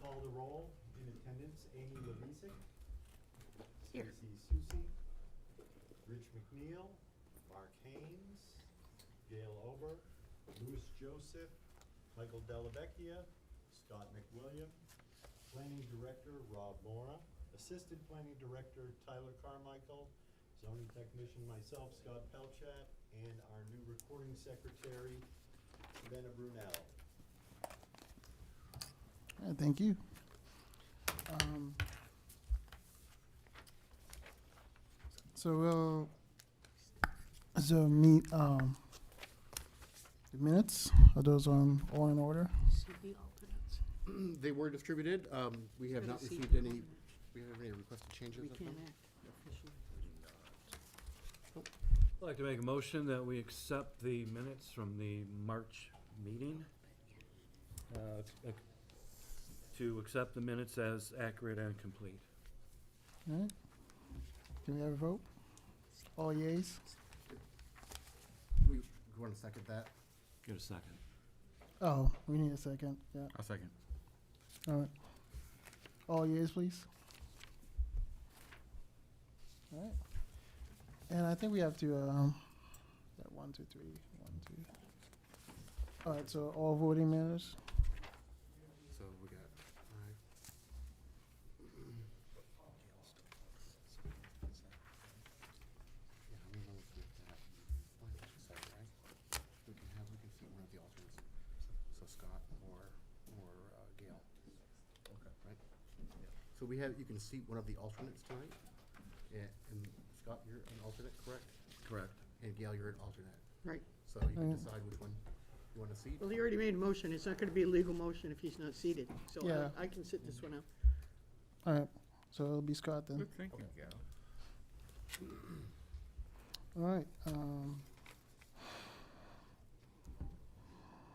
call the roll. In attendance, Amy Levisick. Here. Stacy Susie. Rich McNeil. Mark Haynes. Gail Ober. Louis Joseph. Michael Dellavecchia. Scott McWilliam. Planning Director Rob Mora. Assistant Planning Director Tyler Carmichael. Zoning Technician myself, Scott Pelchat. And our new Recording Secretary, Benna Brunel. All right, thank you. So we'll, the minutes, are those all in order? See the alternates. They were distributed. We have Gotta not see received the any, alternates. we have any requested changes We of can't them? act officially. I'd like to make a motion that we accept the minutes from the March meeting. To accept the minutes as accurate and complete. All right. Can we have a vote? All yeas? We want to second that? Get a second. Oh, we need a second, yeah. A second. All right. All yeas, please. All right. And I think we have to, yeah, 1, 2, 3, 1, 2. All right, so all voting matters? So we got five. Yeah, we will get that. Well, that's just second, right? We can see one of the alternates. So Scott or Gail. Okay. Right? So we have, you can see one of the alternates tonight. Yeah, and Scott, you're an alternate, correct? Correct. And Gail, you're an alternate. Right. So you can Right. decide which one you want to see. Well, he already made a motion. It's not gonna be a legal motion if he's not seated. So Yeah. I can sit this one out. All right, so it'll be Scott then. Thank you, Gal. All right,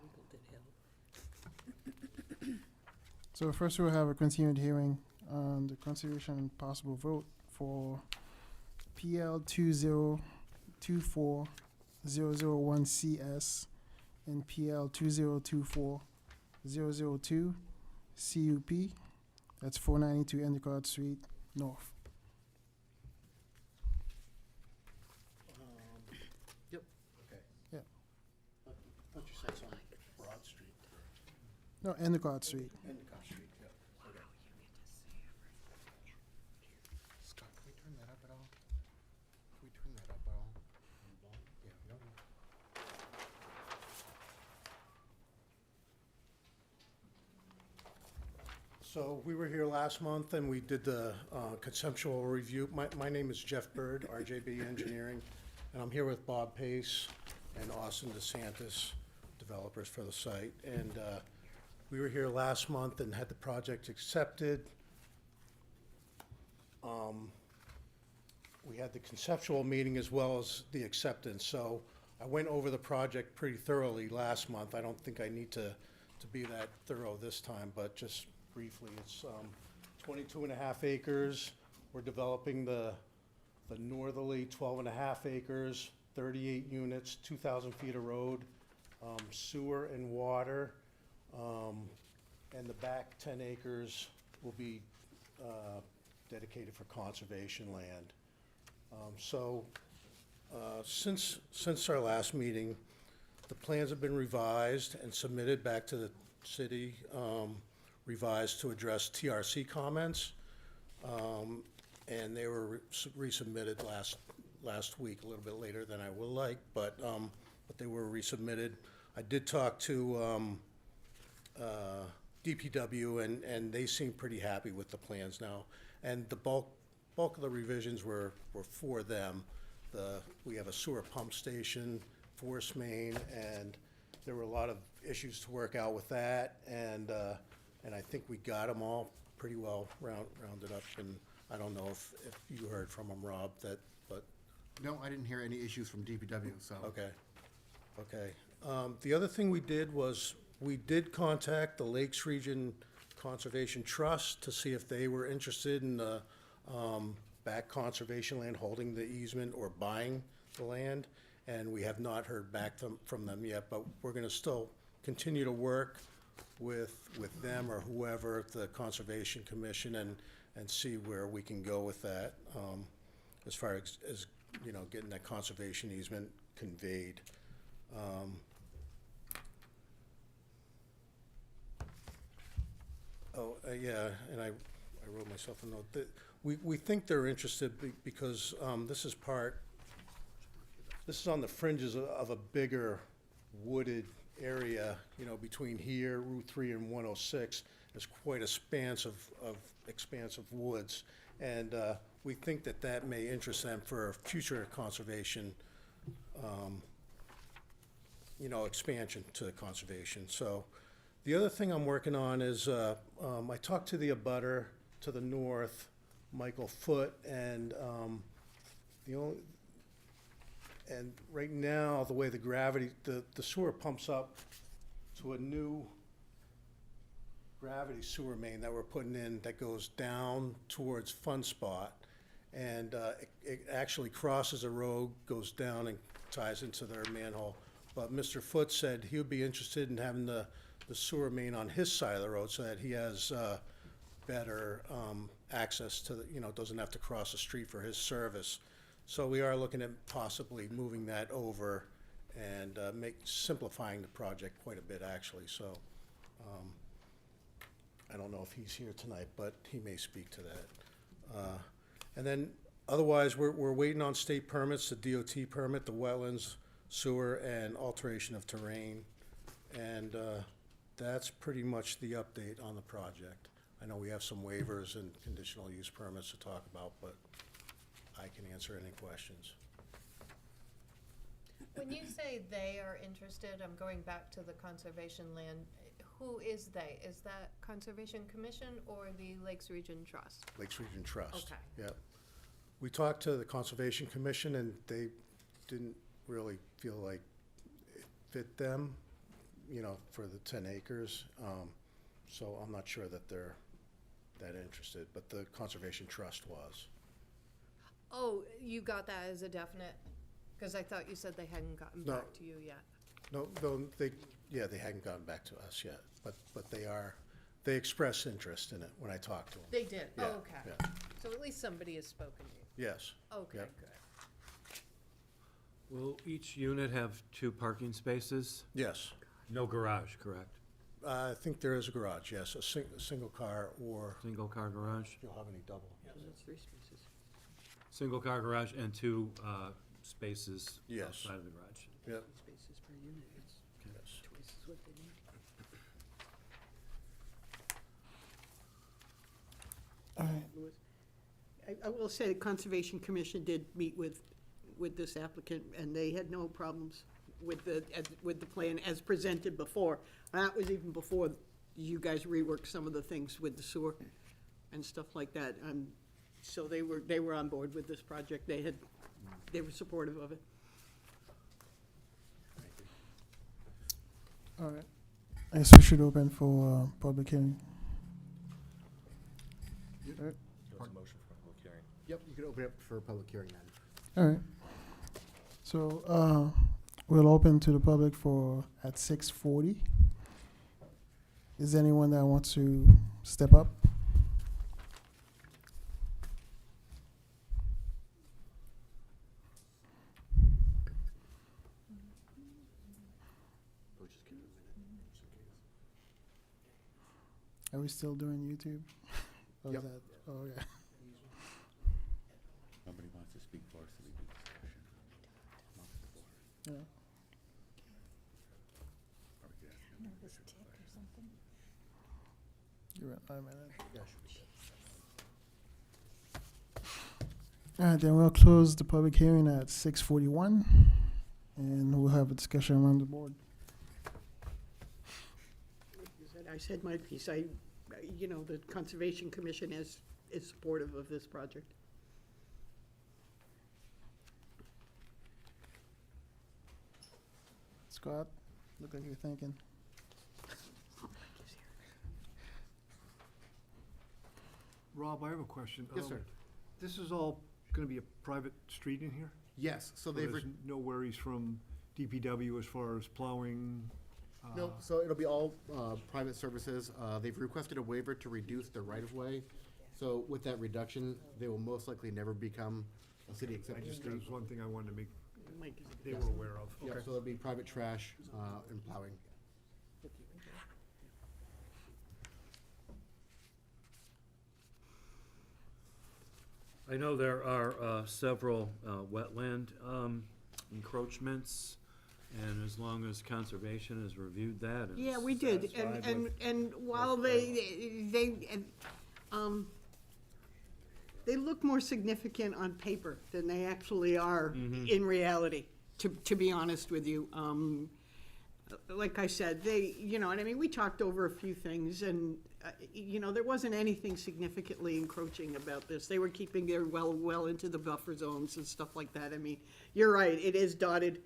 Legal did help. so first we'll have a continued hearing on the consideration and possible vote for PL 2024-001CS and PL 2024-002 CUP. That's 492 Endicott Street North. Yep. Okay. Yeah. Thought you said something. Broad Street. No, Endicott Street. Endicott Street, yep. Okay. Scott, can we turn that up at all? Can we turn that up at all? Yeah, no. So we were here last month and we did the conceptual review. My name is Jeff Bird, RJB Engineering, and I'm here with Bob Pace and Austin DeSantis, developers for the site. And we were here last month and had the project accepted. We had the conceptual meeting as well as the acceptance. So I went over the project pretty thoroughly last month. I don't think I need to be that thorough this time, but just briefly, it's 22 and a half acres. We're developing the northerly 12 and a half acres, 38 units, 2,000 feet of road, sewer and water. And the back 10 acres will be dedicated for conservation land. Since our last meeting, the plans have been revised and submitted back to the city, revised to address TRC comments. And they were resubmitted last week, a little bit later than I would like, but they were resubmitted. I did talk to DPW, and they seem pretty happy with the plans now. And the bulk of the revisions were for them. We have a sewer pump station, force main, and there were a lot of issues to work out with that. And I think we got them all pretty well rounded up. And I don't know if you heard from them, Rob, but. No, I didn't hear any issues from DPW, so. Okay. The other thing we did was, we did contact the Lakes Region Conservation Trust to see if they were interested in the back conservation land, holding the easement or buying the land. And we have not heard back from them yet, but we're gonna still continue to work with them or whoever, the Conservation Commission, and see where we can go with that, as far as, you know, getting that conservation easement conveyed. Yeah, and I wrote myself a note, that we think they're interested because this is on the fringes of a bigger wooded area, you know, between here, Route 3 and 106. There's quite a expansive woods, and we think that may interest them for future conservation, you know, expansion to the conservation. So the other thing I'm working on is, I talked to the abutter to the north, Michael Foote, and and right now, the way the gravity, the sewer pumps up to a new gravity sewer main that we're putting in that goes down towards Fun Spot. And it actually crosses a road, goes down and ties into their manhole. But Mr. Foote said he would be interested in having the sewer main on his side of the road so that he has better access to the, you know, doesn't have to cross the street for his service. So we are looking at possibly moving that over and simplifying the project quite a bit, actually. So I don't know if he's here tonight, but he may speak to that. And then otherwise, we're waiting on state permits, the DOT permit, the wetlands, sewer, and alteration of terrain. And that's pretty much the update on the project. I know we have some waivers and conditional use permits to talk about, but I can answer any questions. When you say they are interested, I'm going back to the conservation land. Who is they? Is that Conservation Commission or the Lakes Region Trust? Lakes Region Trust. Okay. Yep. We talked to the Conservation Commission, and they didn't really feel like it fit them, you know, for the 10 acres. So I'm not sure that they're that interested, but the Conservation Trust was. Oh, you got that as a definite? Because I thought you said they hadn't gotten No. back to you yet. No, they hadn't gotten back to us yet, but they expressed interest in it when I talked to them. They did? Yeah, Oh, okay. yeah. So at least somebody has spoken to you. Yes. Okay, Yep. good. Will each unit have 2 parking spaces? Yes. No garage, correct? I think there is a garage, yes, a single car, or Single car garage? you'll have any double. So that's 3 spaces. Single car garage and 2 spaces Yes. outside of the garage. Yep. Spaces per unit, it's Yes. twice as what they need. All right, Louis? I will say the Conservation Commission did meet with this applicant, and they had no problems with the plan as presented before. That was even before you guys reworked some of the things with the sewer and stuff like that. So they were on board with this project. They were supportive of it. all right. I guess we should open for public hearing. All right. Yep, you can open it up for a public hearing then. All right. So we'll open to the public at 6:40. Is there anyone that wants to step up? We'll just give it a minute, just in case. Are we still doing YouTube? Or is Yep. that- oh, yeah. Nobody wants to speak for us, so we do discussion amongst the board. Yeah. Or we could ask them individual questions. You're right. I'm in it. Yeah, should be good. All right, then we'll close the public hearing at 6:41, and we'll have a discussion around the board. I said my piece. The Conservation Commission is supportive of this project. Scott, look like you're thinking. Rob, I have a question. Yes, sir. This is all gonna be a private street in here? Yes, so So they've, there's no worries from DPW as far as plowing, No, so it'll be all private services. They've requested a waiver to reduce their right-of-way. So with that reduction, they will most likely never become a city I accepted just, street. there's one thing I wanted to make, Mike, they were aware of. Yeah, so it'll be private trash and plowing. I know there are several wetland encroachments, and as long as conservation has reviewed that and Yeah, is we did, satisfied and, with- and while they look more significant on paper than they actually are in reality, to be honest with you. Like I said, they, you know, and I mean, we talked over a few things, and, you know, there wasn't anything significantly encroaching about this. They were keeping their well into the buffer zones and stuff like that. I mean, you're right, it is dotted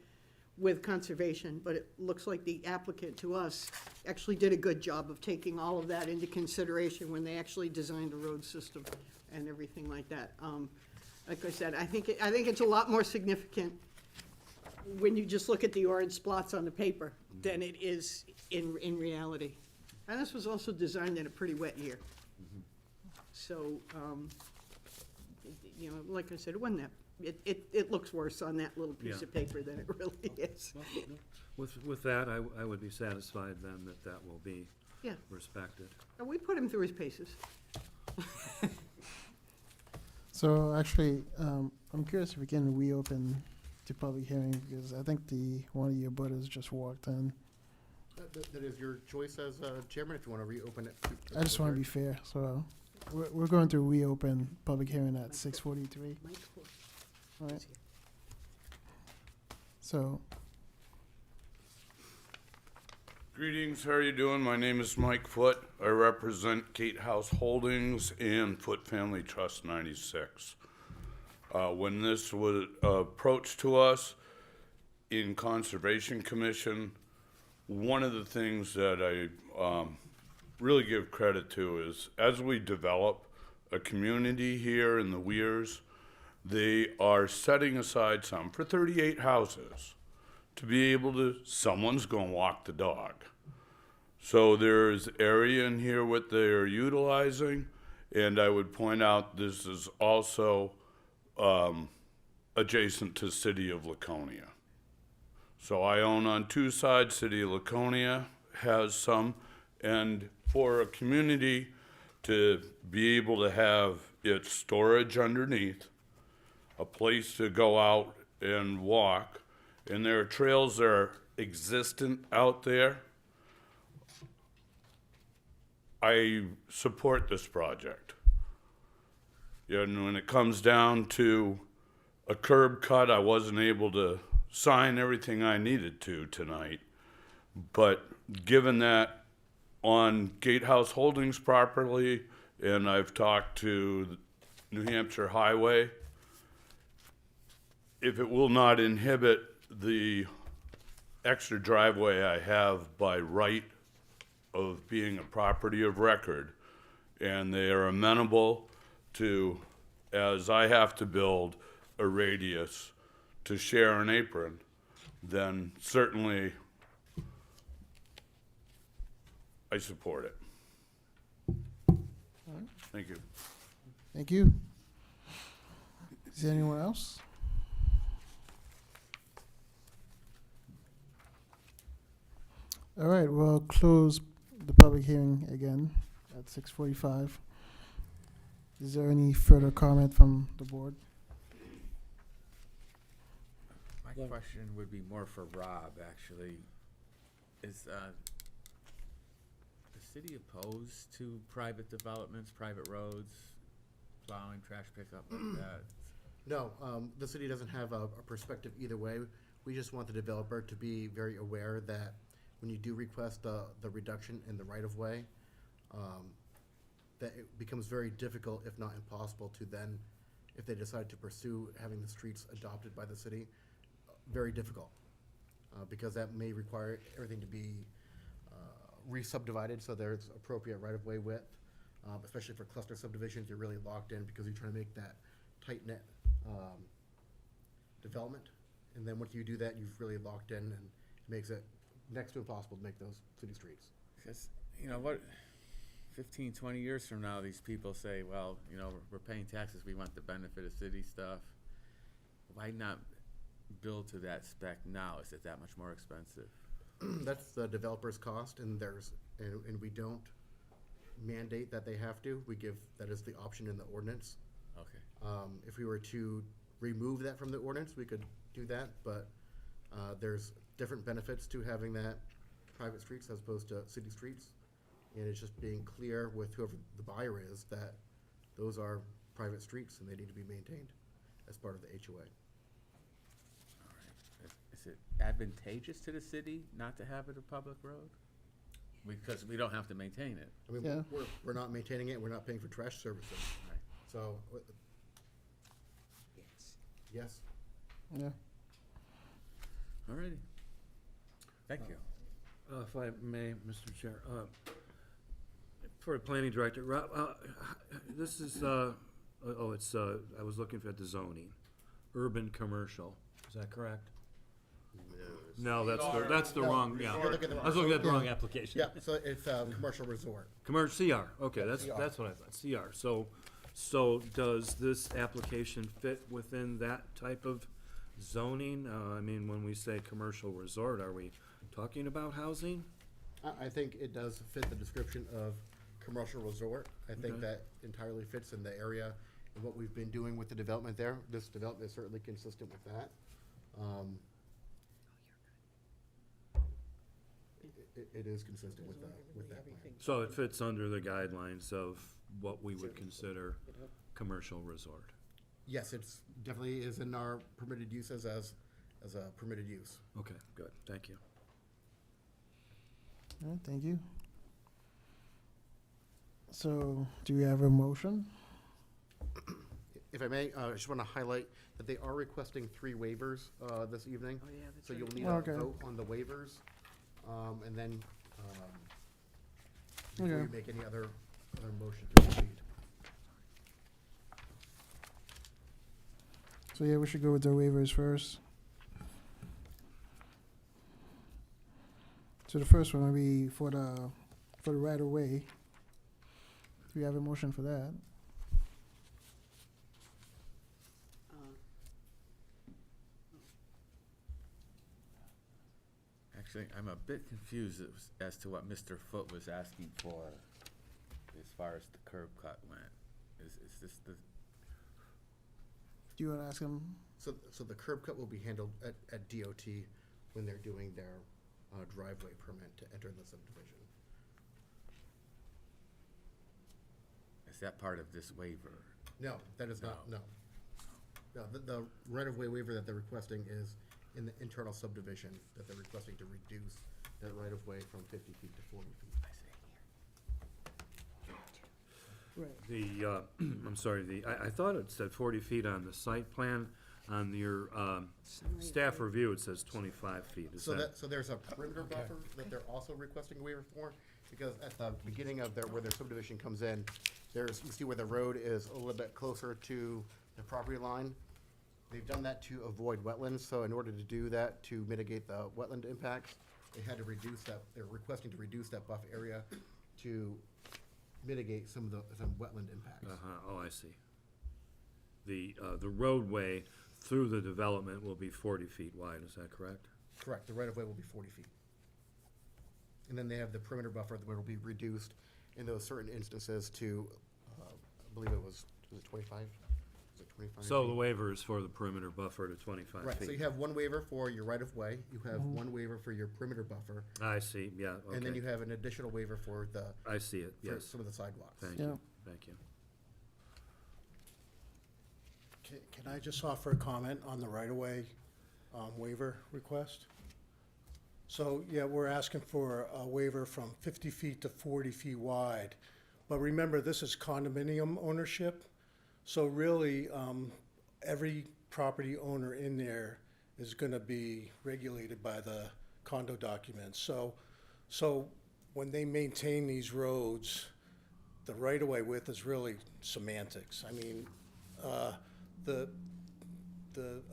with conservation, but it looks like the applicant to us actually did a good job of taking all of that into consideration when they actually designed the road system and everything like that. Like I said, I think it's a lot more significant when you just look at the orange spots on the paper than it is in reality. And this was also designed in a pretty wet year. So, you know, like I said, it wasn't that, it looks worse on that little piece Yeah. of paper than it really is. With that, I would be satisfied then that will be Yeah, respected. and we put him through his paces. So actually, I'm curious if we can reopen the public hearing, because I think one of your butters just walked in. That is your choice as chairman, if you want to reopen it. I just want to be fair, so we're going to reopen public hearing at 6:43. All right. So, Greetings, how are you doing? My name is Mike Foote. I represent Gate House Holdings and Foote Family Trust 96. When this was approached to us in Conservation Commission, one of the things that I really give credit to is as we develop a community here in the Weirs, they are setting aside some for 38 houses to be able to, someone's gonna walk the dog. So there's area in here what they're utilizing, and I would point out this is also adjacent to City of Laconia. So I own on two sides, City of Laconia has some, and for a community to be able to have its storage underneath, a place to go out and walk, and there are trails that are existent out there. I support this project. Yeah, and when it comes down to a curb cut, I wasn't able to sign everything I needed to tonight. But given that on Gatehouse Holdings properly, and I've talked to New Hampshire Highway, if it will not inhibit the extra driveway I have by right of being a property of record, and they are amenable to, as I have to build a radius to share an apron, then certainly I support it. Thank you. thank you. Is there anyone else? All right, we'll close the public hearing again at 6:45. Is there any further comment from the board? My question would be more for Rob, actually. Is the city opposed to private developments, private roads, plowing, trash pickup like that? No, the city doesn't have a perspective either way. We just want the developer to be very aware that when you do request the reduction in the right-of-way, that it becomes very difficult, if not impossible, to then, if they decide to pursue having the streets adopted by the city, very difficult. Because that may require everything to be re-subdivided, so there's appropriate right-of-way width. Especially for cluster subdivisions, you're really locked in because you're trying to make that tight-knit development. And then once you do that, you've really locked in and it makes it next to impossible to make those city streets. Because, you know, what, 15, 20 years from now, these people say, well, you know, we're paying taxes, we want the benefit of city stuff. Why not build to that spec now? Is it that much more expensive? That's the developer's cost, and and we don't mandate that they have to. We give, that is the option in the ordinance. Okay. If we were to remove that from the ordinance, we could do that, but there's different benefits to having that private streets as opposed to city streets. And it's just being clear with whoever the buyer is that those are private streets and they need to be maintained as part of the HOA. All right. Is it advantageous to the city not to have it a public road? Because we don't have to maintain it. I mean, Yeah. we're not maintaining it, we're not paying for trash services. Right. So, yes. Yeah. All righty. Thank you. If I may, Mr. Chair, for the planning director, Rob, this is, I was looking at the zoning, urban commercial, is that correct? No, that's the wrong, yeah. You're looking at the I was looking at the wrong yeah. application. Yeah, so it's a commercial resort. Commercial, CR, okay, Yeah, that's CR. what I thought, CR. So does this application fit within that type of zoning? I mean, when we say commercial resort, are we talking about housing? I think it does fit the description of commercial resort. I think Okay. that entirely fits in the area and what we've been doing with the development there. This development is certainly consistent with that. It is consistent with that plan. So it fits under the guidelines of what we would consider commercial resort? Yes, it's definitely is in our permitted uses as a permitted use. Okay, good, thank you. All right, thank you. So, do we have a motion? If I may, I just want to highlight that they are requesting 3 waivers this evening. Oh, yeah, that's So right. you'll need Okay. a vote on the waivers, and then before Okay. you make any other motion to proceed. So yeah, we should go with the waivers first. So the first one will be for the right of way. Do we have a motion for that? Actually, I'm a bit confused as to what Mr. Foote was asking for as far as the curb cut went. Is this the, Do you want to ask him? So the curb cut will be handled at DOT when they're doing their driveway permit to enter the subdivision. is that part of this waiver? No, that is not, no. No, the right-of-way waiver that they're requesting is in the internal subdivision, that they're requesting to reduce that right-of-way from 50 feet to 40 feet. Right. I'm sorry, I thought it said 40 feet on the site plan. On your staff review, it says 25 feet. Is So that? so there's a perimeter buffer that they're also requesting a waiver for, because at the beginning of where their subdivision comes in, you see where the road is a little bit closer to the property line. They've done that to avoid wetlands, so in order to do that, to mitigate the wetland impacts, they had to reduce that, they're requesting to reduce that buffer area to mitigate some wetland impacts. Oh, I see. The roadway through the development will be 40 feet wide, is that correct? Correct, the right-of-way will be 40 feet. And then they have the perimeter buffer that will be reduced in those certain instances to, I believe was it 25? Was it 25 So the feet? waiver is for the perimeter buffer to 25 Right, so you feet. have one waiver for your right-of-way, you have one waiver for your perimeter buffer, I see, yeah, and then you okay. have an additional waiver for I see it, for yes. some of the sidewalks. Thank Yeah. you, thank you. Can I just offer a comment on the right-of-way waiver request? So, yeah, we're asking for a waiver from 50 feet to 40 feet wide. But remember, this is condominium ownership. So really, every property owner in there is going to be regulated by the condo documents. So when they maintain these roads, the right-of-way width is really semantics. I mean, the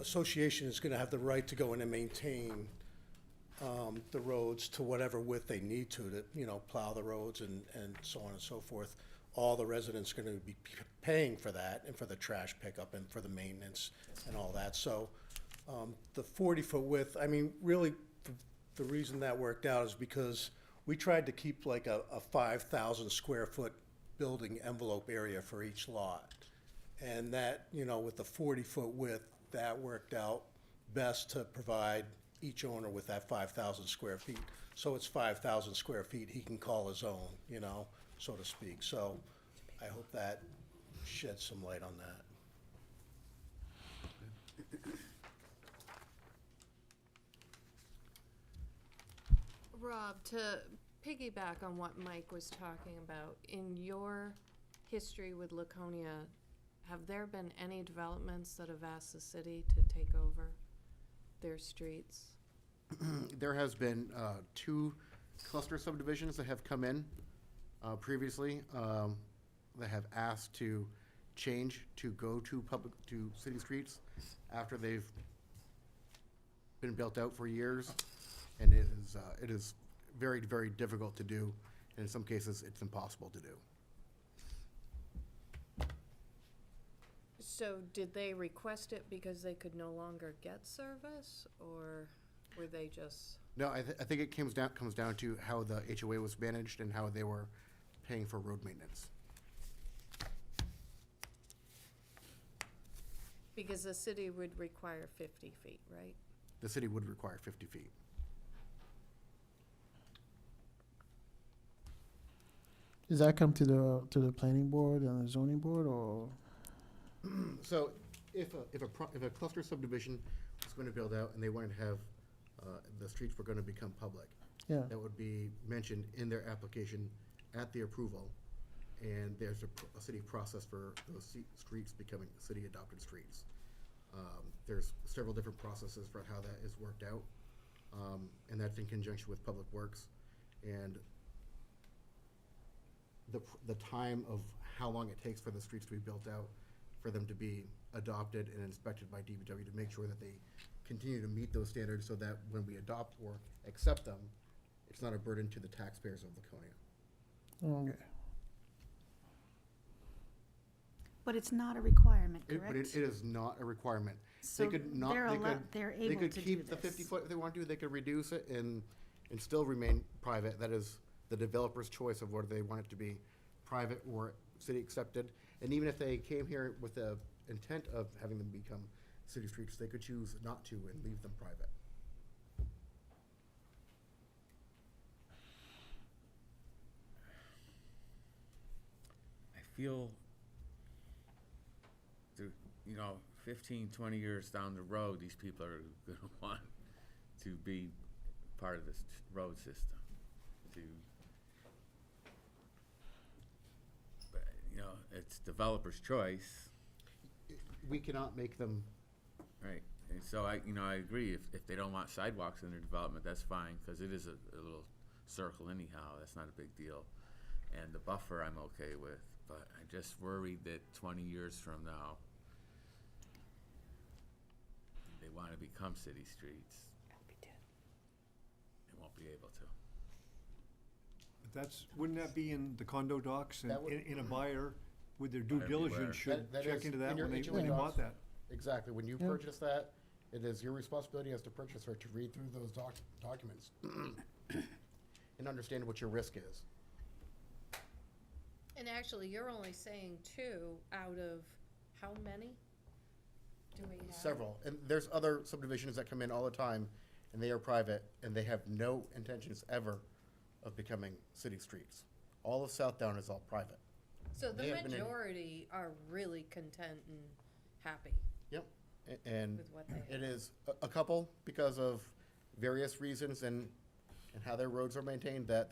association is gonna have the right to go in and maintain the roads to whatever width they need to, you know, plow the roads and so on and so forth. All the residents are gonna be paying for that and for the trash pickup and for the maintenance and all that. So, the 40-foot width, I mean, really, the reason that worked out is because we tried to keep like a 5,000 square foot building envelope area for each lot. And that, you know, with the 40-foot width, that worked out best to provide each owner with that 5,000 square feet. So it's 5,000 square feet he can call his own, you know, so to speak. So I hope that sheds some light on that. Rob, to piggyback on what Mike was talking about, in your history with Laconia, have there been any developments that have asked the city to take over their streets? There has been 2 cluster subdivisions that have come in previously that have asked to change to go to city streets after they've been built out for years, and it is very, very difficult to do, and in some cases it's impossible to do. So did they request it because they could no longer get service, or were they just? No, I think it comes down to how the HOA was managed and how they were paying for road maintenance. Because the city would require 50 feet, right? The city would require 50 feet. Does that come to the planning board and the zoning board, or? So if a cluster subdivision was going to build out and they wanted to have, the streets were going to become public, Yeah, that would be mentioned in their application at the approval, and there's a city process for those streets becoming city adopted streets. There's several different processes for how that is worked out, and that's in conjunction with Public Works, and the time of how long it takes for the streets to be built out, for them to be adopted and inspected by DPW to make sure that they continue to meet those standards, so that when we adopt or accept them, it's not a burden to the taxpayers of Laconia. okay. But it's not a requirement, But correct? it is not a requirement. So They could not, they're they allo- could, they're they able could to do keep the this. 50 foot if they want to, they could reduce it and still remain private. That is the developer's choice of whether they want it to be private or city accepted. And even if they came here with the intent of having them become city streets, they could choose not to and leave them private. I feel, 15, 20 years down the road, these people are gonna want to be part of this road system, but, it's developer's choice, We cannot make them, right? And so I agree, if they don't want sidewalks in their development, that's fine, cause it is a little circle anyhow, that's not a big deal. And the buffer I'm okay with, but I just worried that 20 years from now, they wanna become city streets. They won't be able to. Wouldn't that be in the condo docs and That would- in a buyer with their due Buyer beware. diligence should That check is into that in your when HOA they docs. bought that? Exactly, when you Yeah. purchase that, it is your responsibility as the purchaser to read through those documents and understand what your risk is. And actually, you're only saying 2 out of how many do we have? Several, and there's other subdivisions that come in all the time, and they are private, and they have no intentions ever of becoming city streets. All of South Down is all private. So the They have been in- majority are really content and happy Yep, and with what they have. it is a couple, because of various reasons and how their roads are maintained, that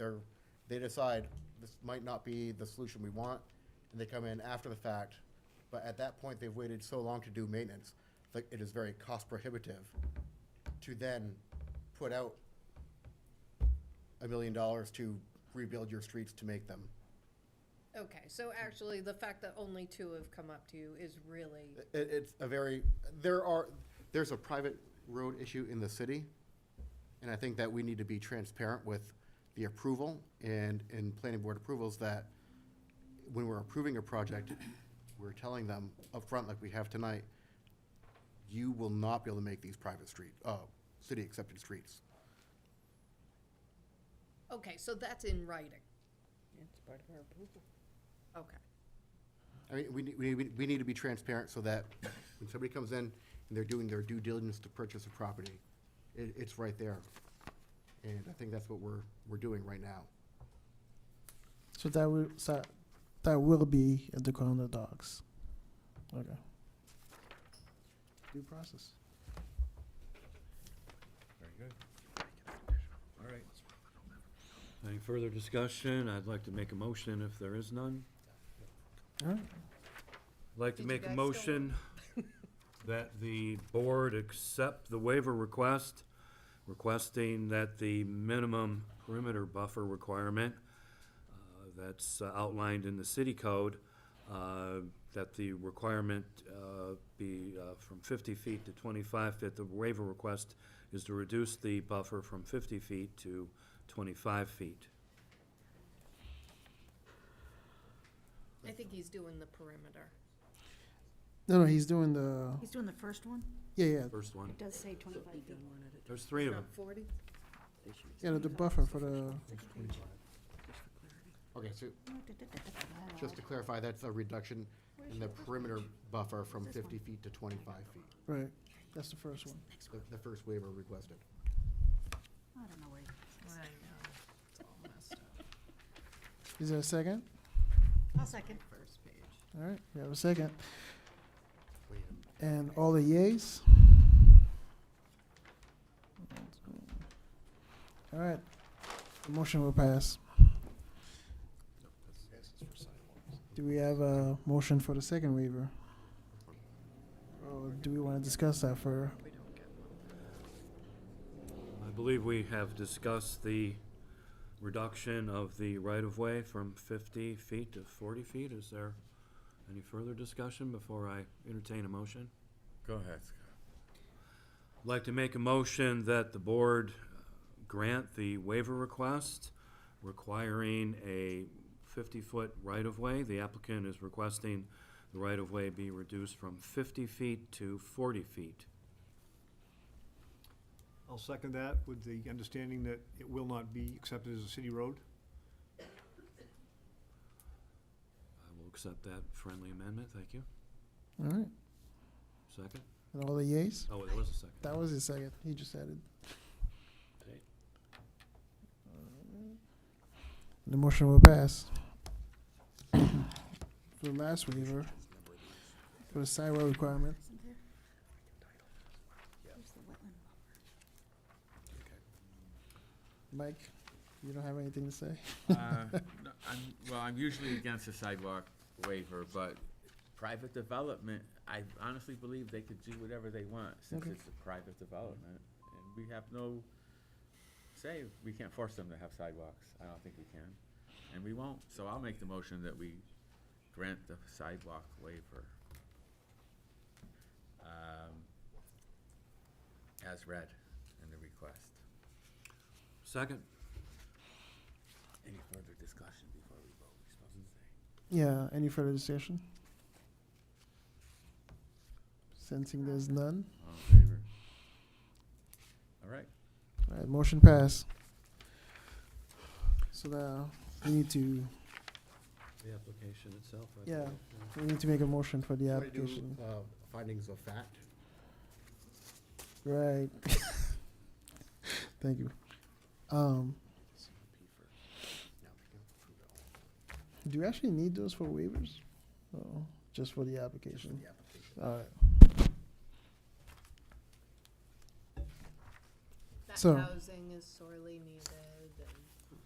they decide this might not be the solution we want, and they come in after the fact. But at that point, they've waited so long to do maintenance, like, it is very cost prohibitive to then put out $1 million to rebuild your streets to make them. Okay, so actually, the fact that only 2 have come up to you is really, It's a very, there's a private road issue in the city, And I think that we need to be transparent with the approval and planning board approvals, that when we're approving a project, we're telling them upfront, like we have tonight, you will not be able to make these private city accepted streets. Okay, so that's in writing. It's part of our approval. Okay. I mean, we need to be transparent so that when somebody comes in and they're doing their due diligence to purchase a property, it's right there. And I think that's what we're doing right now. So that will be at the condo docs. Okay. Due process. Very good. All right. Any further discussion? I'd like to make a motion if there is none. All right. I'd like to Did you make a guys still motion that the board accept the waiver request, requesting that the minimum perimeter buffer requirement that's outlined in the city code, that the requirement be from 50 feet to 25 feet. The waiver request is to reduce the buffer from 50 feet to 25 feet. I think he's doing the perimeter. No, he's doing the, He's doing the first one? yeah. First one. It does say 25 feet. There's three of them. Not 40? Yeah, the buffer for the, Okay, so just to clarify, that's a reduction in the perimeter buffer from 50 feet to 25 feet. right, that's the first one. The first waiver requested. I don't know where he I know. It's all messed up. Is there a second? I'll second. First page. All right, we have a second. And all the yays? All right, the motion will pass. Do we have a motion for the second waiver? Or do we want to discuss that for, I believe we have discussed the reduction of the right-of-way from 50 feet to 40 feet. Is there any further discussion before I entertain a motion? Go ahead, Scott. I'd like to make a motion that the board grant the waiver request requiring a 50-foot right-of-way. The applicant is requesting the right-of-way be reduced from 50 feet to 40 feet. I'll second that with the understanding that it will not be accepted as a city road. I will accept that friendly amendment. Thank you. all right, Second? and all the yays? Oh, there was a second. That was his second, he just added. Okay. The motion will pass. For the last waiver, for the sidewalk requirement, Isn't there? Here's the wetland buffer. Mike, you don't have anything to say? No, I'm usually against a sidewalk waiver, but private development, I honestly believe they could do whatever they want since Okay. it's a private development. And we have no say, we can't force them to have sidewalks. I don't think we can. And we won't, so I'll make the motion that we grant the sidewalk waiver. As read in the request. Second? Any further discussion before we vote, we're supposed to say? Yeah, any further discussion? Sensing there's none, All in favor? All right. all right, motion pass. So now, we need to, The application itself, I Yeah. believe. we need to make a motion for the Want to do, application. findings of fact? Right. Thank you. Do you actually need those for waivers? Oh, just for the application? The application. All right. That So- housing is sorely needed and,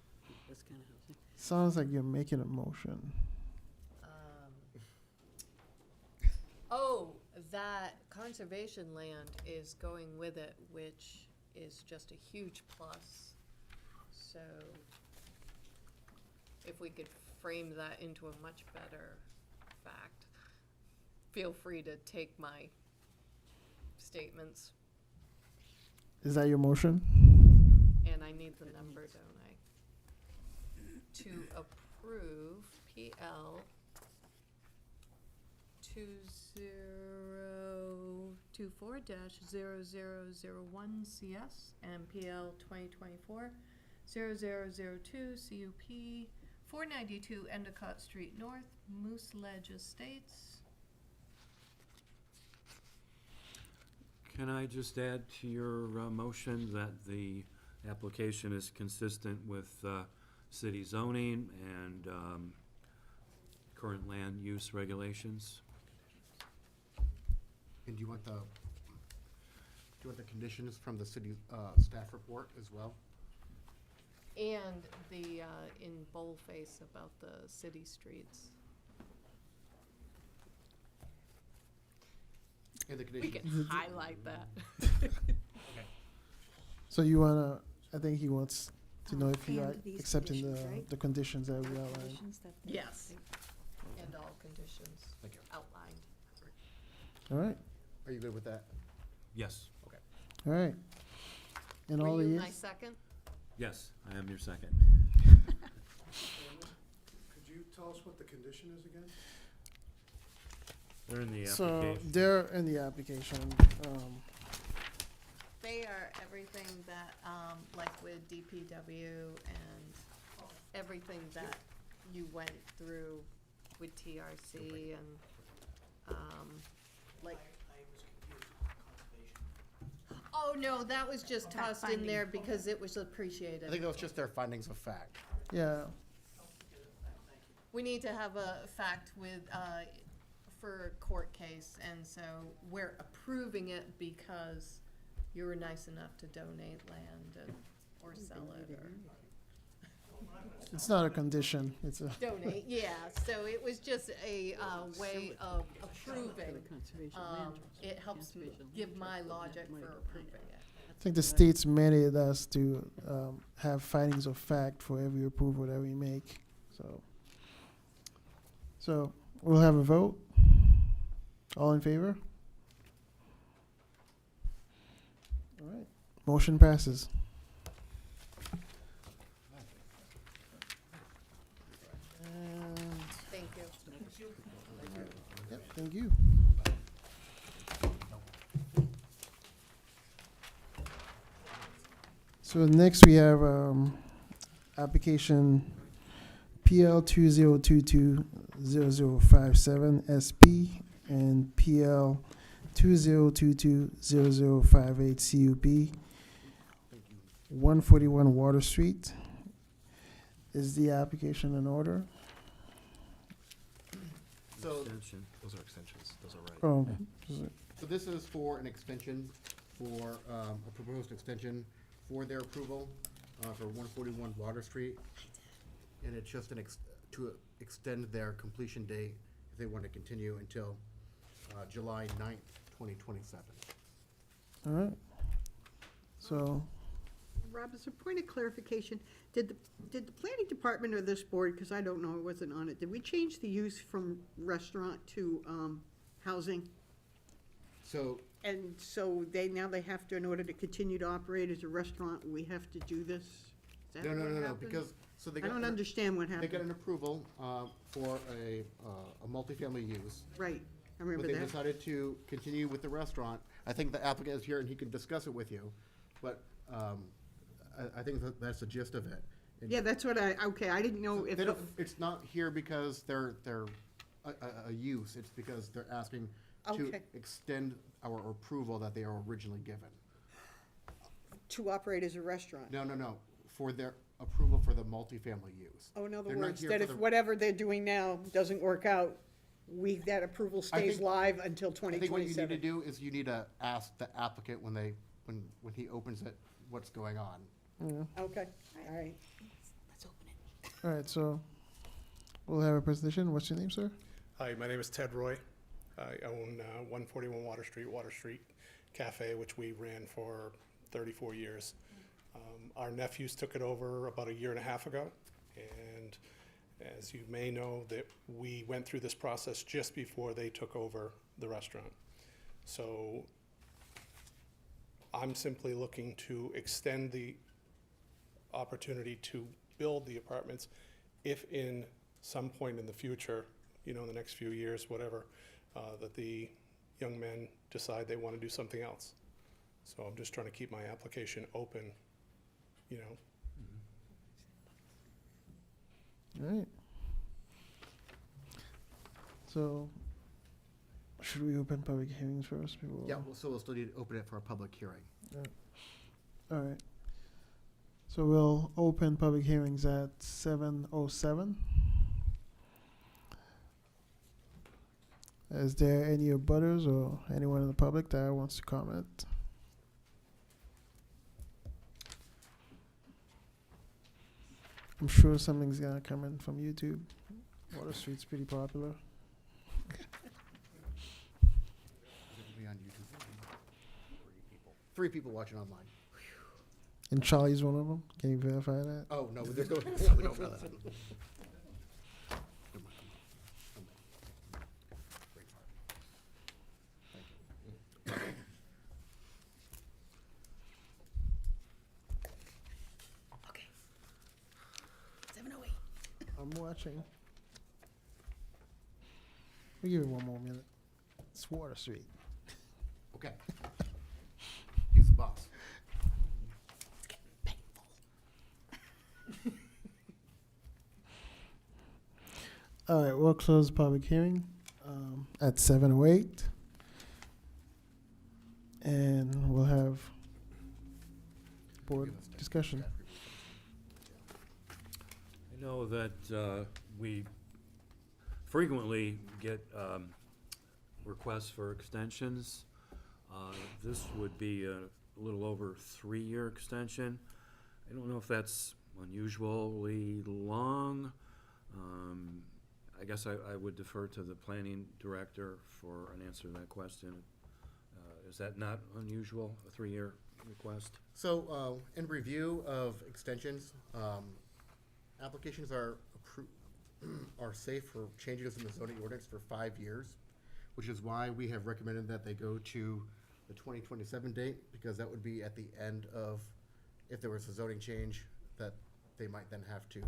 This kind of housing. Sounds like you're making a motion. oh, that conservation land is going with it, which is just a huge plus. So if we could frame that into a much better fact, feel free to take my statements. Is that your motion? and I need the number, don't I? To approve PL 2024-0001CS and PL 2024-0002 CUP 492 Endicott Street North, Moose Ledge Estates. Can I just add to your motion that the application is consistent with city zoning and current land use regulations? And do you want the conditions from the city, staff report as well? And the, in boldface about the city streets. And the We conditions? can highlight that. So you wanna, I think he wants to know if you are And these accepting conditions, right? the conditions that we outlined. Conditions that they- Yes. And all conditions Thank you. outlined. All right, Are you good with that? Yes. all right. And all Were you these, my second? Yes, I am your second. Could you tell us what the condition is again? They're in the so application. they're in the application. They are everything that, like with DPW and everything that you went through with TRC and, like. Oh, no, that was just Fact tossed in finding. there because it was I appreciated. think that was just their findings of fact. Yeah, We need to have a fact with, for a court case, and so we're approving it because you were nice enough to donate land and, or sell it, or it's not a condition, it's a, donate, yeah, so it was just a, way of For approving. the conservation land trust. It helps Conservation land give trust, my and that logic might for apply. approving it. I think the state's mandated us to have findings of fact for every approval that we make, so. So, we'll have a vote. All in favor? All right, motion passes. And, Thank you. yep, thank you. So next we have application PL 2022-0057 SP and PL 2022-0058 CUP, 141 Water Street. Is the application in order? So, Extension. Those are extensions, those are right. Oh, so this is for an extension, for, a proposed extension for their approval, for 141 Water Street. And it's just to extend their completion date, if they want to continue until, July 9th, 2027. all right. So, Rob, as a point of clarification, did the planning department or this board, because I don't know, I wasn't on it, did we change the use from restaurant to housing? So, And so now they have to, in order to continue to operate as a restaurant, we have to do this? Is that no, what happened? because, so they I got. don't understand what They got happened. an approval, for a multifamily use. Right, I But remember they that. decided to continue with the restaurant. I think the applicant is here and he can discuss it with you, but, I think that's the gist of it. And Yeah, that's what okay, I didn't know so if, they don't- It's not here because they're a use, it's because they're asking to Okay. extend our approval that they are originally given. to operate as a restaurant. No, for their approval for the multifamily use. Oh, in other They're not words, here that for if the- whatever they're doing now doesn't work out, that approval stays think- live until I twenty think what you need to twenty-seven. do is you need to ask the applicant when he opens it, what's going on. Okay, all right. Let's open it. all right, so we'll have a presentation. What's your name, sir? Hi, my name is Ted Roy. I own 141 Water Street Cafe, which we ran for 34 years. Our nephews took it over about a year and a half ago, and as you may know, that we went through this process just before they took over the restaurant. So I'm simply looking to extend the opportunity to build the apartments if in some point in the future, you know, in the next few years, whatever, that the young men decide they want to do something else. So I'm just trying to keep my application open, you know. All right. So, should we open public hearings first before? Yeah, well, so we'll still need to open it for a public hearing. All right. So we'll open public hearings at 7:07. Is there any abutters or anyone in the public that wants to comment? I'm sure something's gonna come in from YouTube. Water Street's pretty popular. It'll be on YouTube. 3 people watching online. And Charlie's one of them. Can you verify that? Oh, no, there's no, we don't know that. Okay. 7:08. I'm watching. We give it one more minute. It's Water Street. Okay. He's the boss. It's getting painful. All right, we'll close the public hearing at 7:08. And we'll have board discussion. I know that we frequently get requests for extensions. This would be a little over 3-year extension. I don't know if that's unusually long. I guess I would defer to the planning director for an answer to that question. Is that not unusual, a 3-year request? So, in review of extensions, applications are are safe for changes in the zoning ordinance for 5 years, which is why we have recommended that they go to the 2027 date, because that would be at the end of, if there was a zoning change, that they might then have to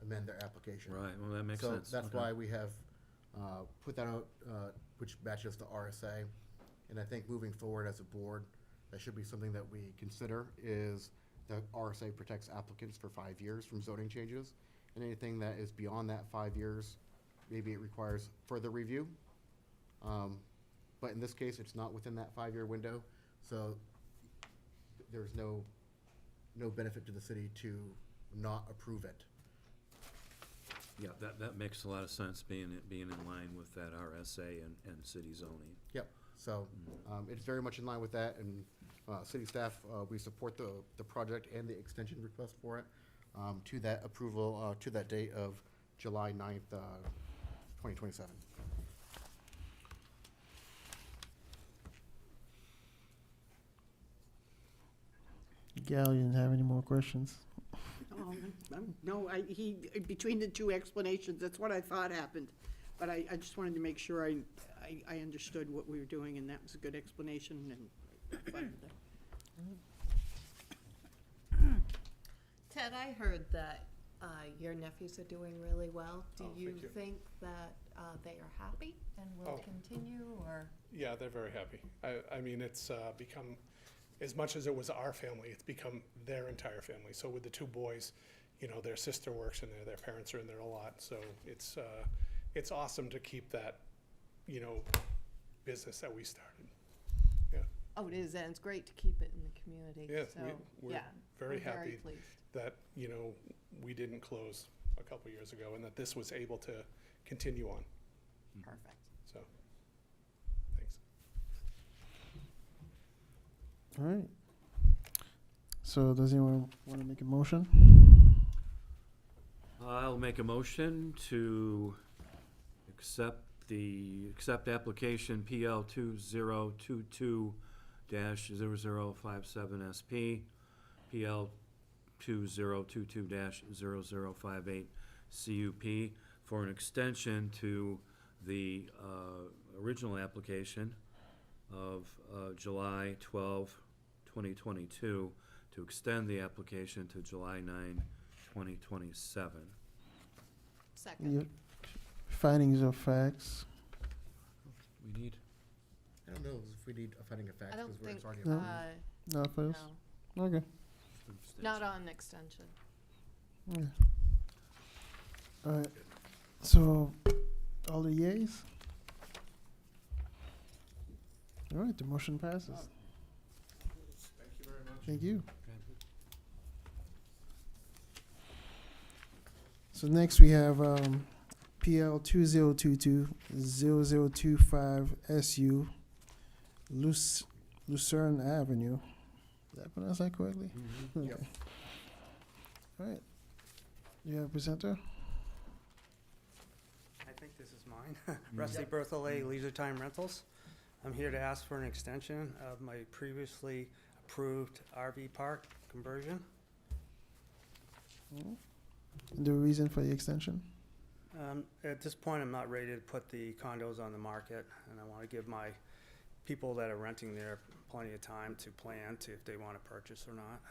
amend their application. Right, well, that makes sense. So that's Okay. why we have put that out, which matches the RSA. And I think moving forward as a board, that should be something that we consider, is the RSA protects applicants for 5 years from zoning changes. And anything that is beyond that 5 years, maybe it requires further review. But in this case, it's not within that 5-year window, so there's no benefit to the city to not approve it. Yeah, that makes a lot of sense, being in line with that RSA and city zoning. Yep, so, it's very much in line with that, and, city staff, we support the project and the extension request for it, to that approval, to that date of July 9th, 2027. Gal, you didn't have any more questions? No, between the two explanations, that's what I thought happened. But I just wanted to make sure I understood what we were doing, and that was a good explanation, and I'm fine with that. Ted, I heard that your nephews are doing really well. Do Oh, you thank you. think that they are happy and will Oh. continue, or? Yeah, they're very happy. I mean, it's become, as much as it was our family, it's become their entire family. So with the 2 boys, you know, their sister works in there, their parents are in there a lot. So it's awesome to keep that, you know, business that we started. Yeah, Oh, it is, and it's great to keep it in the community, Yeah, so, we're yeah. very we're happy pleased. that, you know, we didn't close a couple years ago and that this was able to continue on, Perfect. so, thanks. All right. So does anyone want to make a motion? I'll make a motion to accept application PL 2022-0057 SP, PL 2022-0058 CUP for an extension to the original application of July 12, 2022, to extend the application to July 9, 2027. Second. Your findings of facts. We need, I don't know if we need a finding of facts, I don't because think, it's already No. approved. Not for this? no, Okay. not on extension. Yeah. All right. So, all the yeas? All right, the motion passes. Thank you very much. Thank you. So next we have PL 2022-0025 SU Lucerne Avenue. Did I pronounce that correctly? Okay. Yep. All right. You have a presenter? I think this is mine. Rusty Bertholet, Leisure Time Rentals. I'm here to ask for an extension of my previously approved RV park conversion. The reason for the extension? At this point, I'm not ready to put the condos on the market, and I want to give my people that are renting there plenty of time to plan to if they want to purchase or not.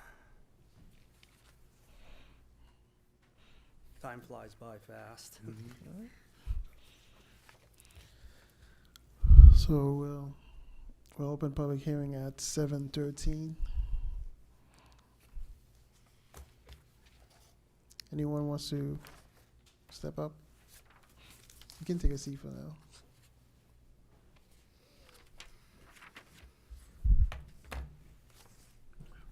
Time flies by fast. So we'll open public hearing at 7:13. Anyone wants to step up? You can take a seat for now.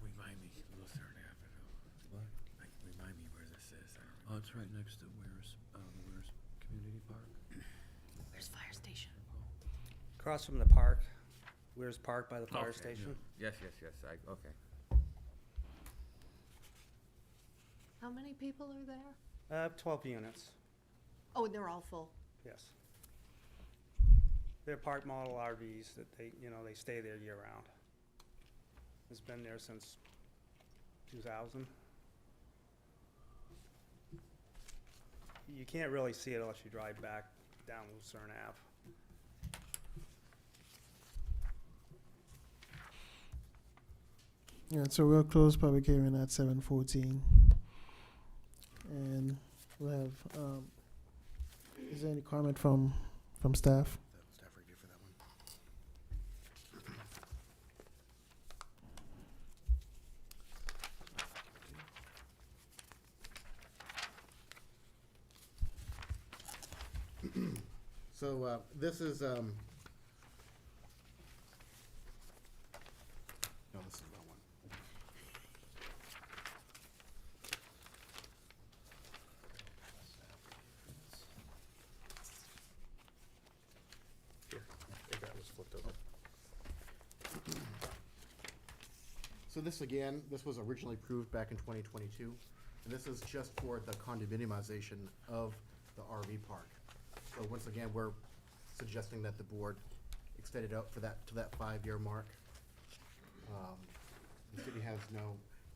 Remind me, Lucerne Avenue. what? Like, remind me where this is. I don't Oh, it's right next to Ware's Community Park. Where's fire station? Across from the park, Weir's Park by the fire Okay, station. Yes, okay. How many people are there? 12 units, Oh, they're all full. yes. They're park model RVs that they stay there year round. It's been there since 2000. You can't really see it unless you drive back down Lucerne Ave. Yeah, so we'll close public hearing at 7:14. And we'll have, is there any comment from staff? Staff review for that one. So, this is, no, this is the wrong one. Here, I think that was flipped over. So this again, this was originally approved back in 2022, and this is just for the condominiumization of the RV park. So once again, we're suggesting that the board extend it out for that, to that 5-year mark. The city has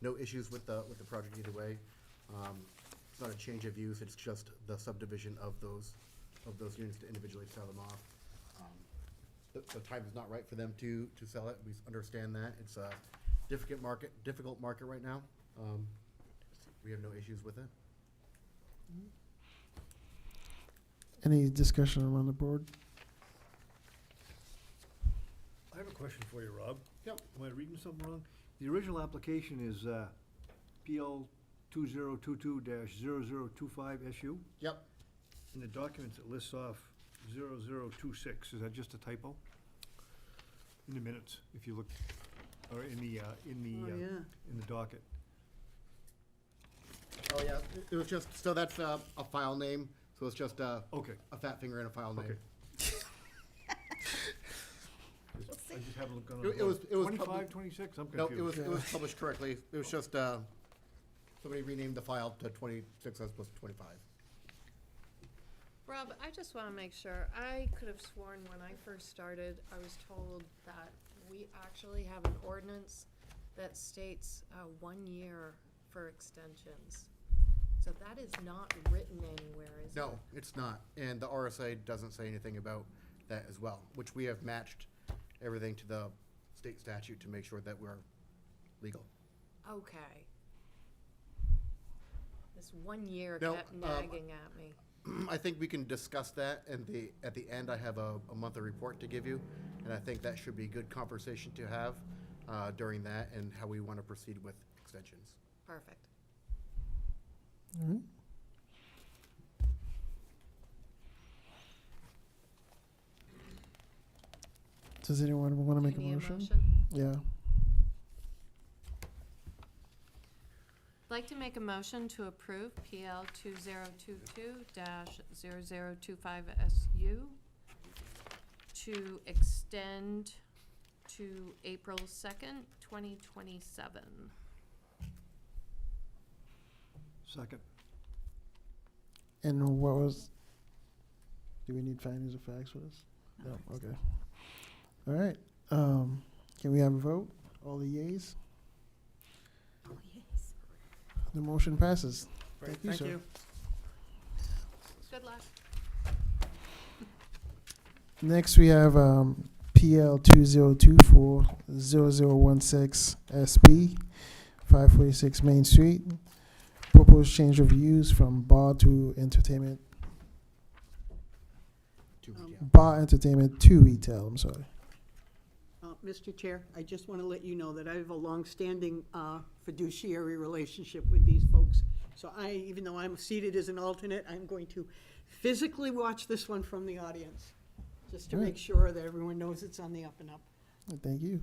no issues with the project either way. It's not a change of use, it's just the subdivision of those units to individually sell them off. The time is not right for them to sell it, we understand that. It's a difficult market right now. We have no issues with it. Any discussion around the board? I have a question for you, Rob. Yep. Am I reading something wrong? The original application is PL 2022-0025 SU. Yep. In the documents, it lists off 0026. Is that just a typo? In the minutes, if you look, or in the Oh, yeah. in the docket. Oh, yeah, it was just, so that's a file name, so it's just Okay. a fat finger and a file name. Okay. I just haven't looked on It was 25, public- 26, I'm No, confused. it was published correctly. It was just, somebody renamed the file to 26 as opposed to 25. Rob, I just want to make sure, I could have sworn when I first started, I was told that we actually have an ordinance that states 1 year for extensions. So that is not written anywhere, is it? No, it's not. And the RSA doesn't say anything about that as well, which we have matched everything to the state statute to make sure that we're legal. Okay. This 1 year No, kept nagging at me. I think we can discuss that, and at the end, I have a monthly report to give you, and I think that should be good conversation to have during that, and how we want to proceed with extensions. Perfect. All right. Does anyone want to Do make you a need motion? Yeah. I'd like to make a motion to approve PL 2022-0025SU to extend to April 2nd, 2027. Second. And what was? Do we need findings of facts for this? No. Okay. All right. Can we have a vote? All the yeas? Oh, yes. The motion passes. Great, Thank you, sir. Good luck. Next, we have PL 2024-0016 SP, 546 Main Street. Proposed change of use from bar to entertainment. Bar entertainment to retail. I'm sorry. Mr. Chair, I just want to let you know that I have a long-standing fiduciary relationship with these folks. So even though I'm seated as an alternate, I'm going to physically watch this one from the audience, just to All right. make sure that everyone knows it's on the up and up. Thank you.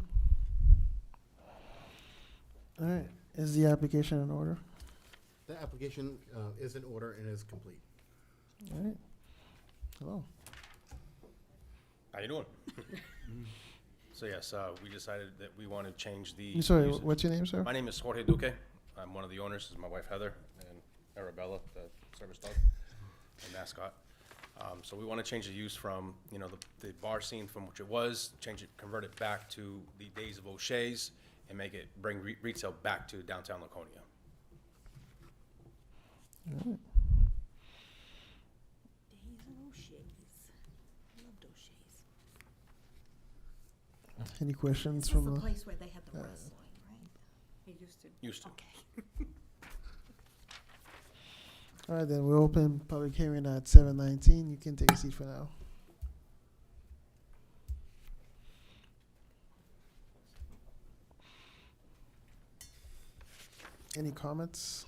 All right. Is the application in order? The application is in order and is complete. All right. Hello. How you doing? So yes, we decided that we want to change the. I'm sorry. usage. What's your name, sir? My name is Jorge Duque. I'm one of the owners. This is my wife Heather and Arabella, the service dog, and mascot. So we want to change the use from, the bar scene from which it was, convert it back to the days of O'Shea's, and bring retail back to downtown Laconia. All right. Days of O'Shea's. Loved O'Shea's. Any questions This was from the the? place where they had the wrestling, right? It used to. Used to. Okay. All right, then we'll open public hearing at 7:19. You can take a seat for now. Any comments?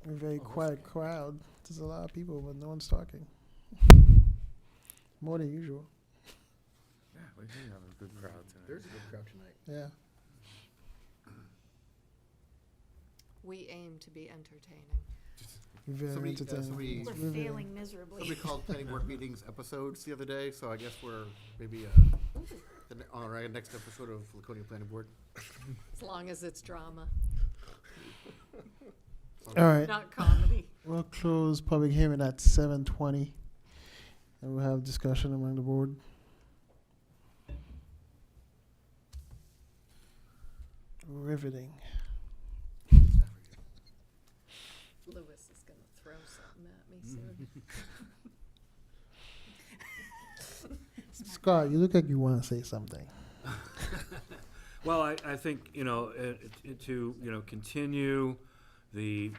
A very quiet crowd. There's a lot of people, but no one's talking. More than usual. Yeah, we do have a good crowd tonight. There's a good crowd tonight. Yeah. We aim to be entertaining. Very Somebody, entertaining. somebody- We're Riveting. failing miserably. Somebody called planning board meetings episodes the other day, so I guess we're maybe on our next episode of Laconia Planning Board. As long as it's drama, All right. not comedy. We'll close public hearing at 7:20, and we'll have discussion among the board. Riveting. Lewis is gonna throw something at me soon. Scott, you look like you want to say something. Well, I think, to, continue the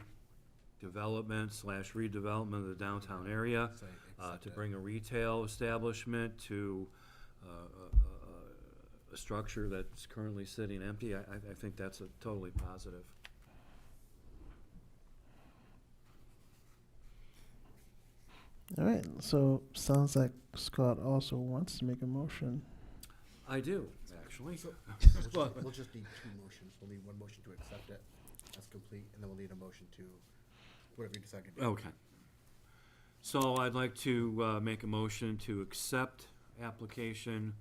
development / redevelopment of the downtown area, to bring a retail establishment to a structure that's currently sitting empty, I think that's a totally positive. All right, so sounds like Scott also wants to make a motion. I do, actually. We'll just need two motions. We'll need one motion to accept it as complete, and then we'll need a motion to whatever you decide to do. Okay. So I'd like to make a motion to accept application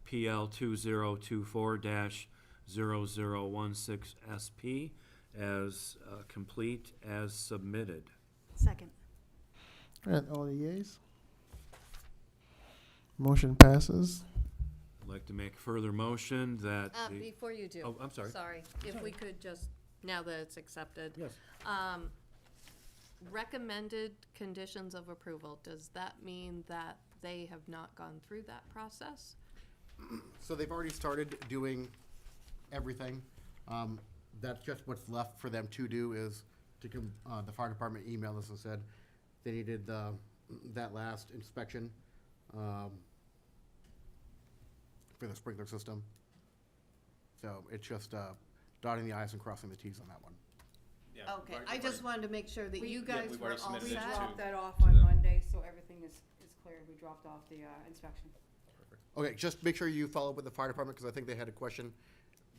PL 2024-0016 SP as complete as submitted. Second. All right, all the yeas? Motion passes. I'd like to make a further motion that the... Before you do. Oh, I'm sorry. Sorry, if we could just, now that it's accepted. Yes. Recommended conditions of approval, does that mean that they have not gone through that process? So they've already started doing everything. That's just what's left for them to do is to the fire department emailed us and said they needed that last inspection for the sprinkler system. So it's just dotting the i's and crossing the t's on that one. Okay, I just wanted to make sure that you guys we've were already all submitted We it set. dropped that off to on them. Monday, so everything is cleared. We dropped off the inspection. Okay, just make sure you follow up with the fire department, because I think they had a question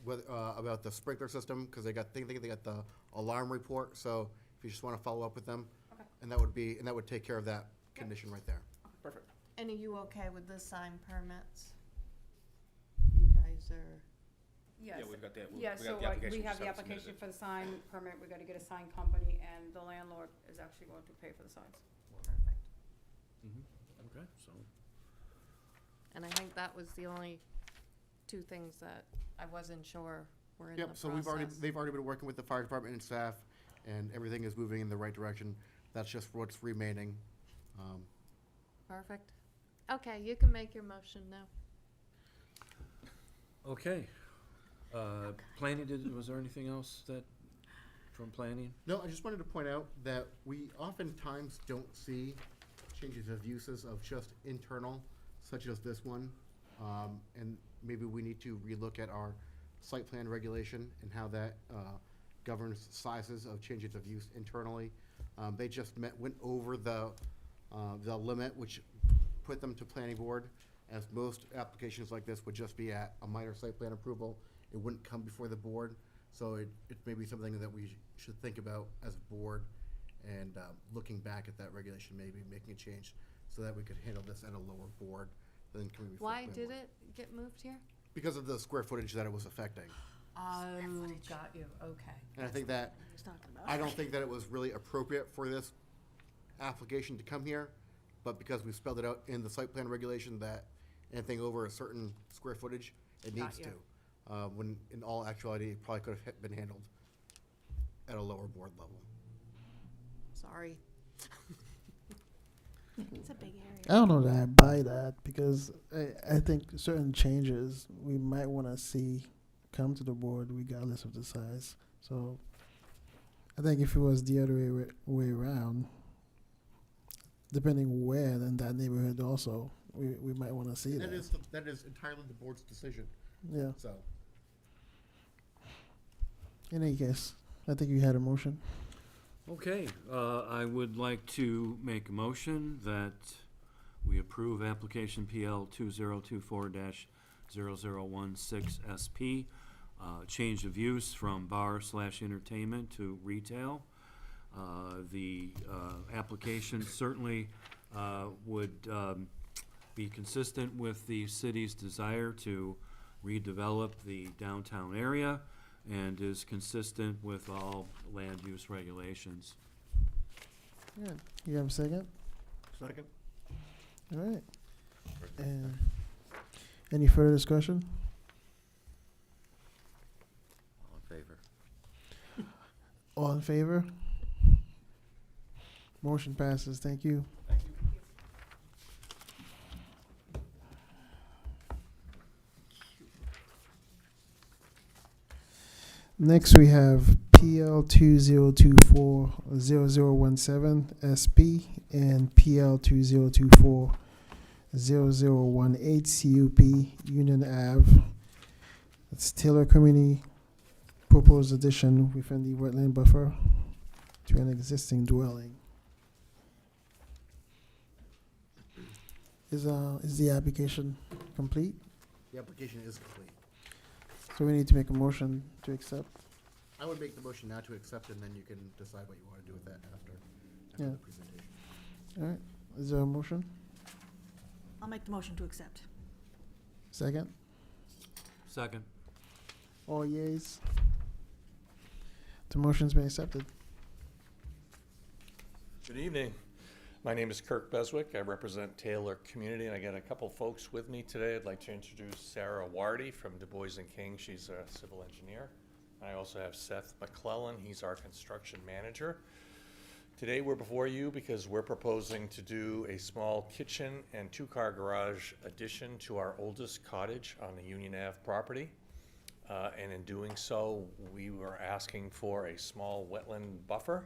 about the sprinkler system, because they got the alarm report, so if you just want to follow up with them. Okay. And that would take care of that condition right there. Perfect. And are you okay with the sign permits? You guys are, Yes. Yeah, we've got the, Yeah, we so got the application. we have just the haven't submitted application it. for the sign permit. We gotta get a sign company, and the landlord is actually going to pay for the signs. perfect. Okay, so, And I think that was the only two things that I wasn't sure were in the Yep, process. so they've already been working with the fire department and staff, and everything is moving in the right direction. That's just what's remaining. Perfect. Okay, you can make your motion now. okay. Planning, was there anything else from planning? No, I just wanted to point out that we oftentimes don't see changes of uses of just internal, such as this one. And maybe we need to relook at our site plan regulation and how that governs sizes of changes of use internally. They just went over the limit, which put them to planning board, as most applications like this would just be at a minor site plan approval. It wouldn't come before the board, so it may be something that we should think about as a board, and looking back at that regulation, maybe making a change so that we could handle this at a lower board than coming before. Why planning did board. it get moved here? Because of the square footage that it was affecting. Oh, got you, okay. And I think that, I don't think that it was really appropriate for this application to come here, but because we spelled it out in the site plan regulation that anything over a certain square footage, it Got needs you. to. When in all actuality, it probably could have been handled at a lower board level. Sorry. It's a big area. I don't know that I buy that, because I think certain changes we might want to see come to the board regardless of the size. So I think if it was the other way around, depending where in that neighborhood also, we might want to see that. That is entirely the board's decision, Yeah. so. In any case, I think you had a motion. Okay, I would like to make a motion that we approve application PL 2024-0016 SP, change of use from bar/entertainment to retail. The application certainly would be consistent with the city's desire to redevelop the downtown area, and is consistent with all land use regulations. Yeah. You have a second? Second? All right. And any further discussion? All in favor? All in favor? Motion passes. Thank you. Next, we have PL 2024-0017 SP and PL 2024-0018 CUP Union Ave. It's Taylor Community proposed addition within the wetland buffer to an existing dwelling. Is the application complete? The application is complete. So we need to make a motion to accept. I would make the motion now to accept, and then you can decide what you want to do with that after Yeah. the presentation. All right. Is there a motion? I'll make the motion to accept. Second? Second. All yeas? The motion's been accepted. Good evening. My name is Kirk Beswick. I represent Taylor Community, and I got a couple folks with me today. I'd like to introduce Sarah Wardy from Du Bois and King. She's a civil engineer. I also have Seth McClellan. He's our construction manager. Today, we're before you because we're proposing to do a small kitchen and two-car garage addition to our oldest cottage on the Union Ave property. And in doing so, we were asking for a small wetland buffer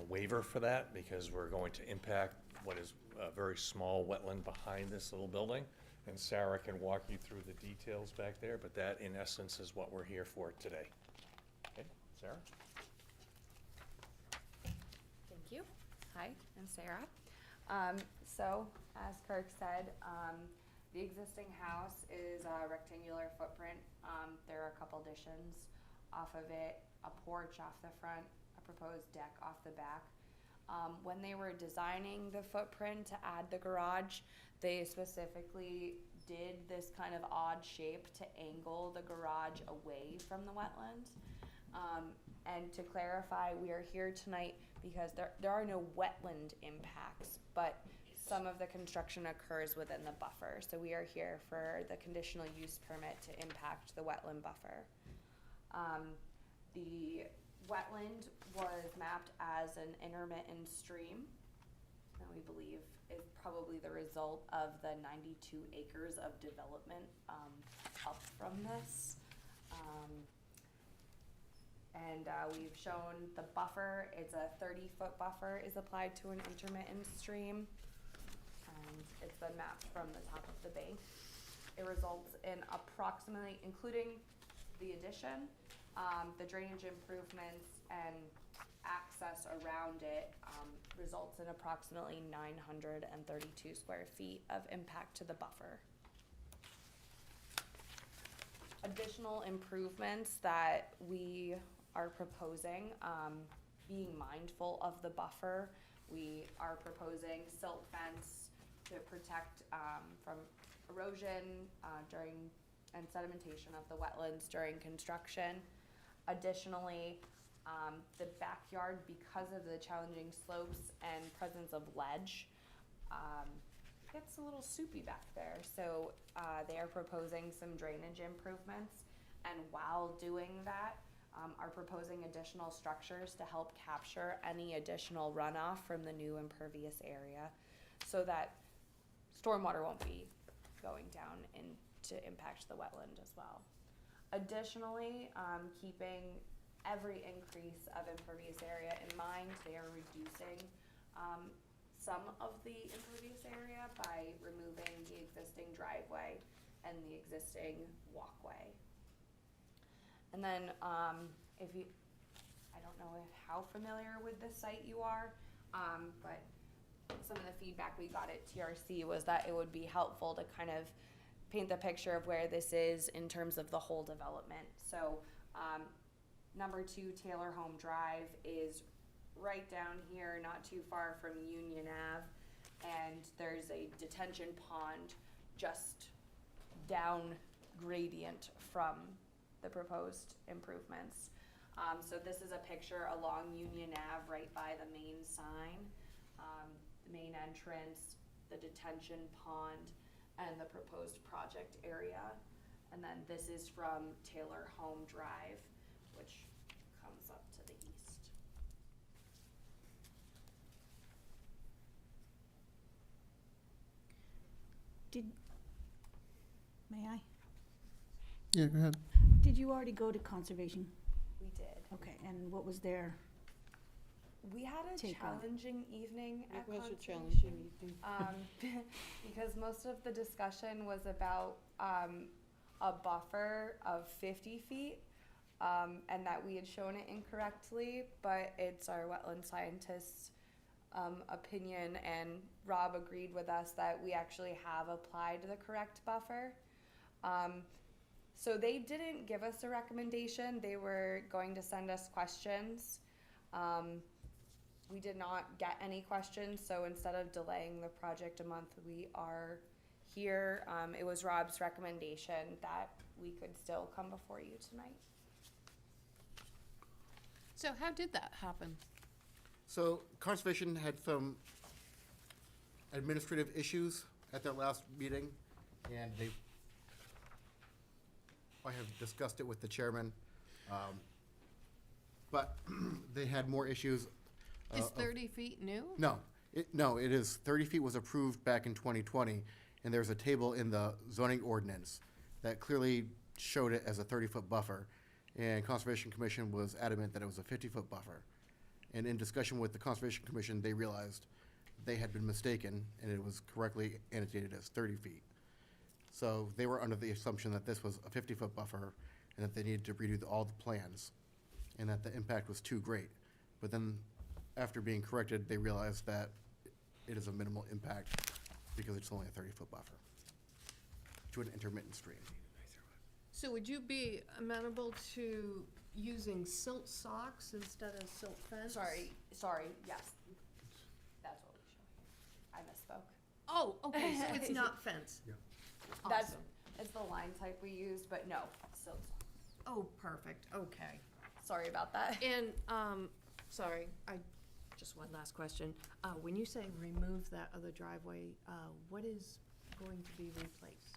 waiver for that because we're going to impact what is a very small wetland behind this little building. And Sarah can walk you through the details back there, but that in essence is what we're here for today. Okay, Sarah? Thank you. Hi, I'm Sarah. So, as Kirk said, the existing house is a rectangular footprint. There are a couple additions off of it, a porch off the front, a proposed deck off the back. When they were designing the footprint to add the garage, they specifically did this kind of odd shape to angle the garage away from the wetland. And to clarify, we are here tonight because there are no wetland impacts, but some of the construction occurs within the buffer. So we are here for the conditional use permit to impact the wetland buffer. The wetland was mapped as an intermittent stream that we believe is probably the result of the 92 acres of development up from this. We've shown the buffer. It's a 30-foot buffer is applied to an intermittent stream. And it's been mapped from the top of the bank. It results in approximately, including the addition, the drainage improvements and access around it results in approximately 932 square feet of impact to the buffer. Additional improvements that we are proposing, being mindful of the buffer, we are proposing silt fence to protect from erosion and sedimentation of the wetlands during construction. Additionally, the backyard, because of the challenging slopes and presence of ledge, gets a little soupy back there. So they are proposing some drainage improvements, and while doing that, are proposing additional structures to help capture any additional runoff from the new impervious area so that stormwater won't be going down to impact the wetland as well. Additionally, keeping every increase of impervious area in mind, they are reducing some of the impervious area by removing the existing driveway and the existing walkway. And then I don't know how familiar with this site you are, but some of the feedback we got at TRC was that it would be helpful to kind of paint the picture of where this is in terms of the whole development. So number 2 Taylor Home Drive is right down here, not too far from Union Ave, and there's a detention pond just down gradient from the proposed improvements. So this is a picture along Union Ave right by the main sign, the main entrance, the detention pond, and the proposed project area. And then this is from Taylor Home Drive, which comes up to the east. May I? Yeah, go ahead. Did you already go to conservation? We did. Okay, and what was their We had a take on it? challenging evening at It was a Conservation, challenging evening. because most of the discussion was about a buffer of 50 feet, and that we had shown it incorrectly, but it's our wetland scientist's opinion, and Rob agreed with us that we actually have applied the correct buffer. So they didn't give us a recommendation. They were going to send us questions. We did not get any questions, so instead of delaying the project a month, we are here. It was Rob's recommendation that we could still come before you tonight. So how did that happen? So Conservation had some administrative issues at their last meeting, and I have discussed it with the chairman, but they had more issues. Is of- 30 feet new? No, it is, 30 feet was approved back in 2020, and there's a table in the zoning ordinance that clearly showed it as a 30-foot buffer, and Conservation Commission was adamant that it was a 50-foot buffer. And in discussion with the Conservation Commission, they realized they had been mistaken, and it was correctly annotated as 30 feet. So they were under the assumption that this was a 50-foot buffer, and that they needed to redo all the plans, and that the impact was too great. But then, after being corrected, they realized that it is a minimal impact because it's only a 30-foot buffer to an intermittent stream. So would you be amenable to using silt socks instead of silt fence? Sorry, yes. That's what we show. I misspoke. Oh, okay, so it's not fence. That's, Awesome. it's the line type we used, but no, silt socks. Oh, perfect, okay. Sorry about that. And, sorry, just one last question. When you say remove that other driveway, what is going to be replaced?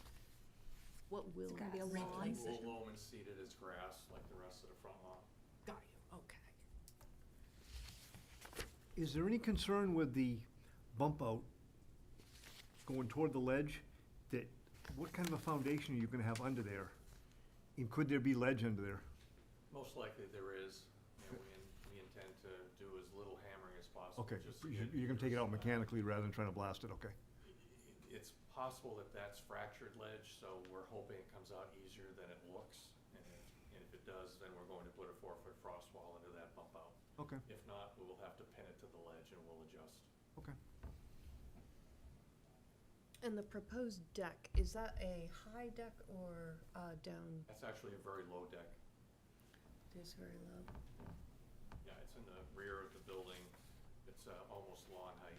What will It's gonna be a lawn. replace it? Loam and seeded as grass, like the rest of the front lawn. Got you, okay. Is there any concern with the bump out going toward the ledge? That, what kind of a foundation are you gonna have under there? And could there be ledge under there? Most likely there is. You know, we intend to do as little hammering as possible. Okay, just to get you're gonna take it out some, mechanically rather than trying to blast it, okay. It's possible that that's fractured ledge, so we're hoping it comes out easier than it looks. And if it does, then we're going to put a 4-foot frost wall into that bump out. Okay, If not, we will have to pin it to the ledge and we'll adjust. okay. And the proposed deck, is that a high deck or down? That's actually a very low deck. It is very low. Yeah, it's in the rear of the building. It's almost lawn height.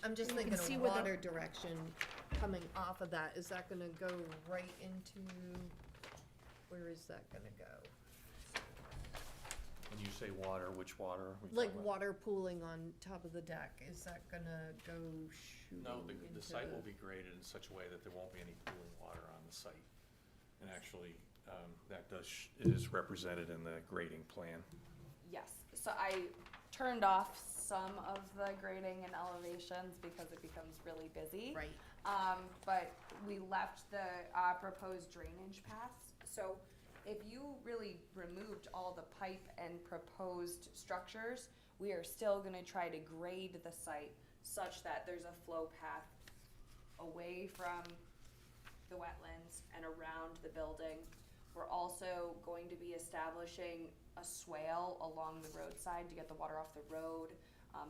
I'm just You thinking can see of where the- water direction coming off of that. Is that gonna go right into, where is that gonna go? When you say water, which water? are we Like talking about? water pooling on top of the deck, is that gonna go shooting No, into the site will be graded in such a way that there won't be any pooling water on the site. And actually, that is represented in the grading plan. Yes, so I turned off some of the grading and elevations because it becomes really busy. Right. But we left the proposed drainage paths. So if you really removed all the pipe and proposed structures, we are still gonna try to grade the site such that there's a flow path away from the wetlands and around the building. We're also going to be establishing a swale along the roadside to get the water off the road,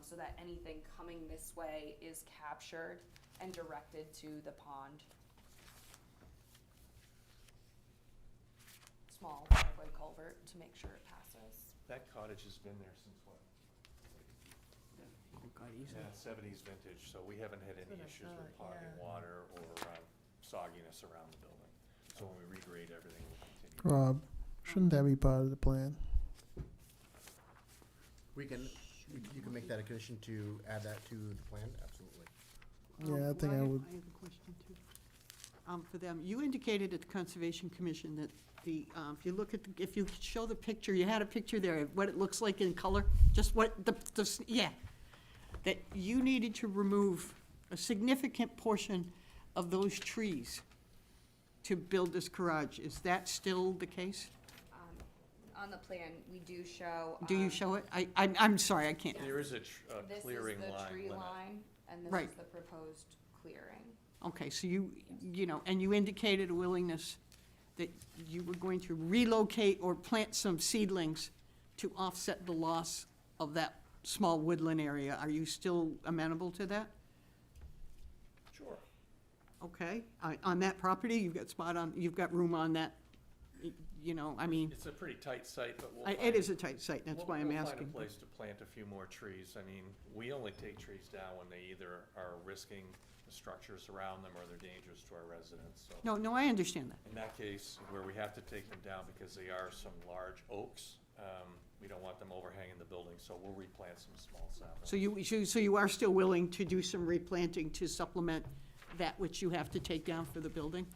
so that anything coming this way is captured and directed to the pond. Small driveway culvert to make sure it passes. That cottage has been there since what? Yeah, 70s vintage, so we haven't had That's any what I issues with thought, ponding yeah. water or sogginess around the building. So when we regrade everything, we'll continue. Rob, shouldn't that be part of the plan? You can make that a condition to add that to the plan, absolutely. Yeah, I think I would. I have a question too. For them, you indicated at the Conservation Commission that the, if you look at, if you show the picture, you had a picture there, of what it looks like in color, just what yeah. That you needed to remove a significant portion of those trees to build this garage. Is that still the case? On the plan, we do show. Do you show it? I'm sorry, I can't. There is a clearing This is line the tree limit. line, and this Right. is the proposed clearing. Okay, so you know, and you indicated a willingness that you were going to relocate or plant some seedlings to offset the loss of that small woodland area. Are you still amenable to that? Sure. Okay, on that property, you've got room on that, you know, I mean, It's a pretty tight site, but we'll it find- is a tight site, that's why I'm We'll asking. find a place to plant a few more trees. I mean, we only take trees down when they either are risking the structures around them or they're dangerous to our residents, so. No, I understand that. In that case, where we have to take them down because they are some large oaks, we don't want them overhanging the building, so we'll replant some small saplings. So you are still willing to do some replanting to supplement that which you have to take down for the building?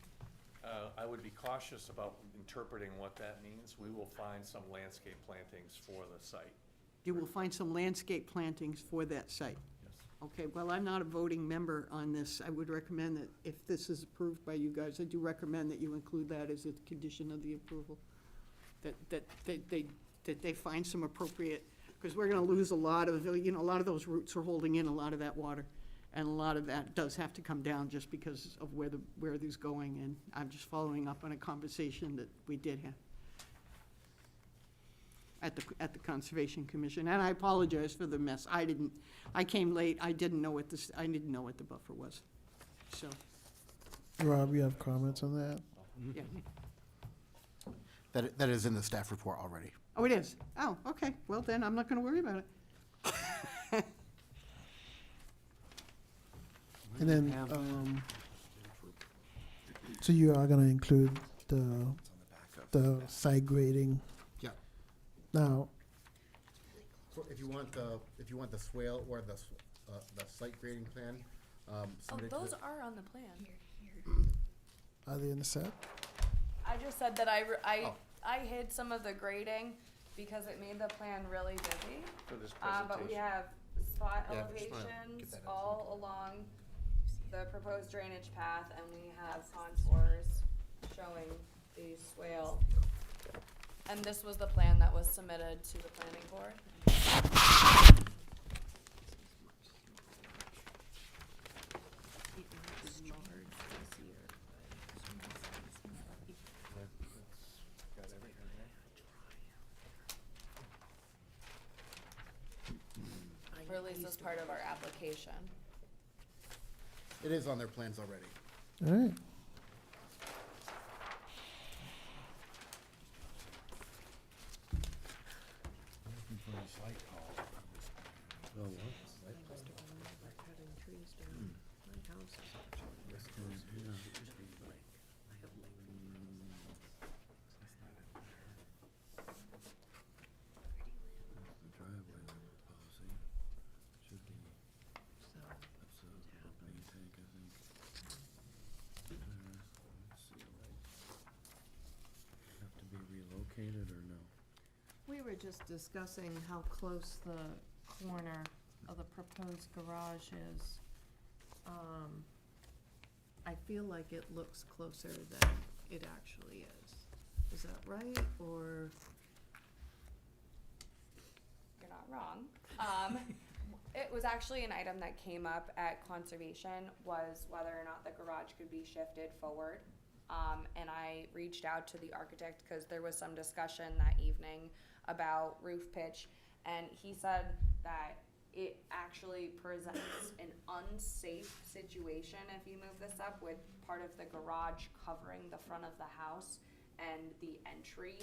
I would be cautious about interpreting what that means. We will find some landscape plantings for the site. You will find some landscape plantings for that site. Yes. Okay, well, I'm not a voting member on this. I would recommend that if this is approved by you guys, I do recommend that you include that as a condition of the approval. That they find some appropriate, because we're gonna lose a lot of, a lot of those roots are holding in a lot of that water. And a lot of that does have to come down just because of where these going, and I'm just following up on a conversation that we did have at the Conservation Commission, and I apologize for the mess. I came late, I didn't know what the buffer was, so, Rob, you have comments on that? yeah. That is in the staff report already. Oh, it is? Oh, okay, well then, I'm not gonna worry about it. And then, so you are gonna include the site grading? Yeah. Now, If you want the swale or the site grading plan, Oh, submitted to those the- are on the plan. are they in the set? I just said that Oh. I hid some of the grading because it made the plan really busy. For this But we presentation. have spot Yeah, I just wanna get elevations that all along the proposed drainage path, and we have contours showing the swale. And this was the plan that was submitted to the planning board. Or at least as part of our application. It is on their plans already. All right. Relocated or no? We were just discussing how close the corner of the proposed garage is. I feel like it looks closer than it actually is. Is that right, or? You're not wrong. It was actually an item that came up at conservation, was whether or not the garage could be shifted forward. And I reached out to the architect because there was some discussion that evening about roof pitch, and he said that it actually presents an unsafe situation if you move this up, with part of the garage covering the front of the house and the entry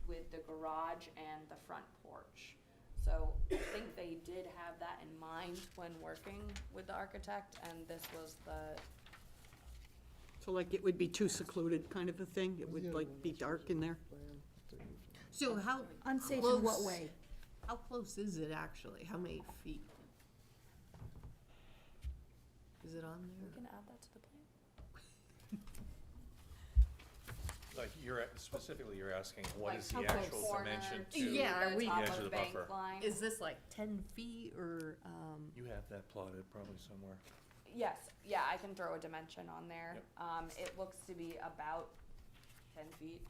with the garage and the front porch. So I think they did have that in mind when working with the architect, and this was the, So like it would be too secluded kind of a thing? It would like be dark in there? So how Unsafe in what way? How close is it actually? How many feet? Is it on we there? can add that to the plan. Like, specifically, you're asking, what Like is the how actual close? dimension to Yeah, the we- top the edge of the bank buffer? line. Is this like 10 feet or, You have that plotted probably somewhere. Yes, yeah, I can throw a dimension on there. Yep. It looks to be about 10 feet.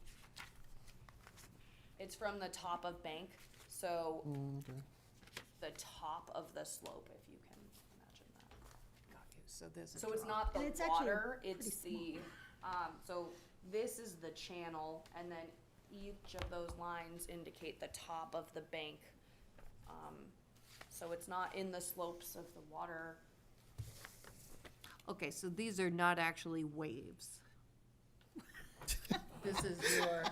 It's from the top of bank, so Okay. the top of the slope, if you can imagine that. got you, so there's a So it's drop. not the And it's actually water, pretty it's the, so this is the channel, and then each of those lines indicate the top of the bank. So it's not in the slopes of the water. Okay, so these are not actually waves. This is your,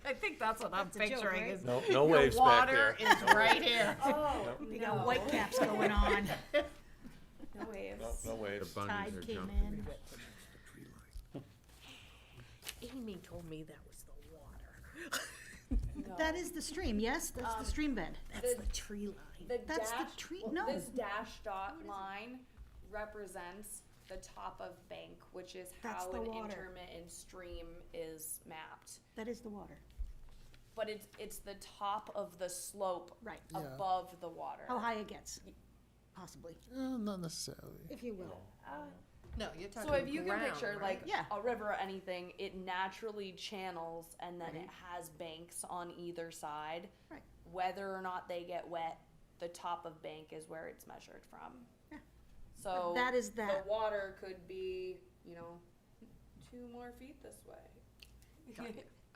I think that's what I'm That's a joke, picturing right? is No your waves back there. water is right here. Oh, We got white caps going on. No waves. No waves. The bunnies Tide are came jumping. in. Amy told me that was the water. No. That is the stream, yes? That's the stream bed. That's The- the tree line. The That's the dash, tree- well, no. this dash dot line represents the top of bank, which is That's how the an water. intermittent stream is mapped. That is the water. But it's the top of the slope Right. Yeah. above the water. How high it gets, possibly, Not necessarily. if you will. No, you're talking So if you can ground, picture right? like Yeah. a river or anything, it naturally channels and then it has banks on either side. Right. Whether or not they get wet, the top of bank is where it's measured from. Yeah. So That is that. the water could be, 2 more feet this way.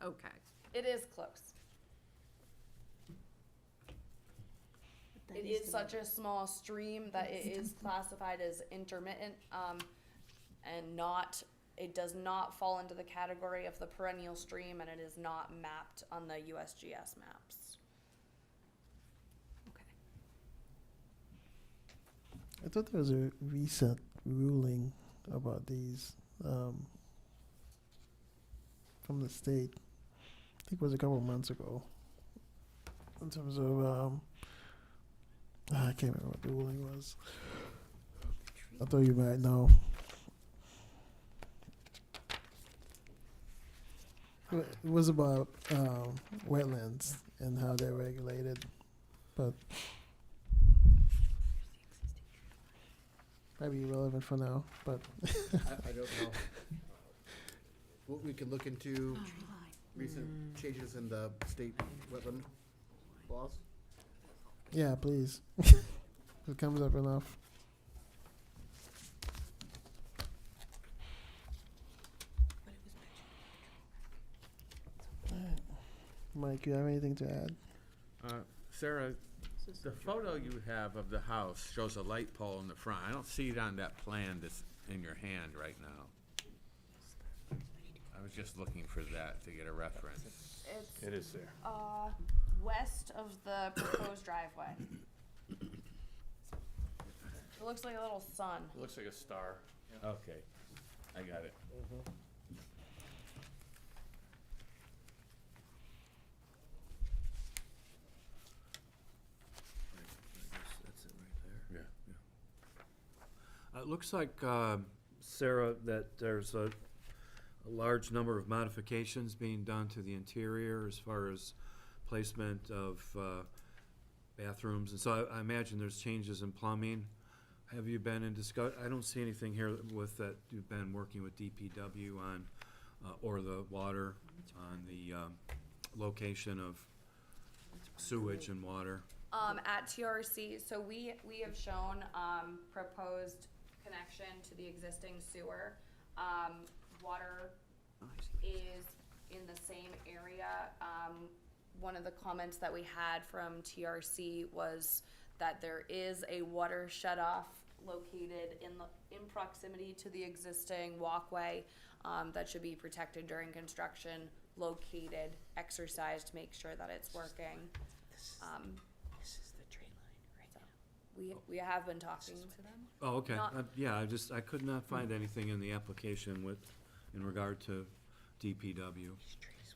Okay. It is close. That It is is the such a small stream that it is classified as intermittent, and it does not fall into the category of the perennial stream, and it is not mapped on the USGS maps. I thought there was a recent ruling about these from the state. I think it was a couple of months ago. In terms of, I can't remember what the ruling was. I thought you might know. It was about wetlands and how they're regulated, but might be irrelevant for now. But I don't know. What we can look into recent changes in the state wetland laws. yeah, please. It comes up enough. Mike, you have anything to add? Sarah, the photo you have of the house shows a light pole in the front. I don't see it on that plan that's in your hand right now. I was just looking for that to get a reference. It's It is there. west of the proposed driveway. It looks like a little sun. It looks like a star. Okay, I got it. That's it right there. Yeah. It looks like, Sarah, that there's a large number of modifications being done to the interior as far as placement of bathrooms, and so I imagine there's changes in plumbing. Have you been in I don't see anything here with that you've been working with DPW on, or the water, on the location of sewage and water. At TRC, so we have shown, proposed connection to the existing sewer. Water is in the same area. One of the comments that we had from TRC was that there is a water shutoff located in proximity to the existing walkway, that should be protected during construction, located, exercised to make sure that it's working. This is the tree line right now. We have been talking to them. Oh, okay. Not- Yeah, I could not find anything in the application in regard to DPW.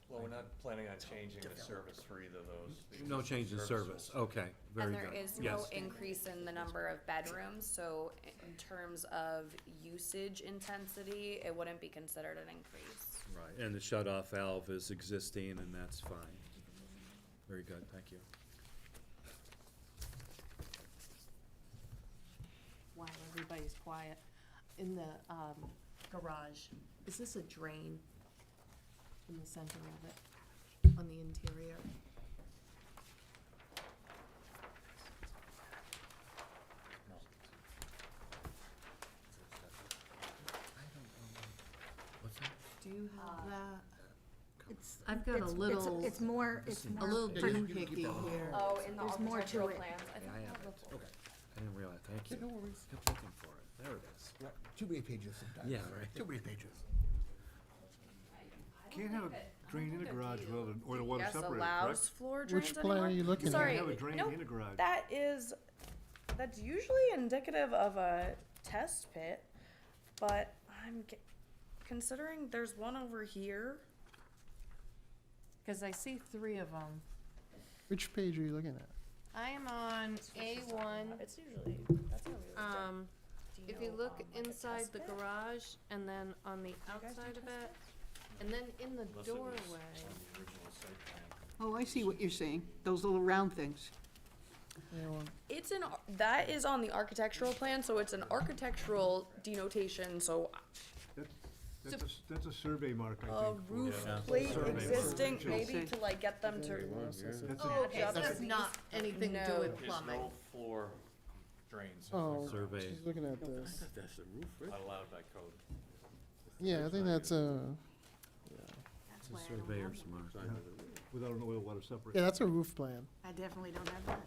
Well, we're not planning on changing the service for either of those. No change in service. Okay, very And good. there is no Yes. increase in the number of bedrooms, so in terms of usage intensity, it wouldn't be considered an increase. Right, and the shut-off valve is existing, and that's fine. Very good, thank you. While everybody's quiet, in the garage, is this a drain in the center of it, on the interior? What's that? Do you have that? It's, I've got a it's- little, It's more, it's a more. little pretty- doohickey here. Oh, in the There's more to architectural it. plans, I Yeah, think I I have have it. the- Okay. I didn't realize, thank you. Yeah, no worries. Kept looking for it. There it is. Too many pages sometimes. Yeah, right. Too many pages. Can't have a drain in a garage or the water Yes, separator, allows correct? floor drains Which plan anymore? are you looking at? Sorry, Have a drain no, in a garage. that's usually indicative of a test pit, but considering there's one over here. Cause I see 3 of them. Which page are you looking at? I am on A1, It's usually, that's how we would if you look inside the garage and then on the outside of it, and then in the doorway. Oh, I see what you're saying, those little round things. It's that is on the architectural plan, so it's an architectural denotation, so That's a survey mark, I a think. roof Yeah. plate Survey mark. existing, maybe Okay. to like get them to. That's Oh, okay, so That's that's not anything to do No. with There's plumbing. no floor drains. Oh, Survey. she's looking at this. That's the roof, right? Not allowed by code. Yeah, I think that's a, It's a surveyor's mark. Without an oil water separator. yeah, that's a roof plan. I definitely don't have that.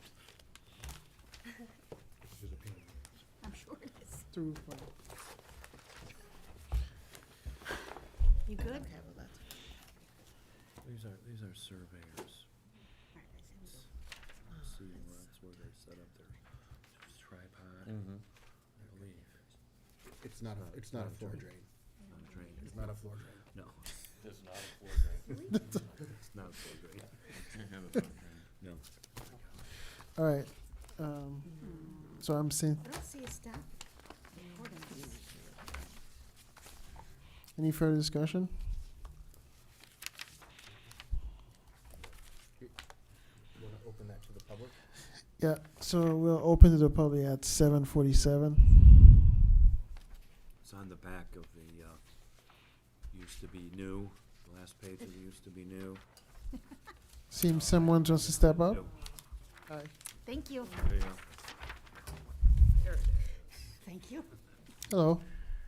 Which is a pain in the ass. I'm sure it is. It's a roof plan. You good? These are surveyors. See where that's where they set up their tripod, I believe. It's not a floor drain. Not a drain. It's not a floor drain. No, It's not a floor drain. it's not a floor drain. No. All right, so I'm seeing, I don't see a staff recording this. any further discussion? You wanna open that to the public? Yeah, so we'll open to the public at 7:47. It's on the back of the, used to be new, the last page of the used to be new. Seems someone wants to step up. New. Hi. Thank you. There you go. Thank you. Hello.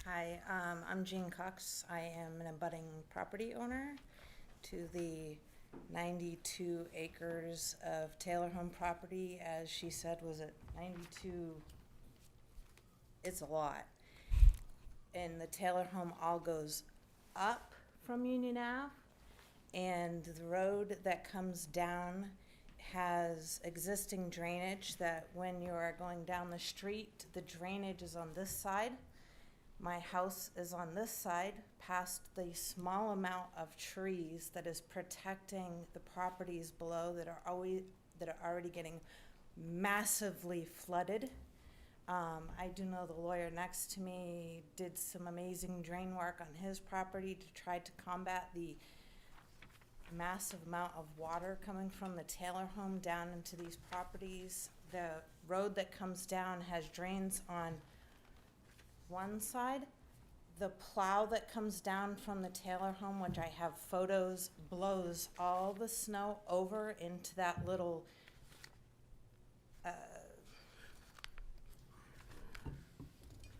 Hi, I'm Jean Cox. I am an abutting property owner to the 92 acres of Taylor Home property. As she said, was it 92? It's a lot. And the Taylor Home all goes up from Union Ave, and the road that comes down has existing drainage that when you are going down the street, the drainage is on this side. My house is on this side, past the small amount of trees that is protecting the properties below that are already getting massively flooded. I do know the lawyer next to me did some amazing drain work on his property to try to combat the massive amount of water coming from the Taylor home down into these properties. The road that comes down has drains on one side. The plow that comes down from the Taylor home, which I have photos, blows all the snow over into that little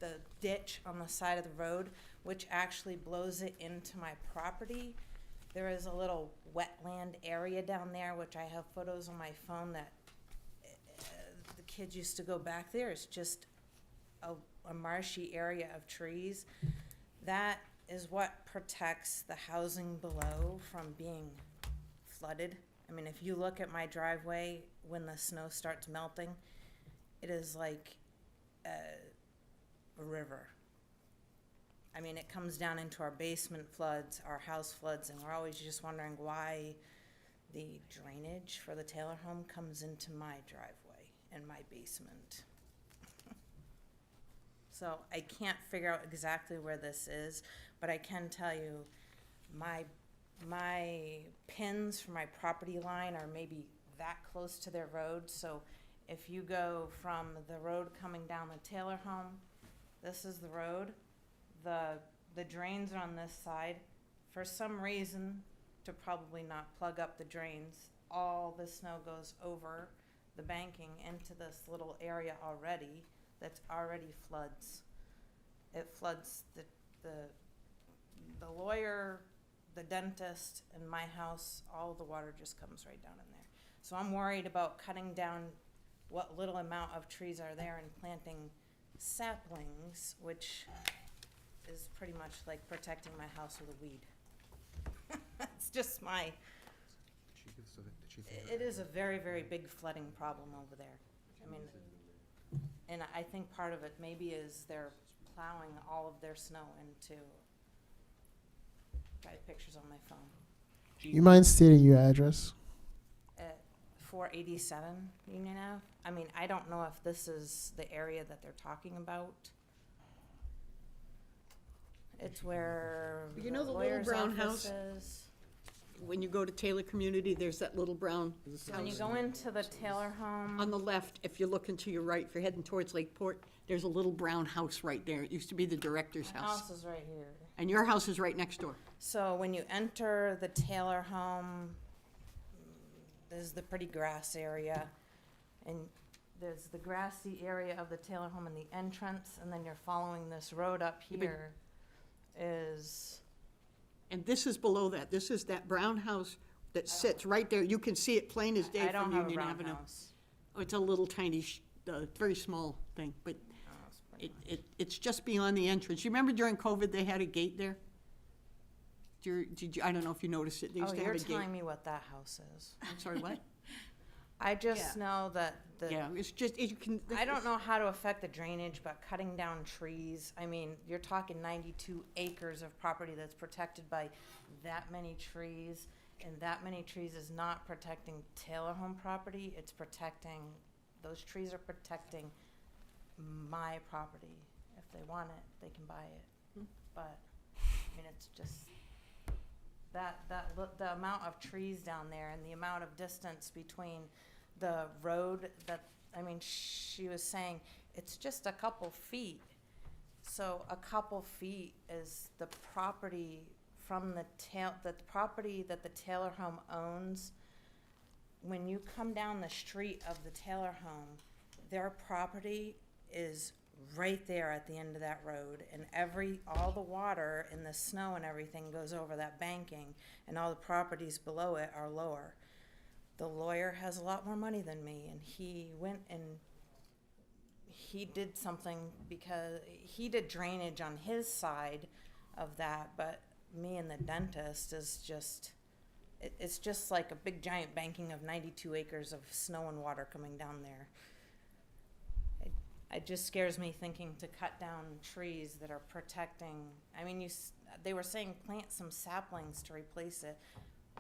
the ditch on the side of the road, which actually blows it into my property. There is a little wetland area down there, which I have photos on my phone that the kids used to go back there. It's just a marshy area of trees. That is what protects the housing below from being flooded. I mean, if you look at my driveway when the snow starts melting, it is like a river. I mean, it comes down into our basement floods, our house floods, and we're always just wondering why the drainage for the Taylor home comes into my driveway and my basement. So I can't figure out exactly where this is, but I can tell you my pins for my property line are maybe that close to their road. So if you go from the road coming down the Taylor home, this is the road. The drains are on this side. For some reason, to probably not plug up the drains, all the snow goes over the banking into this little area already that's already floods. It floods the lawyer, the dentist, and my house. All the water just comes right down in there. So I'm worried about cutting down what little amount of trees are there and planting saplings, which is pretty much like protecting my house with a weed. It's just my, it is a very, very big flooding problem over there. I mean, and I think part of it maybe is they're plowing all of their snow into, I have pictures on my phone. You mind stating your address? At 487 Union Ave. I mean, I don't know if this is the area that they're talking about. It's where You know the little lawyer's brown office house? is. When you go to Taylor Community, there's that little brown When you house. go into the Taylor home. On the left, if you're looking to your right, if you're heading towards Lakeport, there's a little brown house right there. It used to be the director's My house. house is right here. And your house is right next door. So when you enter the Taylor home, there's the pretty grass area. And there's the grassy area of the Taylor home in the entrance, and then you're following this road up but- here is, And this is below that. This is that brown house that sits right there. You can see it plain as day I don't from have a Union brown Avenue. house. Oh, it's a little tiny, very small thing, but Oh, it's pretty it's just beyond the entrance. You remember during COVID, they had a gate there? Did you, I don't know if you noticed it. They used Oh, to have you're a gate. telling me what that house is. I'm sorry, what? I just know that the. Yeah, it's just, you can. I don't know how to affect the drainage, but cutting down trees, I mean, you're talking 92 acres of property that's protected by that many trees, and that many trees is not protecting Taylor home property, it's protecting, those trees are protecting my property. If they want it, they can buy it. But, I mean, it's just, the amount of trees down there and the amount of distance between the road that, I mean, she was saying, it's just a couple feet. So a couple feet is the property from the property that the Taylor home owns. When you come down the street of the Taylor home, their property is right there at the end of that road, and all the water and the snow and everything goes over that banking, and all the properties below it are lower. The lawyer has a lot more money than me, and he went and he did something because he did drainage on his side of that, but me and the dentist is just, it's just like a big giant banking of 92 acres of snow and water coming down there. It just scares me thinking to cut down trees that are protecting. I mean, they were saying plant some saplings to replace it.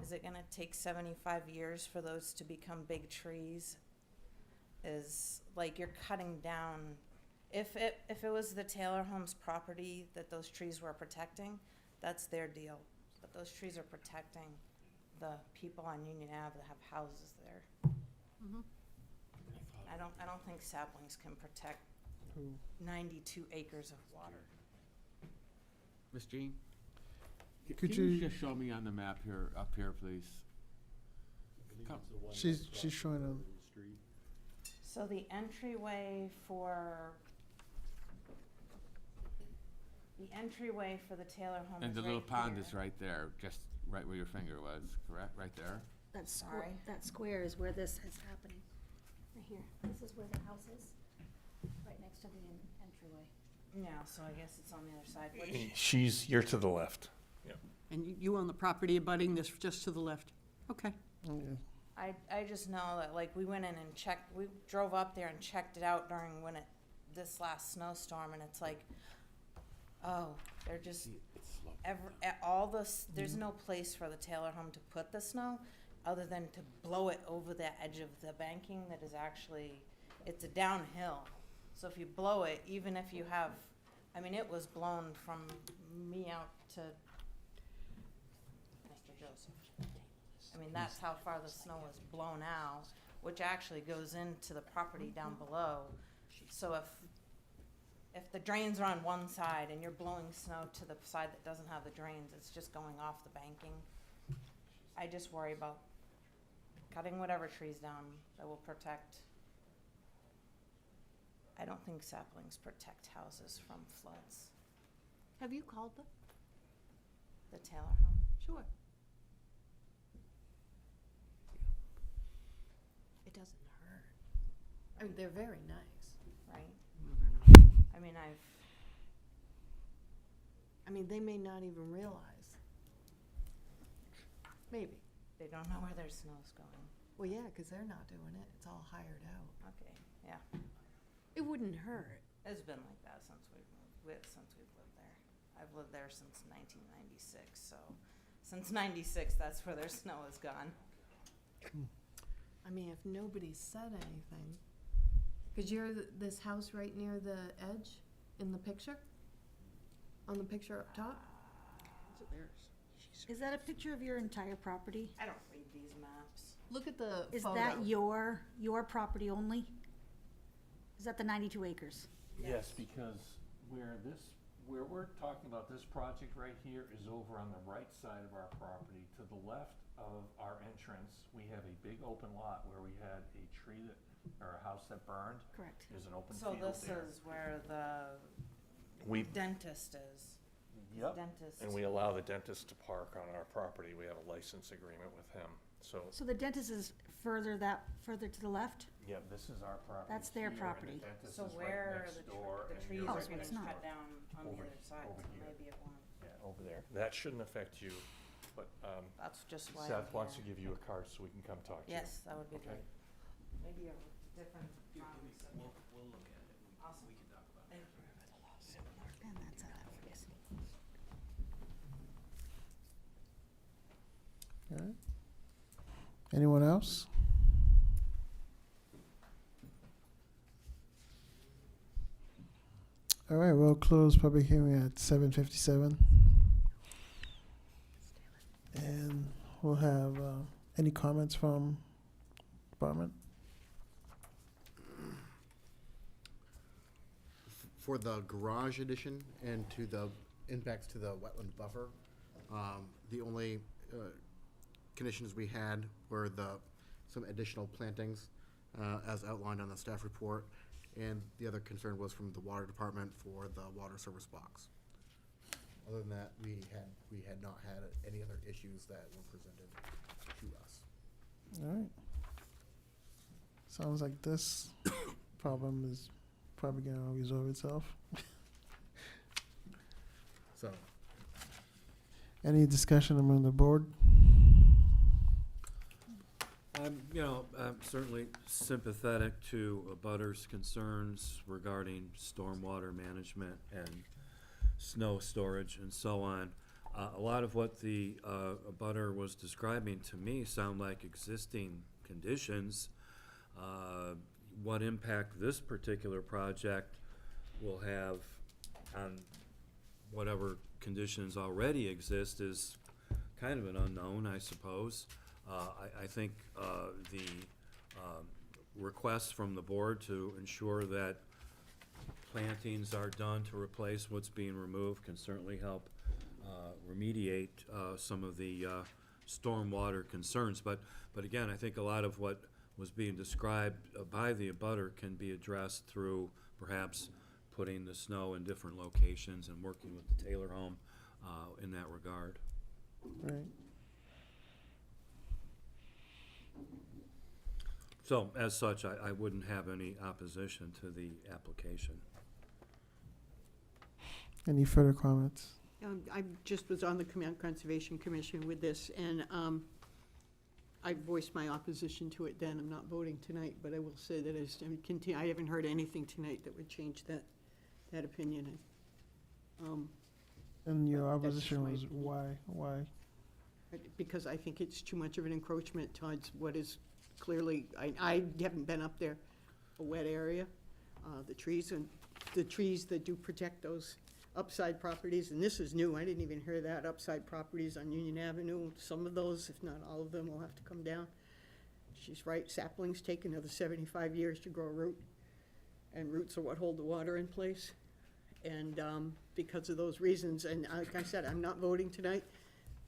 Is it gonna take 75 years for those to become big trees? Is like you're cutting down. If it was the Taylor home's property that those trees were protecting, that's their deal. But those trees are protecting the people on Union Ave that have houses there. I don't think saplings can protect 92 acres of water. Miss Jean? Could Can you you- just show me on the map here, up here, please? Come. She's showing them. So the entryway for the Taylor home And is the little right pond here. is right there, just right where your finger was, correct? Right there? Sorry. That square is where this is happening, right here. This is where the house is, right next to the entryway. Yeah, so I guess it's on the other side. Which, You're to the left. And you own the property abutting this just to the left. Okay. I just know that, like, we went in and checked, we drove up there and checked it out during this last snowstorm, and it's like, oh, they're just, there's no place for the Taylor home to put the snow, other than to blow it over the edge of the banking that is actually, it's a downhill. So if you blow it, even if you have, I mean, it was blown from me out to Mr. Joseph. I mean, that's how far the snow was blown out, which actually goes into the property down below. So if the drains are on one side and you're blowing snow to the side that doesn't have the drains, it's just going off the banking. I just worry about cutting whatever trees down that will protect. I don't think saplings protect houses from floods. Have you called them? The Taylor home? Sure. It doesn't hurt. I mean, they're very nice. Right? I mean, they may not even realize. Maybe. they don't know where their snow's going. Well, yeah, 'cause they're not doing it. It's all hired out. Okay, yeah. It wouldn't hurt. It's been like that since we've lived there. I've lived there since 1996, so since 96, that's where their snow has gone. I mean, if nobody said anything, 'cause you're this house right near the edge in the picture? on the picture up top? Theirs. Is that a picture of your entire property? I don't read these maps. Look at the Is photo. that your property only? Is that the 92 acres? Yes, because where we're talking about this project right here is over on the right side of our property. To the left of our entrance, we have a big open lot where we had a tree or a house that burned. Correct. There's an open So field this there. is where the We, dentist is. Yep. Dentist. and we allow the dentist to park on our property. We have a license agreement with him. So, So the dentist is further to the left? Yeah, this is our property. That's their here, and the property. dentist So is right where next the door, and trees yours are so getting it's not. cut down on the Over- other side, over so here. maybe it won't. Yeah, over there. that shouldn't affect you, but That's just why. Seth I'm wants to here. give you a card so we can come talk to you. Yes, that would be Okay. great. Maybe a different. We'll look at it. Awesome. We can talk about it. Thank you. And that's how that works. All right. Anyone else? All right, we'll close public hearing at 7:57. And we'll have, any comments from department? For the garage addition and to the impacts to the wetland buffer, the only conditions we had were some additional plantings, as outlined on the staff report, and the other concern was from the water department for the water service box. Other than that, we had not had any other issues that were presented to us. All right. Sounds like this problem is probably gonna resolve itself. So, Any discussion among the board? I'm certainly sympathetic to abutters' concerns regarding stormwater management and snow storage and so on. A lot of what the abutter was describing to me sound like existing conditions. What impact this particular project will have on whatever conditions already exist is kind of an unknown, I suppose. I think the request from the board to ensure that plantings are done to replace what's being removed can certainly help remediate some of the stormwater concerns. But again, I think a lot of what was being described by the abutter can be addressed through perhaps putting the snow in different locations and working with the Taylor home in that regard. Right. So as such, I wouldn't have any opposition to the application. Any further comments? I just was on the Conservation Commission with this, and I voiced my opposition to it then. I'm not voting tonight, but I will say that I haven't heard anything tonight that would change that opinion. And your That's just opposition my was opinion. why? Because I think it's too much of an encroachment towards what is clearly, I haven't been up there, a wet area. The trees that do protect those upside properties, and this is new, I didn't even hear that, upside properties on Union Avenue, some of those, if not all of them, will have to come down. She's right, saplings take another 75 years to grow root, and roots are what hold the water in place. And because of those reasons, and like I said, I'm not voting tonight,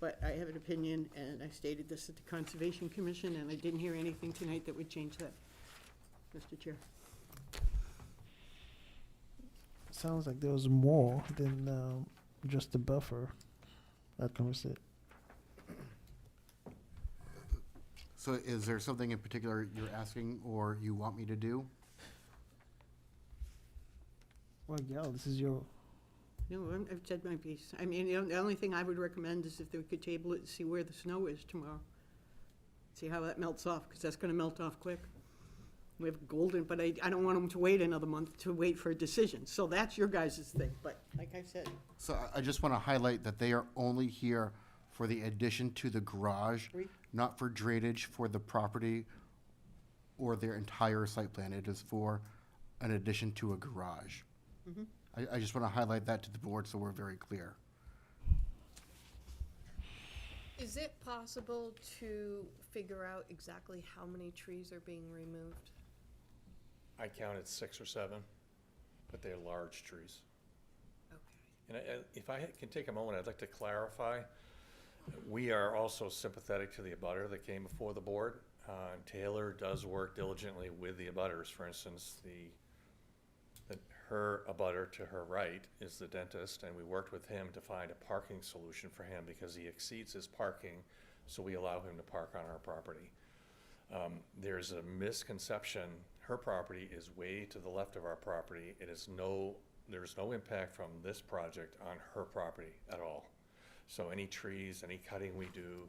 but I have an opinion, and I stated this at the Conservation Commission, and I didn't hear anything tonight that would change that, Mr. Chair. Sounds like there was more than just the buffer at Conversate. So is there something in particular you're asking or you want me to do? Well, yeah, this is your, No, I've said my piece. I mean, the only thing I would recommend is if they could table it and see where the snow is tomorrow. See how that melts off, because that's gonna melt off quick. We have golden, but I don't want them to wait another month to wait for a decision. So that's your guys' thing, but like I said, So I just want to highlight that they are only here for the addition to the garage, not for drainage for the property or their entire site plan. It is for an addition to a garage. Mhm. I just want to highlight that to the board so we're very clear. Is it possible to figure out exactly how many trees are being removed? I counted 6 or 7, but they're large trees. Okay. And if I can take a moment, I'd like to clarify. We are also sympathetic to the abutter that came before the board. Taylor does work diligently with the abutters. For instance, her abutter to her right is the dentist, and we worked with him to find a parking solution for him because he exceeds his parking, so we allow him to park on our property. There's a misconception. Her property is way to the left of our property. There's no impact from this project on her property at all. So any trees, any cutting we do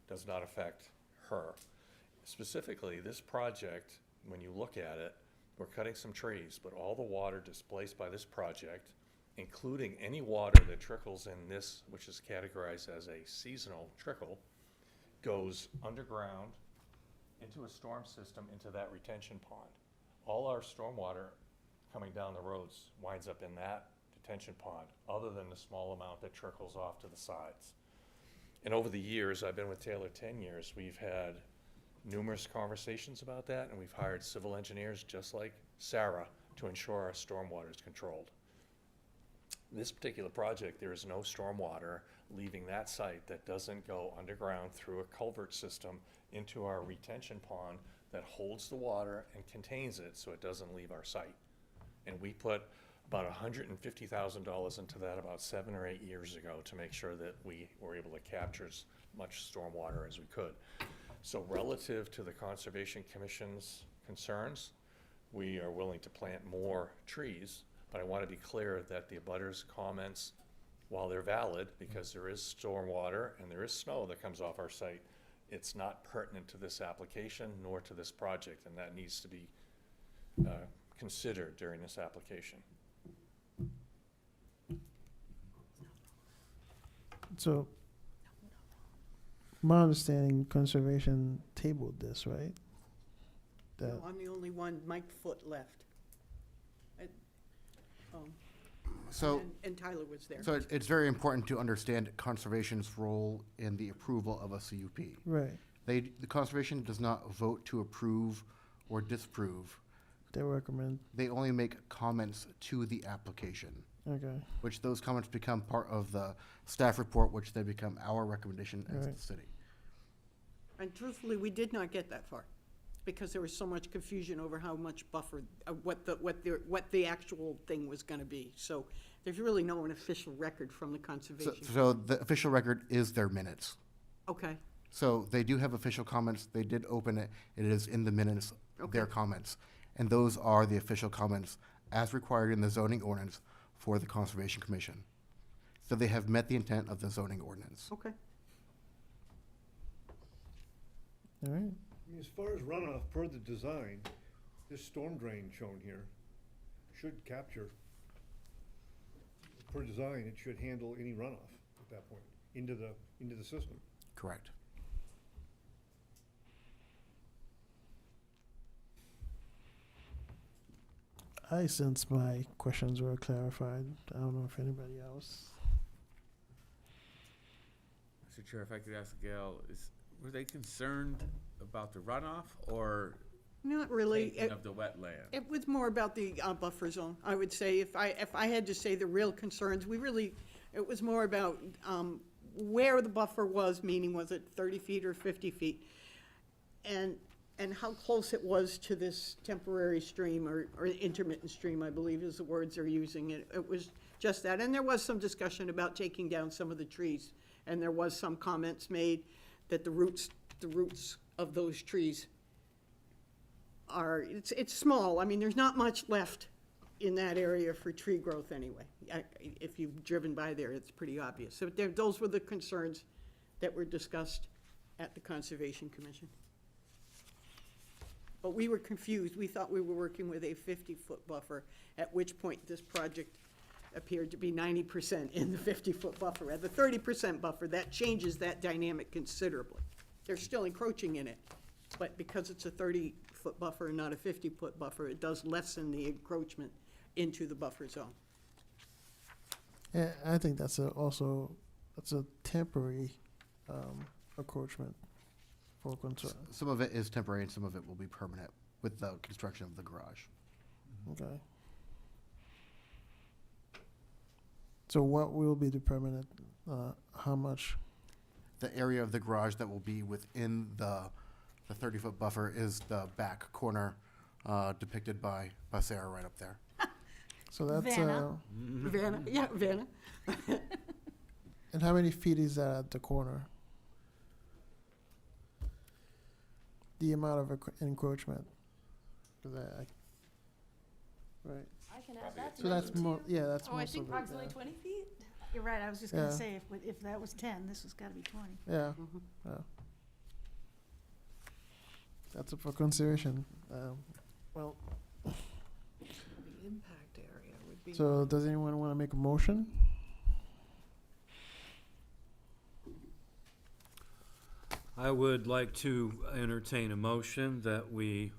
does not affect her. Specifically, this project, when you look at it, we're cutting some trees, but all the water displaced by this project, including any water that trickles in this, which is categorized as a seasonal trickle, goes underground into a storm system into that retention pond. All our stormwater coming down the roads winds up in that detention pond, other than the small amount that trickles off to the sides. And over the years, I've been with Taylor 10 years, we've had numerous conversations about that, and we've hired civil engineers just like Sarah to ensure our stormwater is controlled. This particular project, there is no stormwater leaving that site that doesn't go underground through a culvert system into our retention pond that holds the water and contains it so it doesn't leave our site. And we put about $150,000 into that about 7 or 8 years ago to make sure that we were able to capture as much stormwater as we could. So relative to the Conservation Commission's concerns, we are willing to plant more trees, but I want to be clear that the abutters' comments, while they're valid, because there is stormwater and there is snow that comes off our site, it's not pertinent to this application nor to this project, and that needs to be considered during this application. So, my understanding, conservation tabled this, right? That, No, I'm the only one, Mike Foot left. And Tyler was there. So it's very important to understand conservation's role in the approval of a CUP. right, The conservation does not vote to approve or disapprove. they recommend, They only make comments to the application, okay. which those comments become part of the staff report, which then become our recommendation as Right. the city. And truthfully, we did not get that far, because there was so much confusion over how much buffer, what the actual thing was gonna be. So there's really no official record from the conservation. So the official record is their minutes. Okay, So they do have official comments. They did open it. It is in the minutes, their Okay. comments. And those are the official comments as required in the zoning ordinance for the Conservation Commission. So they have met the intent of the zoning ordinance. okay. All right, I mean, as far as runoff per the design, this storm drain shown here should capture, per design, it should handle any runoff at that point into the system. Correct. I sense my questions were clarified. I don't know if anybody else. Mr. Chair, if I could ask Gail, were they concerned about the runoff or Not really. taking of the wetland? It was more about the buffer zone. I would say, if I had to say the real concerns, it was more about where the buffer was, meaning was it 30 feet or 50 feet? And how close it was to this temporary stream or intermittent stream, I believe is the words they're using. It was just that. And there was some discussion about taking down some of the trees. And there was some comments made that the roots of those trees it's small. I mean, there's not much left in that area for tree growth anyway. If you've driven by there, it's pretty obvious. So those were the concerns that were discussed at the Conservation Commission. But we were confused. We thought we were working with a 50-foot buffer, at which point this project appeared to be 90% in the 50-foot buffer. At the 30% buffer, that changes that dynamic considerably. They're still encroaching in it, but because it's a 30-foot buffer and not a 50-foot buffer, it does lessen the encroachment into the buffer zone. And I think that's that's a temporary encroachment for concern. Some of it is temporary and some of it will be permanent with the construction of the garage. Okay. So what will be the permanent, how much? The area of the garage that will be within the 30-foot buffer is the back corner depicted by Sarah right up there. So that's, Vanna. Vanna, yeah, Vanna. and how many feet is that at the corner? The amount of encroachment? 'Cause right. I can add that to So that's motion more, too. yeah, that's Oh, I most think of it. Approximately 20 feet? You're right, I was just Yeah. gonna say, if that was 10, this has gotta be 20. Yeah, yeah. That's up for consideration. Well, The impact area would be. so does anyone want to make a motion? I would like to entertain a motion that we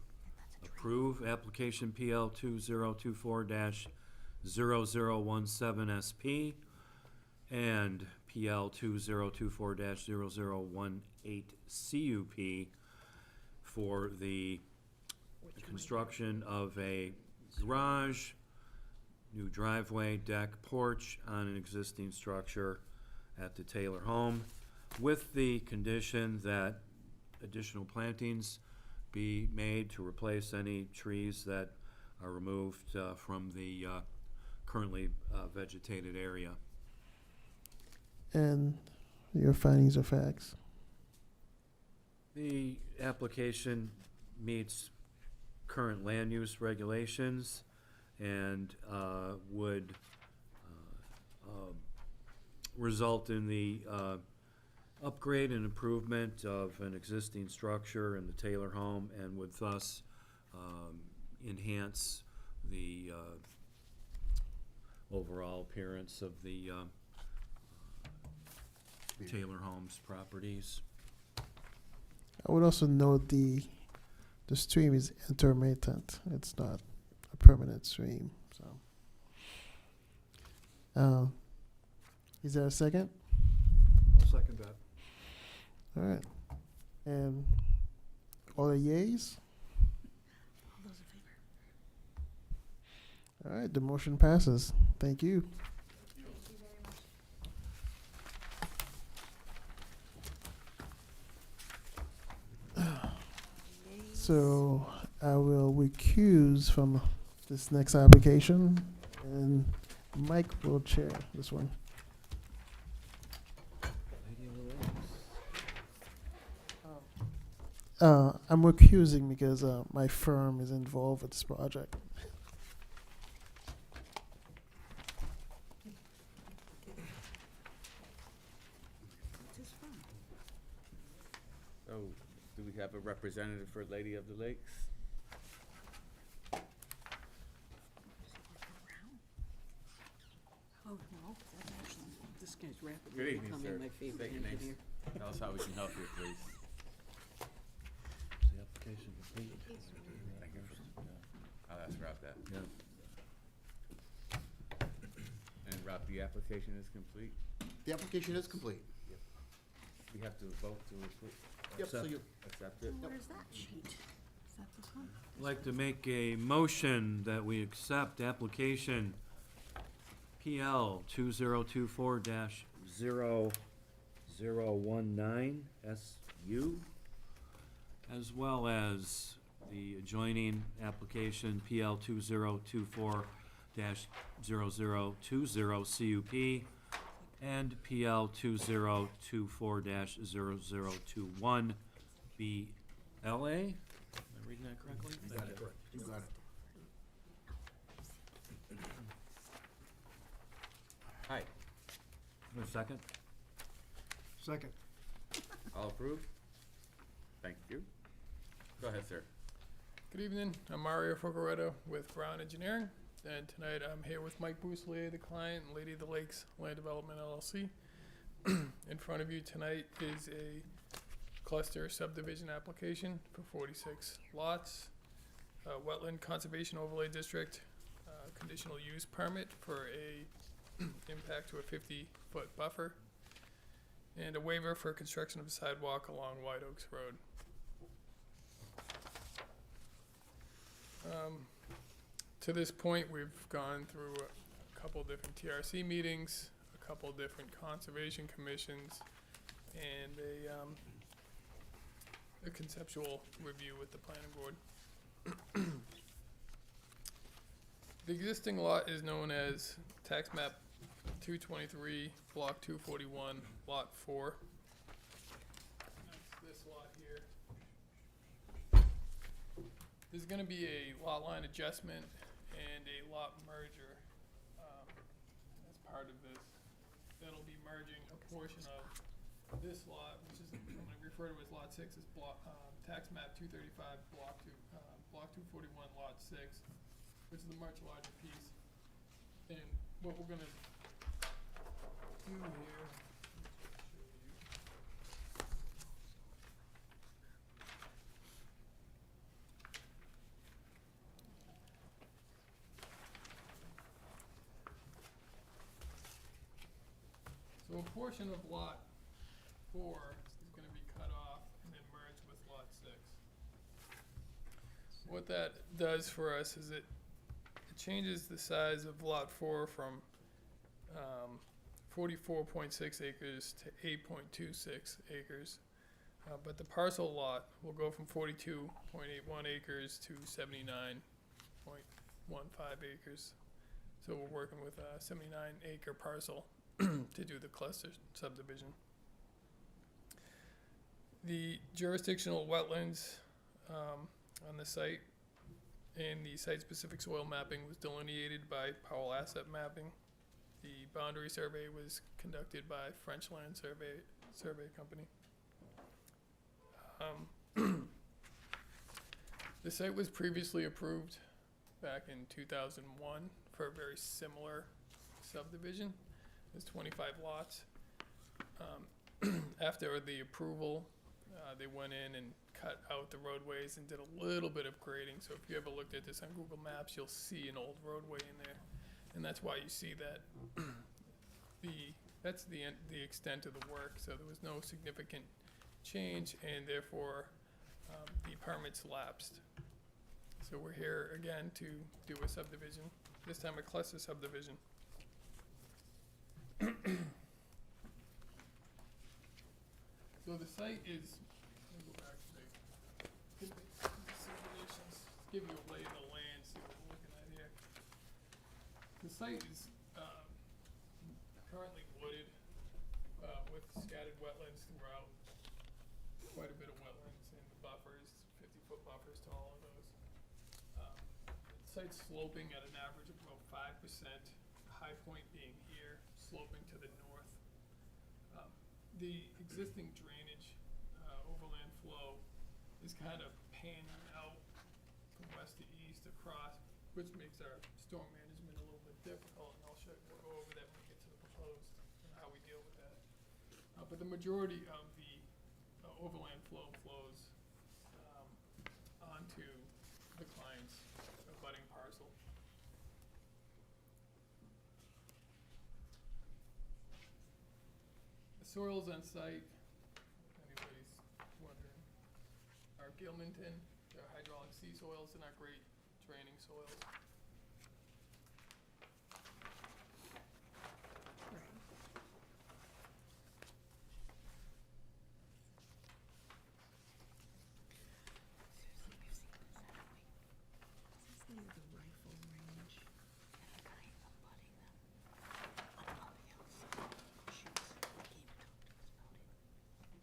approve application PL 2024-0017 SP and PL 2024-0018 CUP for the construction of a garage, new driveway, deck, porch on an existing structure at the Taylor home, with the condition that additional plantings be made to replace any trees that are removed from the currently vegetated area. And your findings of facts? The application meets current land use regulations and would result in the upgrade and improvement of an existing structure in the Taylor home and would thus enhance the overall appearance of the Taylor Homes properties. I would also note the stream is intermittent. It's not a permanent stream, so. Is there a second? I'll second that. All right. And all the yays? All those in favor? All right, the motion passes. Thank you. Thank you very much. So I will recuse from this next application, and Mike will chair this one. I'm recusing because my firm is involved with this project. So, do we have a representative for Lady of the Lakes? Oh, no, that's actually, this guy's rapidly Good evening, becoming sir. my favorite State your names. engineer. Tell us how we can help you, please. The application complete? Thank you. I'll ask Rob that. Yeah. And Rob, the application is complete? The application is complete. We have to vote to approve? Yep, so you, Accept it? Where's that sheet? Is that this one? I'd like to make a motion that we accept application PL 2024-0019 SU, as well as the adjoining application PL 2024-0020 CUP and PL 2024-0021 BLA. Am I reading that correctly? you got it. You got it. Hi, A second? Second. all approved? Thank you. Go ahead, sir. Good evening, I'm Mario Fogaretto with Brown Engineering, and tonight I'm here with Mike Bouselier, the client, and Lady of the Lakes Land Development LLC. In front of you tonight is a cluster subdivision application for 46 lots, wetland conservation overlay district, conditional use permit for a impact to a 50-foot buffer, and a waiver for construction of a sidewalk along White Oaks Road. To this point, we've gone through a couple different TRC meetings, a couple different conservation commissions, and a conceptual review with the planning board. The existing lot is known as tax map 223, block 241, lot 4. That's this lot here. There's gonna be a lot line adjustment and a lot merger, as part of this. That'll be merging a portion of this lot, which is, I'm gonna refer to as lot 6, is block, tax map 235, block 241, lot 6, which is a much larger piece. And what we're gonna do here, so a portion of lot 4 is gonna be cut off and then merged with lot 6. What that does for us is it changes the size of lot 4 from 44.6 acres to 8.26 acres. But the parcel lot will go from 42.81 acres to 79.15 acres. So we're working with a 79-acre parcel to do the cluster subdivision. The jurisdictional wetlands on the site and the site-specific soil mapping was delineated by Powell Asset Mapping. The boundary survey was conducted by French Land Survey Company. The site was previously approved back in 2001 for a very similar subdivision. There's 25 lots. After the approval, they went in and cut out the roadways and did a little bit of grading. So if you ever looked at this on Google Maps, you'll see an old roadway in there. And that's why you see that. That's the extent of the work. So there was no significant change, and therefore the permits lapsed. So we're here again to do a subdivision, this time a cluster subdivision. So the site is, let me go back to the simulations, give you a lay of the land, see what we're looking at here. The site is currently wooded with scattered wetlands throughout, quite a bit of wetlands, and the buffers, 50-foot buffers to all of those. The site's sloping at an average of about 5%, the high point being here, sloping to the north. The existing drainage, overland flow, is kind of panning out from west to east across, which makes our storm management a little bit difficult, and we'll go over that when we get to the proposed and how we deal with that. But the majority of the overland flow flows onto the client's abutting parcel. The soils on site, if anybody's wondering, are Gilmanton. They're hydraulic sea soils. They're not great draining soils.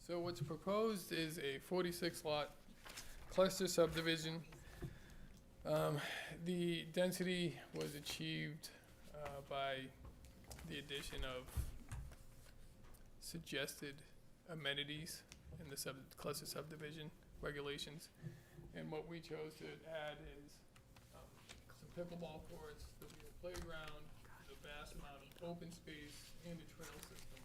So what's proposed is a 46-lot cluster subdivision. The density was achieved by the addition of suggested amenities in the cluster subdivision regulations. And what we chose to add is some pickleball courts, there'll be a playground, a vast amount of open space, and a trail system.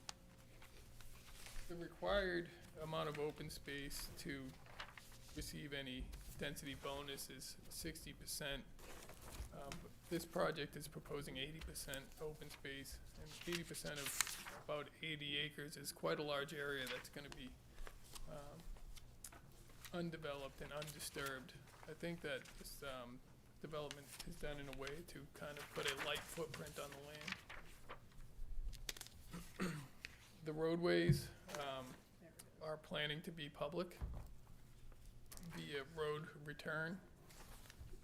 The required amount of open space to receive any density bonus is 60%. This project is proposing 80% open space, and 80% of about 80 acres is quite a large area that's gonna be undeveloped and undisturbed. I think that this development is done in a way to kind of put a light footprint on the land. The roadways are planning to be public via road return,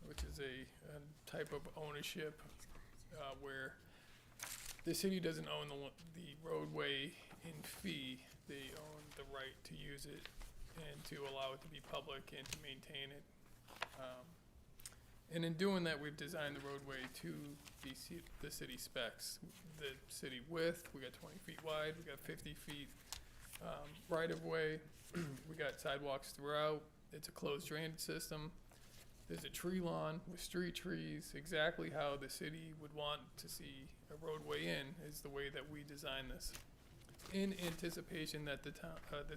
which is a type of ownership where the city doesn't own the roadway in fee. They own the right to use it and to allow it to be public and to maintain it. And in doing that, we've designed the roadway to the city specs. The city width, we got 20 feet wide, we got 50 feet right of way, we got sidewalks throughout, it's a closed drainage system. There's a tree lawn with street trees, exactly how the city would want to see a roadway in is the way that we design this, in anticipation that the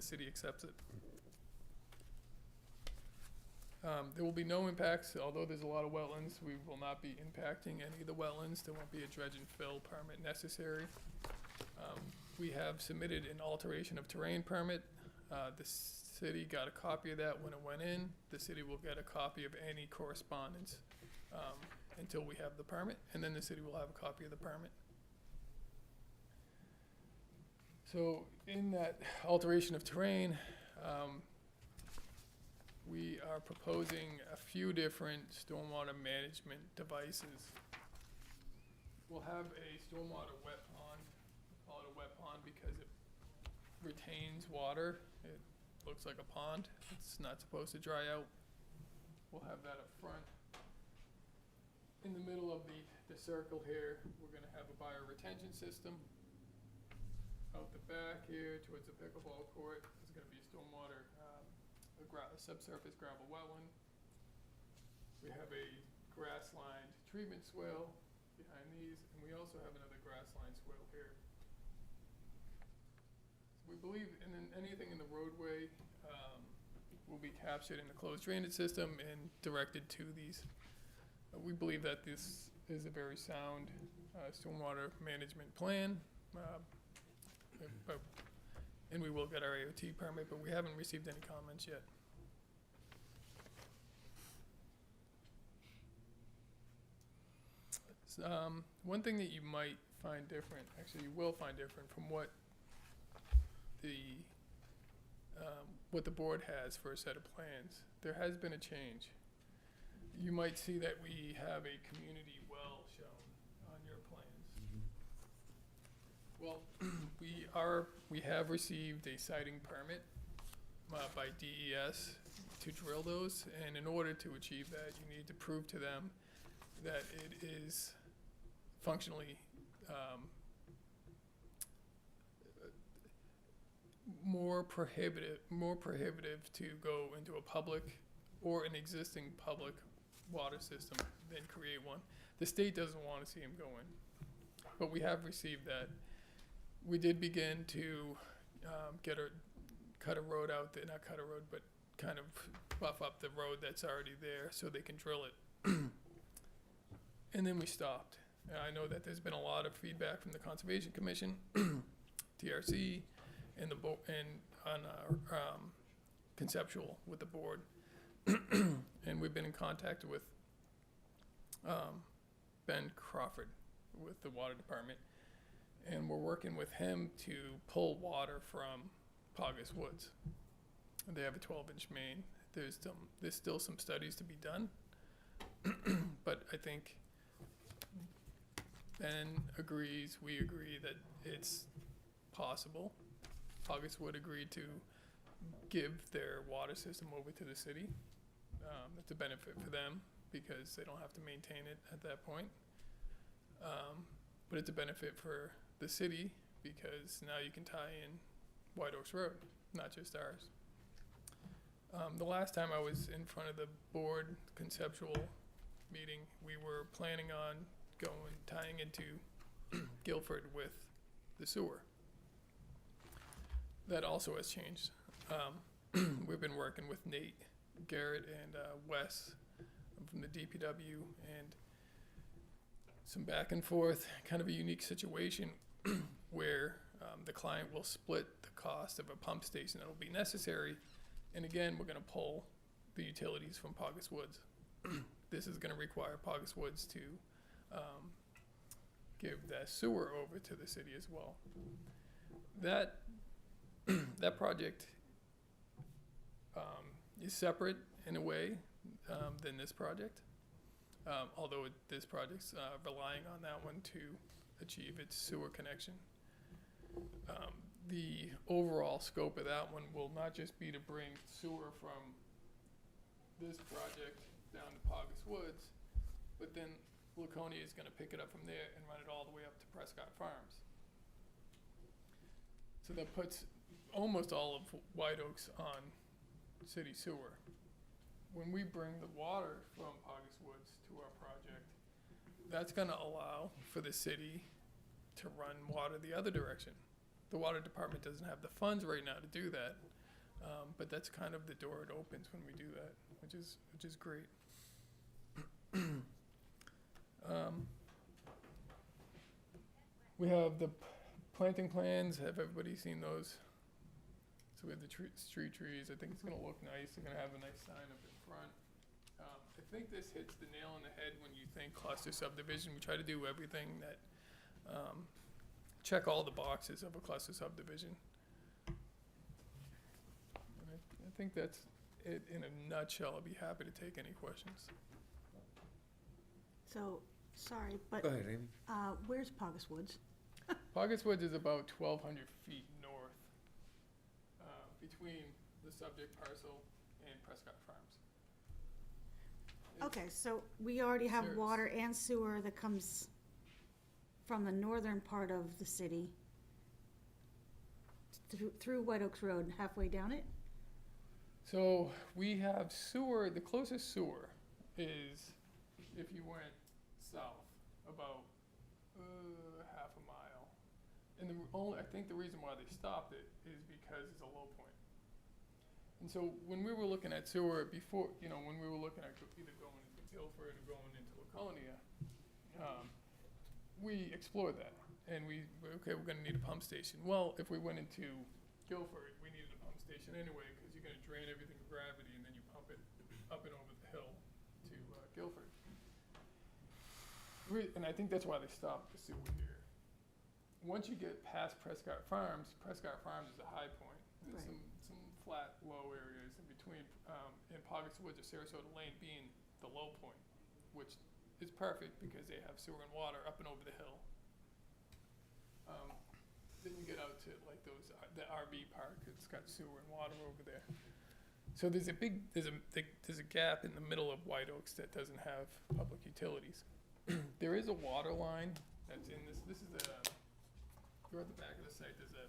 city accepts it. There will be no impacts, although there's a lot of wetlands, we will not be impacting any of the wetlands. There won't be a dredge and fill permit necessary. We have submitted an alteration of terrain permit. The city got a copy of that when it went in. The city will get a copy of any correspondence until we have the permit, and then the city will have a copy of the permit. So in that alteration of terrain, we are proposing a few different stormwater management devices. We'll have a stormwater wet pond. We call it a wet pond because it retains water. It looks like a pond. It's not supposed to dry out. We'll have that up front. In the middle of the circle here, we're gonna have a bioretention system. Out the back here towards the pickleball court, there's gonna be a stormwater, a subsurface gravel wetland. We have a grass-lined treatment swale behind these, and we also have another grass-lined swale here. So we believe, and then anything in the roadway will be captured in the closed drainage system and directed to these. We believe that this is a very sound stormwater management plan. And we will get our AOT permit, but we haven't received any comments yet. One thing that you might find different, actually you will find different from what the board has for a set of plans, there has been a change. You might see that we have a community well shown on your plans. Well, we have received a siting permit by DES to drill those, and in order to achieve that, you need to prove to them that it is functionally more prohibitive to go into a public or an existing public water system than create one. The state doesn't want to see them go in, but we have received that. We did begin to cut a road out there, not cut a road, but kind of buff up the road that's already there so they can drill it. And then we stopped. And I know that there's been a lot of feedback from the Conservation Commission, TRC, and on our conceptual with the board. And we've been in contact with Ben Crawford with the water department, and we're working with him to pull water from Paugus Woods. They have a 12-inch main. There's still some studies to be done, but I think Ben agrees, we agree that it's possible. Paugus Wood agreed to give their water system over to the city. It's a benefit for them because they don't have to maintain it at that point. But it's a benefit for the city because now you can tie in White Oaks Road, not just ours. The last time I was in front of the board conceptual meeting, we were planning on tying into Guilford with the sewer. That also has changed. We've been working with Nate Garrett and Wes from the DPW, and some back and forth, kind of a unique situation where the client will split the cost of a pump station that will be necessary. And again, we're gonna pull the utilities from Paugus Woods. This is gonna require Paugus Woods to give that sewer over to the city as well. That, that project is separate in a way than this project. Although this project's relying on that one to achieve its sewer connection. The overall scope of that one will not just be to bring sewer from this project down to Paugus Woods, but then Laconia is gonna pick it up from there and run it all the way up to Prescott Farms. So that puts almost all of White Oaks on city sewer. When we bring the water from Paugus Woods to our project, that's gonna allow for the city to run water the other direction. The water department doesn't have the funds right now to do that, but that's kind of the door it opens when we do that, which is great. We have the planting plans. Have everybody seen those? So we have the street trees. I think it's gonna look nice. They're gonna have a nice sign up in front. I think this hits the nail on the head when you think cluster subdivision. We try to do everything that, check all the boxes of a cluster subdivision. And I think that's it in a nutshell. I'd be happy to take any questions. So, sorry, but. Go ahead, Amy. Where's Paugus Woods? Paugus Woods is about 1,200 feet north, between the subject parcel and Prescott Farms. Okay, so we already have Serious. water and sewer that comes from the northern part of the city through White Oaks Road, halfway down it? So we have sewer, the closest sewer is, if you went south, about half a mile. And I think the reason why they stopped it is because it's a low point. And so when we were looking at sewer before, when we were looking at either going into Guilford or going into Laconia, we explored that. And we're gonna need a pump station. Well, if we went into Guilford, we needed a pump station anyway, because you're gonna drain everything with gravity and then you pump it up and over the hill to Guilford. And I think that's why they stopped the sewer here. Once you get past Prescott Farms is a high point. There's some flat, low areas in between, and Paugus Woods or Sarasota Lane being the low point, which is perfect because they have sewer and water up and over the hill. Then you get out to like the RV park, it's got sewer and water over there. So there's a gap in the middle of White Oaks that doesn't have public utilities. There is a water line that's in this is you're at the back of the site, there's a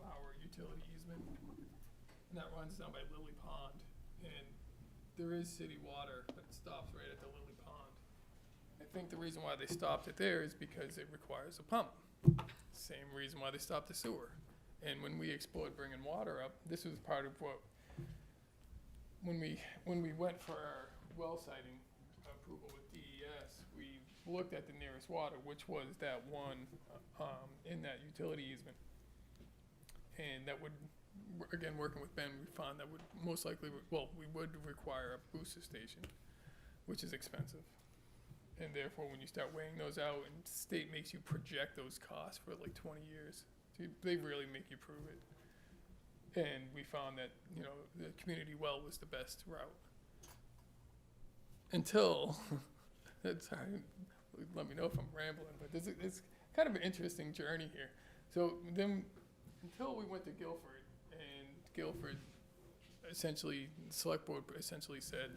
our utility easement, and that runs down by Lily Pond, and there is city water, but it stops right at the Lily Pond. I think the reason why they stopped it there is because it requires a pump. Same reason why they stopped the sewer. And when we explored bringing water up, this was part of what, when we went for our well siting approval with DES, we looked at the nearest water, which was that one in that utility easement. And that would, again, working with Ben, we found that would most likely, we would require a booster station, which is expensive. And therefore, when you start weighing those out, and state makes you project those costs for like 20 years, they really make you prove it. And we found that, the community well was the best route. Until, sorry, let me know if I'm rambling, but it's kind of an interesting journey here. So then, until we went to Guilford, and Guilford essentially, the select board essentially said,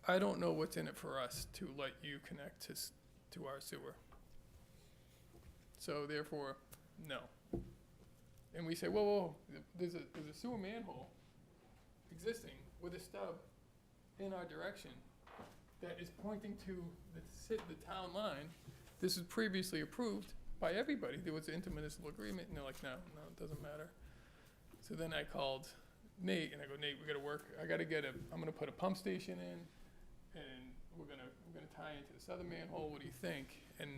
I don't know what's in it for us to let you connect to our sewer. So therefore, no. And we say, whoa, there's a sewer manhole existing with a stub in our direction that is pointing to the town line. This was previously approved by everybody. There was an intermunicipal agreement, and they're like, no, it doesn't matter. So then I called Nate, and I go, Nate, we gotta work, I'm gonna put a pump station in, and we're gonna tie into this other manhole, what do you think? And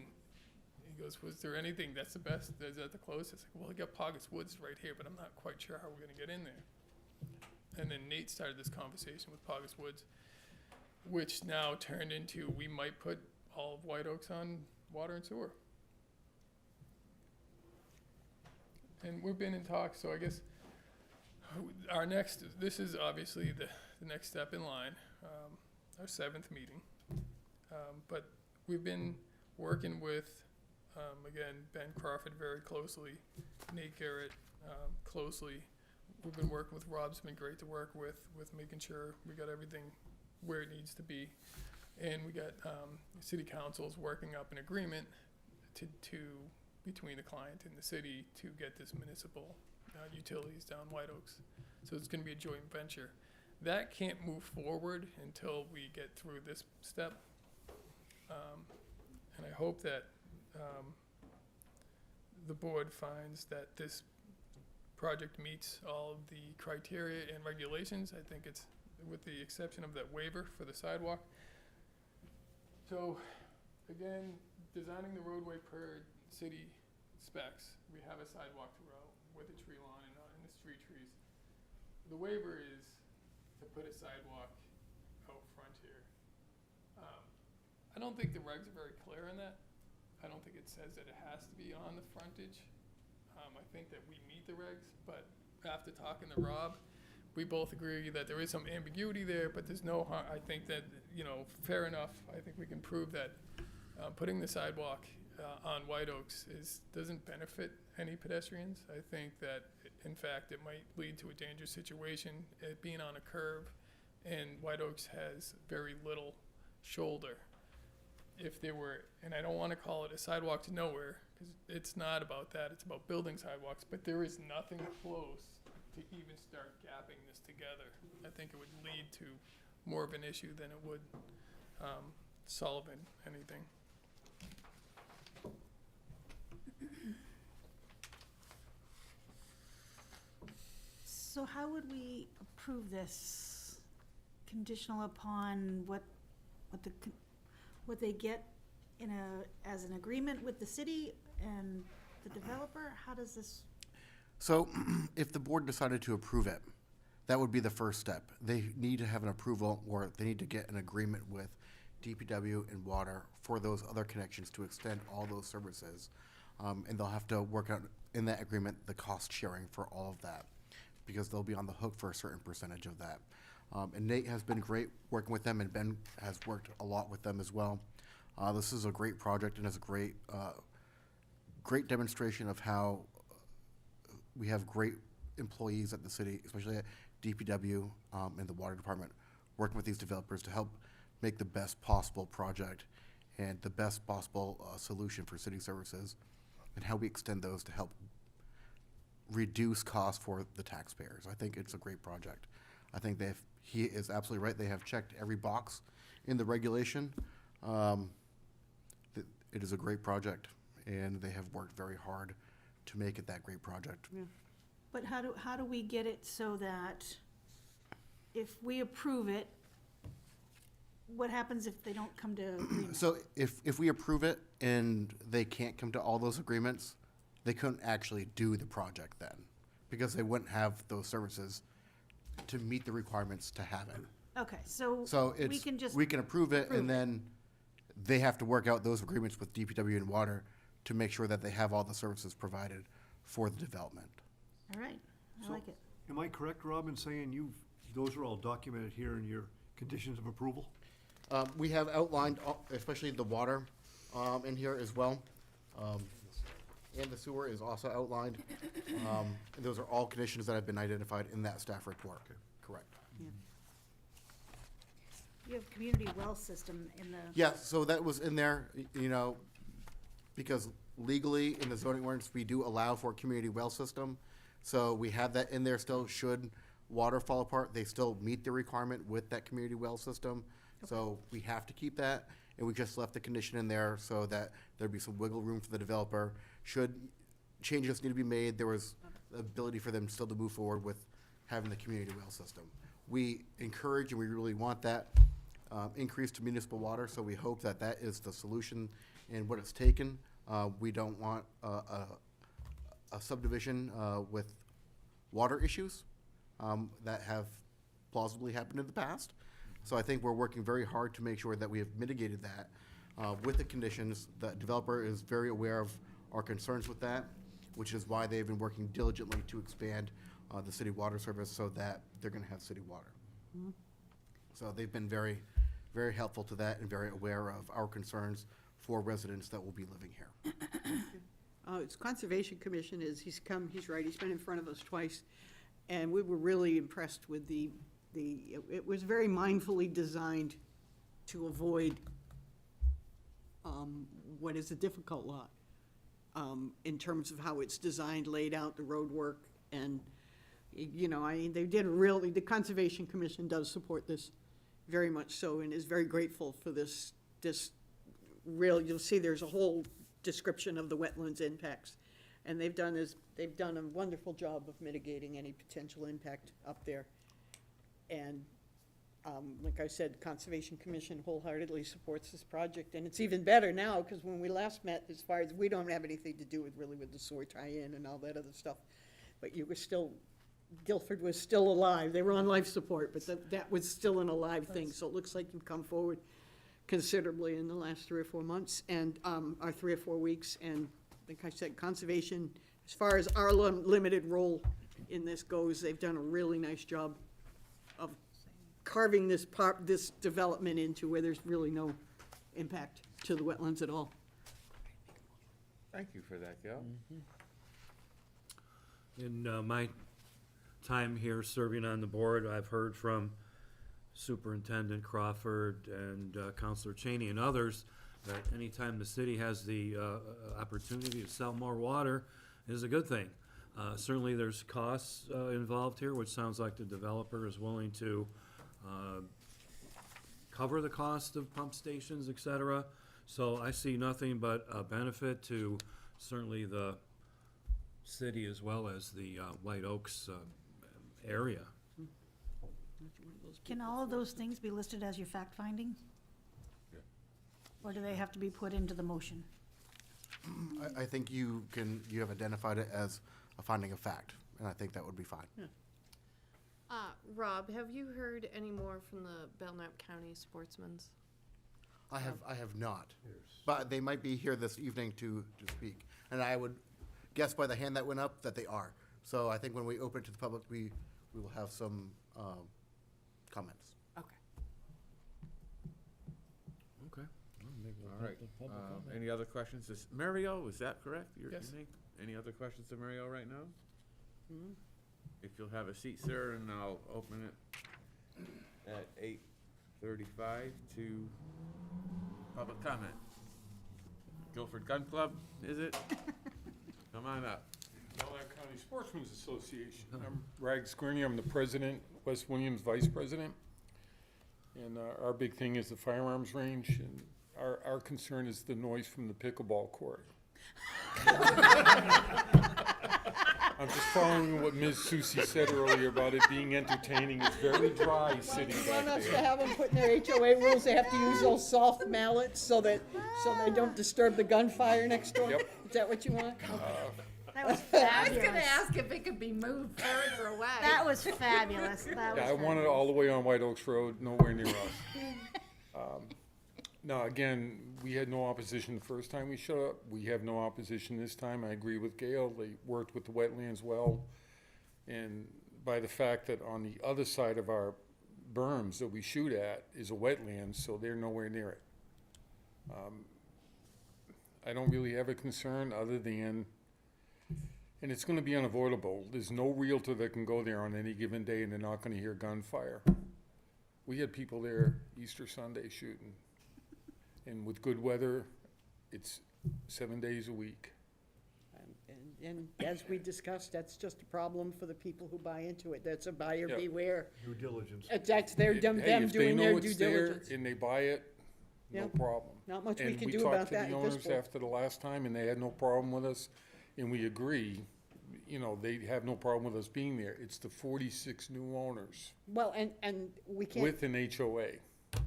he goes, was there anything, that's the best, is that the closest? Well, we got Pogus Woods right here, but I'm not quite sure how we're gonna get in there. And then Nate started this conversation with Pogus Woods, which now turned into, we might put all of White Oaks on water and sewer. And we've been in talks, so I guess this is obviously the next step in line, our 7th meeting. But we've been working with, again, Ben Crawford very closely, Nate Garrett closely. We've been working with Rob's been great to work with making sure we got everything where it needs to be. And we got city councils working up an agreement to between the client and the city to get this municipal utilities down White Oaks. So it's gonna be a joint venture. That can't move forward until we get through this step. And I hope that the board finds that this project meets all of the criteria and regulations. I think it's, with the exception of that waiver for the sidewalk. So, again, designing the roadway per city specs, we have a sidewalk throughout with a tree lawn and the street trees. The waiver is to put a sidewalk out front here. I don't think the regs are very clear on that. I don't think it says that it has to be on the frontage. I think that we meet the regs, but after talking to Rob, we both agree that there is some ambiguity there, but there's no harm. I think that, fair enough. I think we can prove that putting the sidewalk on White Oaks doesn't benefit any pedestrians. I think that, in fact, it might lead to a dangerous situation, it being on a curve, and White Oaks has very little shoulder. If there were, and I don't want to call it a sidewalk to nowhere, because it's not about that, it's about building sidewalks, but there is nothing close to even start gapping this together. I think it would lead to more of an issue than it would solve anything. So how would we approve this? Conditional upon what they get as an agreement with the city and the developer? How does this? So if the board decided to approve it, that would be the first step. They need to have an approval, or they need to get an agreement with DPW and water for those other connections to extend all those services. And they'll have to work out in that agreement the cost sharing for all of that, because they'll be on the hook for a certain percentage of that. And Nate has been great working with them, and Ben has worked a lot with them as well. This is a great project, and it's a great demonstration of how we have great employees at the city, especially at DPW and the water department, working with these developers to help make the best possible project and the best possible solution for city services, and how we extend those to help reduce costs for the taxpayers. I think it's a great project. I think he is absolutely right. They have checked every box in the regulation. It is a great project, and they have worked very hard to make it that great project. Yeah. But how do we get it so that if we approve it, what happens if they don't come to agreement? So if we approve it and they can't come to all those agreements, they couldn't actually do the project then, because they wouldn't have those services to meet the requirements to have it. Okay, so we can approve it, and then they have to work out those agreements with DPW and water to make sure that they have all the services provided for the development. All right, I like it. Am I correct, Rob, in saying those are all documented here in your conditions of approval? We have outlined, especially the water in here as well. And the sewer is also outlined. And those are all conditions that have been identified in that staff report. Okay. Correct. Yeah. You have community well system in the. Yeah, so that was in there, because legally in the zoning ordinance, we do allow for a community well system. So we have that in there still. Should water fall apart, they still meet the requirement with that community well system. Okay. So we have to keep that, and we just left the condition in there so that there'd be some wiggle room for the developer. Should changes need to be made, there was the ability for them still to move forward with having the community well system. We encourage and we really want that increase to municipal water, so we hope that that is the solution in what it's taken. We don't want a subdivision with water issues that have plausibly happened in the past. So I think we're working very hard to make sure that we have mitigated that with the conditions. The developer is very aware of our concerns with that, which is why they've been working diligently to expand the city water service so that they're going to have city water. Mhm. So they've been very, very helpful to that and very aware of our concerns for residents that will be living here. It's Conservation Commission he's right, he's been in front of us twice, and we were really impressed with it was very mindfully designed to avoid what is a difficult lot, in terms of how it's designed, laid out, the road work, and, they did the Conservation Commission does support this very much so, and is very grateful for this you'll see there's a whole description of the wetlands impacts. And they've done a wonderful job of mitigating any potential impact up there. And, like I said, Conservation Commission wholeheartedly supports this project, and it's even better now, because when we last met, as far as, we don't have anything to do with the sewer tie-in and all that other stuff, but you were still, Guilford was still alive. They were on life support, but that was still an alive thing, so it looks like you've come forward considerably in the last 3 or 4 months, and, or 3 or 4 weeks, and like I said, Conservation, as far as our limited role in this goes, they've done a really nice job of carving this development into where there's really no impact to the wetlands at all. Thank you for that, Gil. In my time here serving on the board, I've heard from Superintendent Crawford and Councilor Cheney and others that anytime the city has the opportunity to sell more water is a good thing. Certainly there's costs involved here, which sounds like the developer is willing to cover the cost of pump stations, et cetera. So I see nothing but a benefit to certainly the city as well as the White Oaks area. Can all of those things be listed as your fact finding? Yeah. Or do they have to be put into the motion? I think you have identified it as a finding of fact, and I think that would be fine. Yeah. Rob, have you heard any more from the Belknap County Sportsmen's? I have not, but they might be here this evening to speak, and I would guess by the hand that went up that they are. So I think when we open it to the public, we will have some comments. Okay. Okay. All right. Any other questions? Mario, is that correct? Your Yes. name? Any other questions to Mario right now? Mhm. If you'll have a seat, sir, and I'll open it at 8:35 to public comment. Guilford Gun Club, is it? Come on up. Belknap County Sportsmen's Association. I'm Rags Gurney, I'm the president, West Williams vice president. And our big thing is the firearms range, and our concern is the noise from the pickleball court. I'm just following what Ms. Susie said earlier about it being entertaining. It's very dry sitting You back want us to there. have them put in their HOA rules, they have to use those soft mallets so they don't disturb the gunfire next door? Yep. Is that what you want? That was I was fabulous. gonna ask if it could be moved further away. That was fabulous. That was Yeah, I want it fabulous. all the way on White Oaks Road, nowhere near us. No, again, we had no opposition the first time we showed up. We have no opposition this time. I agree with Gail. They worked with the wetlands well. And by the fact that on the other side of our berms that we shoot at is a wetland, so they're nowhere near it. I don't really have a concern other than, and it's gonna be unavoidable. There's no realtor that can go there on any given day and they're not gonna hear gunfire. We had people there Easter Sunday shooting. And with good weather, it's 7 days a week. And as we discussed, that's just a problem for the people who buy into it. That's a buyer Yeah. beware. Due diligence. That's them Hey, doing if their they know due it's there diligence. and they buy it, no Yeah. problem. Not much we And can do about that talked to at the this owners point. after the last time, and they had no problem with us, and we agree, you know, they have no problem with us being there. It's the 46 new owners Well, and we can't. with an HOA.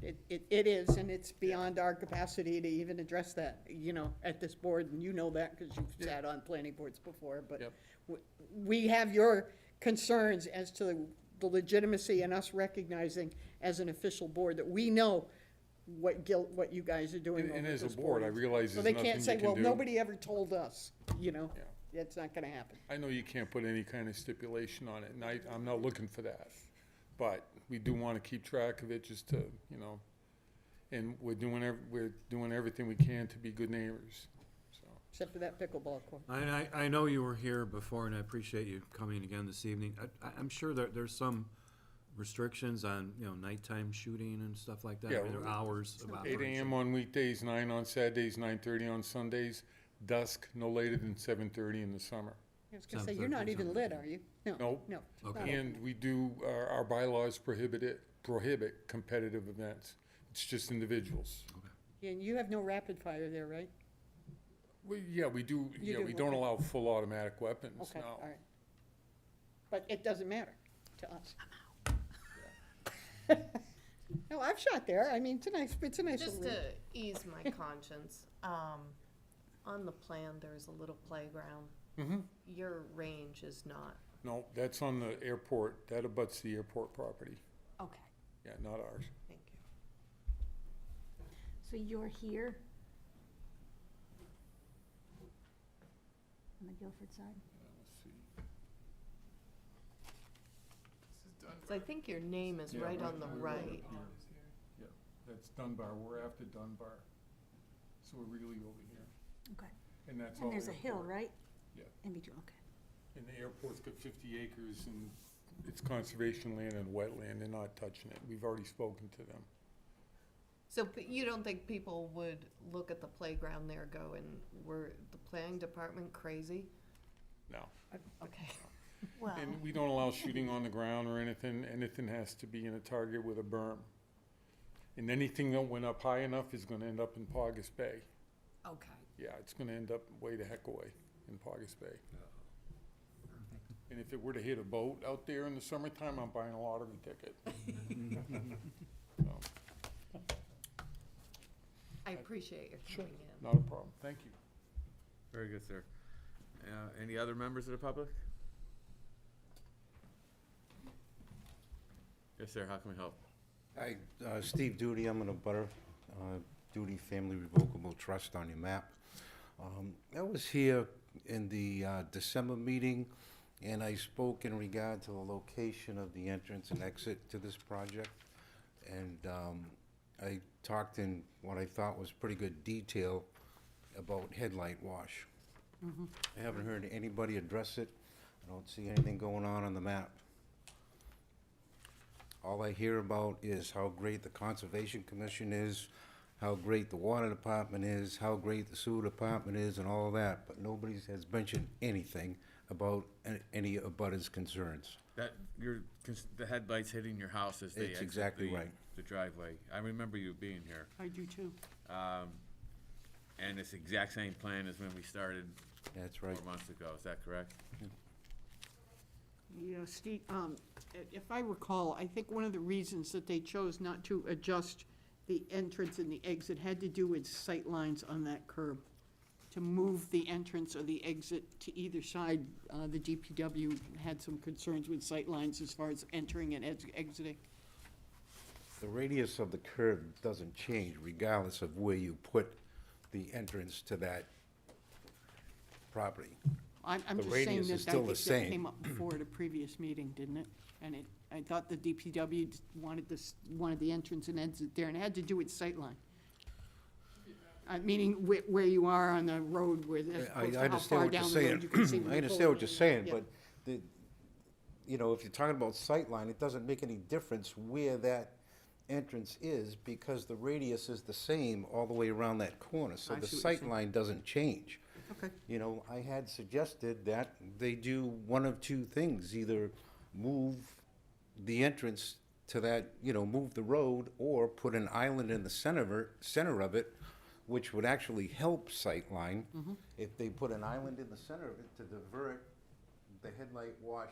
It is, and it's beyond our capacity to even address that, you know, at this board, and you know that because you've sat on planning boards before, but Yep. we have your concerns as to the legitimacy and us recognizing as an official board that we know what you guys are doing And over as a this board, I realize So there's they nothing can't you say, can well, do. nobody ever told us, you know? It's not gonna happen. I know you can't put any kind of stipulation on it, and I'm not looking for that. But we do want to keep track of it just to, you know, and we're doing everything we can to be good neighbors, so. Except for that pickleball court. I know you were here before, and I appreciate you coming again this evening. I'm sure there's some restrictions on, you know, nighttime shooting and stuff like that. I mean, there are hours of 8 operation. AM on weekdays, 9 on Saturdays, 9:30 on Sundays, dusk no later than 7:30 in the summer. I was gonna say, you're not even lit, are you? No. Nope. No. Okay. And we do, our bylaws prohibit competitive events. It's just individuals. And you have no rapid fire there, right? We do, You do, we don't okay. allow full automatic weapons, Okay, no. all right. But it doesn't matter to us. No, I've shot there. I mean, it's a nice Just little. to ease my conscience, on the plan, there's a little playground. Mhm. Your range is not. No, that's on the airport, that abuts the airport property. Okay, Yeah, not ours. Thank you. so you're here? On the Guilford side? Let's see. So I think your name is Yeah, right on the we're right. Yeah, that's Dunbar, we're after Dunbar, so we're really over here. Okay. And that's all And there's a hill, airport. right? Yeah, In between, okay. and the airport's got 50 acres and it's conservation land and wetland, they're not touching it, we've already spoken to them. So you don't think people would look at the playground there going, were the planning department crazy? No. Okay. Well, And we don't allow shooting on the ground or anything, anything has to be in a target with a berm. And anything that went up high enough is gonna end up in Paugus Bay. Okay. Yeah, it's gonna end up way the heck away in Paugus Bay. And if it were to hit a boat out there in the summertime, I'm buying a lottery ticket. So, I appreciate your coming in. not a problem, thank you. Very good, sir. Any other members of the public? Yes, sir, how can we help? Hi, Steve Duty, I'm in a butter, Duty Family Revocable Trust on your map. I was here in the December meeting, and I spoke in regard to the location of the entrance and exit to this project. And I talked in what I thought was pretty good detail about headlight wash. I haven't heard anybody address it. I don't see anything going on the map. All I hear about is how great the Conservation Commission is, how great the Water Department is, how great the Sewer Department is, and all of that, but nobody has mentioned anything about any of Butters' concerns. That, the headlights hitting your house as they It's exit exactly right. the driveway. I remember you being here. I do too. And it's the exact same plan as when we started That's right. 4 months ago, is that correct? Yeah, Steve, if I recall, I think one of the reasons that they chose not to adjust the entrance and the exit had to do with sight lines on that curb. To move the entrance or the exit to either side, the DPW had some concerns with sight lines as far as entering and exiting. The radius of the curve doesn't change regardless of where you put the entrance to that property. I'm The just saying radius that is still the that same. came up before at a previous meeting, didn't it? And I thought the DPW wanted the entrance and exit there, and it had to do with sightline. Meaning where you are on the road, where, as I opposed to how understand far what you're down the road saying. you can see. I understand what you're saying, Yeah. but you know, if you're talking about sightline, it doesn't make any difference where that entrance is because the radius is the same all the way around that corner, so I the see what you're saying. sightline doesn't change. Okay. You know, I had suggested that they do one of two things, either move the entrance to that, you know, move the road, or put an island in the center of it, which would actually help sightline. If they put an island in the center of it to divert the headlight wash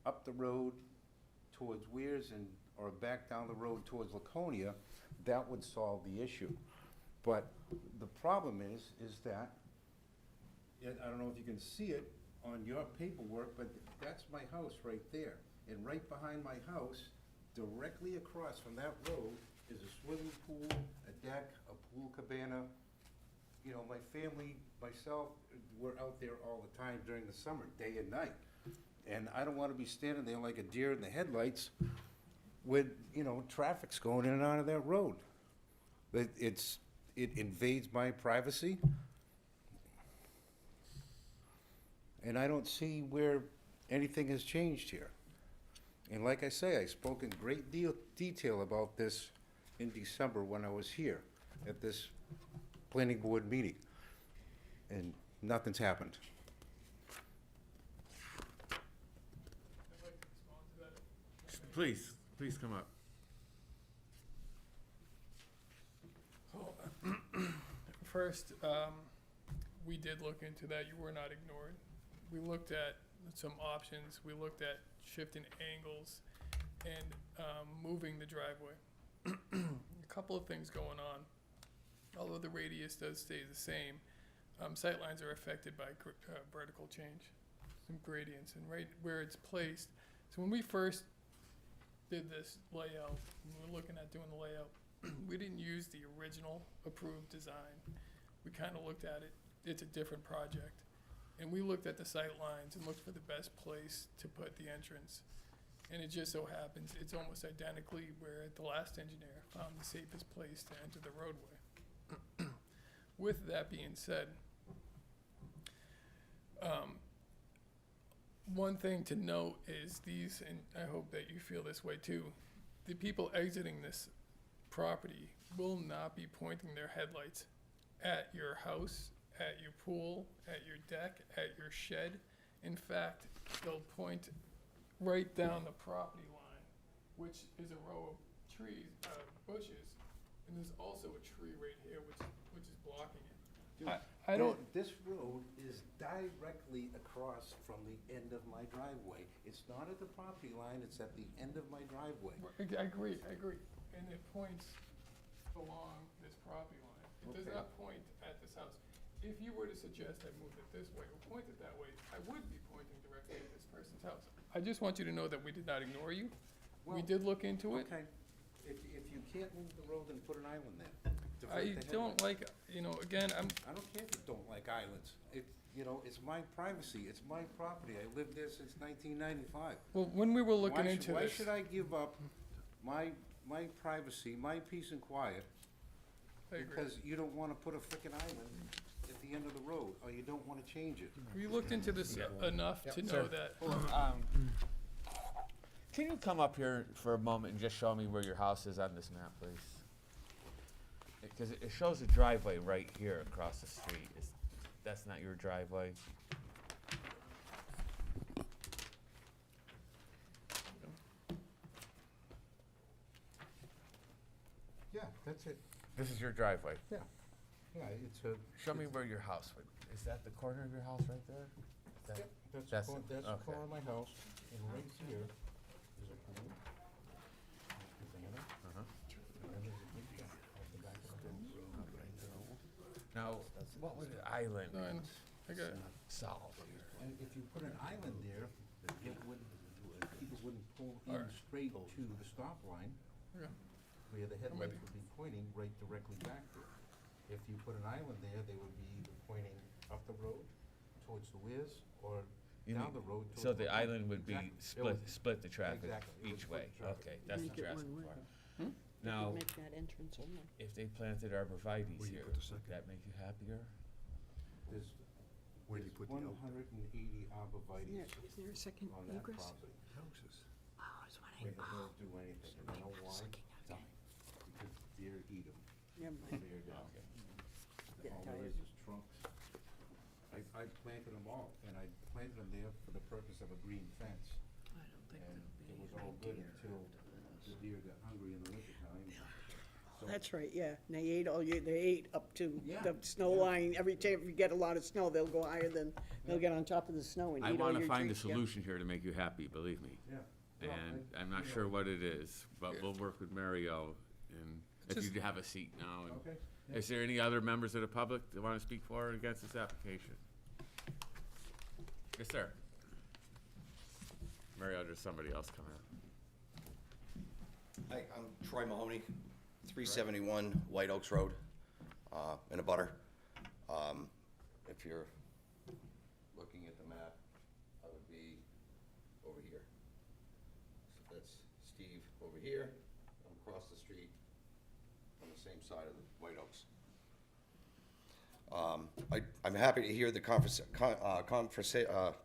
up the road towards Weirs and, or back down the road towards Laconia, that would solve the issue. But the problem is that, and I don't know if you can see it on your paperwork, but that's my house right there. And right behind my house, directly across from that road, is a swimming pool, a deck, a pool cabana. You know, my family, myself, we're out there all the time during the summer, day and night. And I don't wanna be standing there like a deer in the headlights with, you know, traffic's going in and out of that road. It invades my privacy. And I don't see where anything has changed here. And like I say, I spoke in great detail about this in December when I was here at this planning board meeting. And nothing's happened. Please, please come up. First, we did look into that. You were not ignored. We looked at some options. We looked at shifting angles and moving the driveway. A couple of things going on. Although the radius does stay the same, sightlines are affected by vertical change, some gradients, and right where it's placed. So when we first did this layout, when we were looking at doing the layout, we didn't use the original approved design. We kind of looked at it. It's a different project. And we looked at the sight lines and looked for the best place to put the entrance. And it just so happens it's almost identically where the last engineer found the safest place to enter the roadway. With that being said, one thing to note is these, and I hope that you feel this way too, the people exiting this property will not be pointing their headlights at your house, at your pool, at your deck, at your shed. In fact, they'll point right down the property line, which is a row of trees, bushes, and there's also a tree right here which is blocking it. I don't. This road is directly across from the end of my driveway. It's not at the property line, it's at the end of my driveway. I agree. And it points along this property line. It does Okay. not point at this house. If you were to suggest I move it this way or point it that way, I would be pointing directly at this person's house. I just want you to know that we did not ignore you. We Well, did look into it. Okay, if you can't move the road, then put an island there. I don't like, again, I don't care if you don't like islands. It's my privacy, it's my property. I lived there since 1995. well, when we were looking into Why this. should I give up my privacy, my peace and quiet, I agree. because you don't wanna put a frickin' island at the end of the road, or you don't wanna change it? We looked into this enough to know that. Can you come up here for a moment and just show me where your house is on this map, please? Because it shows a driveway right here across the street. That's not your driveway? Yeah, that's it. This is your driveway? Yeah, it's a. Show me where your house would, is that the corner of your house right there? Is that- That's That's the it, okay. corner of my house, and right here is a pool. Cabana, Uh-huh. and then there's a big deck off the back of the road. Now, what would an island No, and I got, solve? And if you put an island there, people wouldn't pull in Alright. straight to the stop line, yeah. where the with headlights you. would be pointing right directly back there. If you put an island there, they would be either pointing up the road towards the Weirs, or You down mean- the road towards. So the Laconia. island would be Exactly. It split the traffic Exactly. It would each split way? the traffic. Okay, that's the Make it traffic one way. part. Now, Make that entrance only. if they planted arborvitae's here, would that make you happier? There's, Where do you put the 180 arborvitae's Is there a second on that egress? property. houses? Oh, that's what They don't do anything. You know why? Because deer eat them. Never mind. Deer don't. Get All there tired. is trunks. I planted them all, and I planted them there for the purpose of a green fence. I don't think And that'll be it was an all good idea. until the deer got hungry in the wintertime. That's right, yeah. And they ate all year, they ate up to Yeah, the snow line. Every time you get a lot of snow, they'll go higher than, they'll get on top of the snow and I eat all want your to find a trees, yeah. solution here to make you happy, believe me. Yeah. And I'm not sure what it is, but we'll work with Mario, and if Just- you have a seat now. And Okay. is there any other members of the public that want to speak for or against this application? Yes, sir. Mario, there's somebody else coming up. Hi, I'm Troy Mahoney, 371 White Oaks Road, in a butter. If you're looking at the map, I would be over here. So that's Steve over here. I'm across the street on the same side of the White Oaks. I'm happy to hear the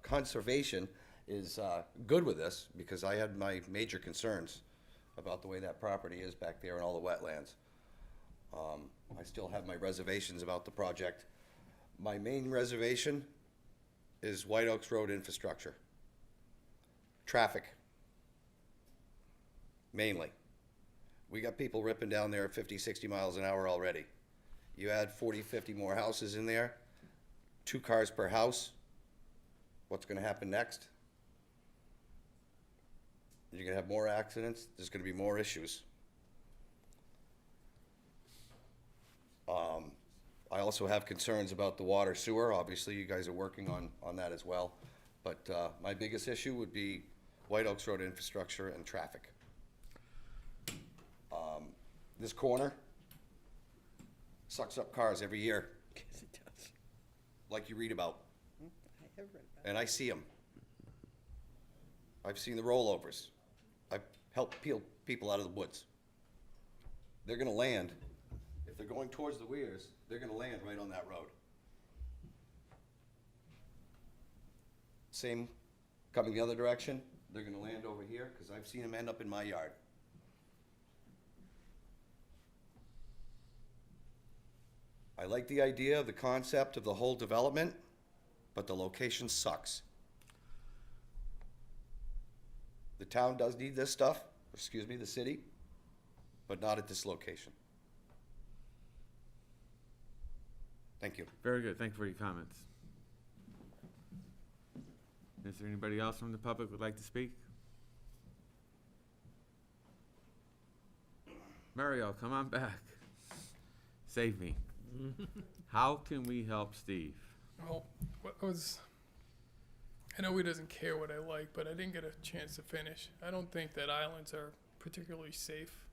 conservation is good with this, because I had my major concerns about the way that property is back there and all the wetlands. I still have my reservations about the project. My main reservation is White Oaks Road infrastructure. Traffic, mainly. We got people ripping down there at 50, 60 miles an hour already. You add 40, 50 more houses in there, 2 cars per house. What's gonna happen next? You're gonna have more accidents, there's gonna be more issues. I also have concerns about the water sewer. Obviously, you guys are working on that as well. But my biggest issue would be White Oaks Road infrastructure and traffic. This corner sucks up cars every year, Yes, it does. like you read about, I have read that. and I see them. I've seen the rollovers. I've helped peel people out of the woods. They're gonna land, if they're going towards the weirs, they're gonna land right on that road. Same, coming the other direction, they're gonna land over here, because I've seen them end up in my yard. I like the idea of the concept of the whole development, but the location sucks. The town does need this stuff, excuse me, the city, but not at this location. Thank you. Very good, thank you for your comments. Is there anybody else from the public would like to speak? Mario, come on back. Save me. How can we help Steve? Well, I know he doesn't care what I like, but I didn't get a chance to finish. I don't think that islands are particularly safe.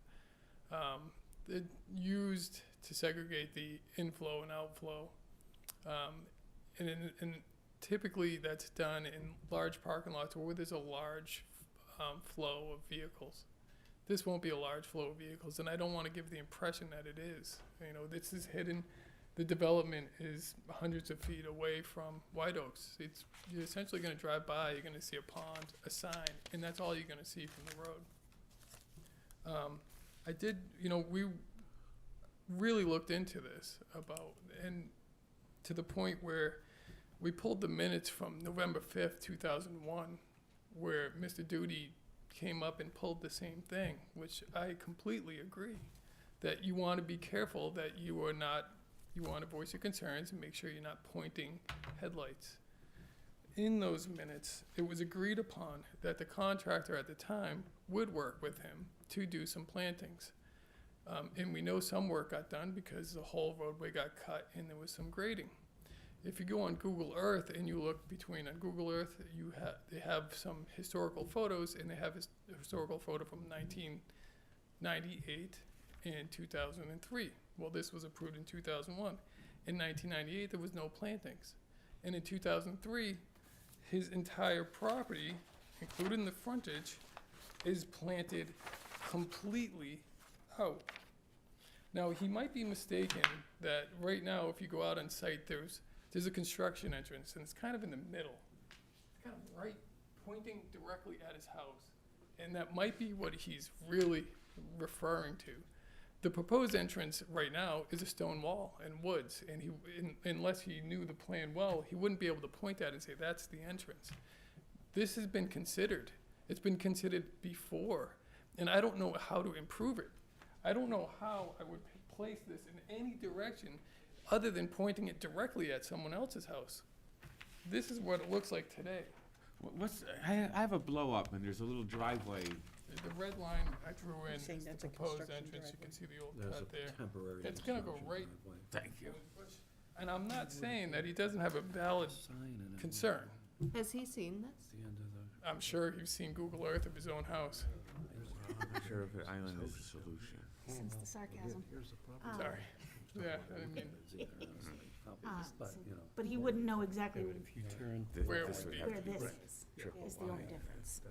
They're used to segregate the inflow and outflow. And typically that's done in large parking lots where there's a large flow of vehicles. This won't be a large flow of vehicles, and I don't want to give the impression that it is. You know, this is hidden. The development is hundreds of feet away from White Oaks. You're essentially going to drive by, you're going to see a pond, a sign, and that's all you're going to see from the road. We really looked into this and to the point where we pulled the minutes from November 5th, 2001, where Mr. Duty came up and pulled the same thing, which I completely agree, that you want to be careful that you want to voice your concerns and make sure you're not pointing headlights. In those minutes, it was agreed upon that the contractor at the time would work with him to do some plantings. And we know some work got done because the whole roadway got cut and there was some grading. If you go on Google Earth and you look on Google Earth, they have some historical photos, and they have a historical photo from 1998 and 2003. Well, this was approved in 2001. In 1998, there was no plantings. And in 2003, his entire property, including the frontage, is planted completely out. Now, he might be mistaken that right now, if you go out on site, there's a construction entrance, and it's kind of in the middle. It's kind of right, pointing directly at his house. And that might be what he's really referring to. The proposed entrance right now is a stone wall and woods, and unless he knew the plan well, he wouldn't be able to point at it and say, that's the entrance. This has been considered. It's been considered before, and I don't know how to improve it. I don't know how I would place this in any direction other than pointing it directly at someone else's house. This is what it looks like today. I have a blow up and there's a little driveway. The red line I drew in Saying is the that's a proposed construction entrance. You can see the old There's cut a there. temporary It's gonna go construction right. driveway. Thank you. And I'm not saying that he doesn't have a valid Sign and concern. Has he seen this? the end of I'm sure he's seen Google Earth of his own house. I'm not sure if an island is a solution. Sense the sarcasm. Sorry. Yeah, I mean, But, you know. But he wouldn't know exactly where it This would be. have where to be this triple is the only wide. difference.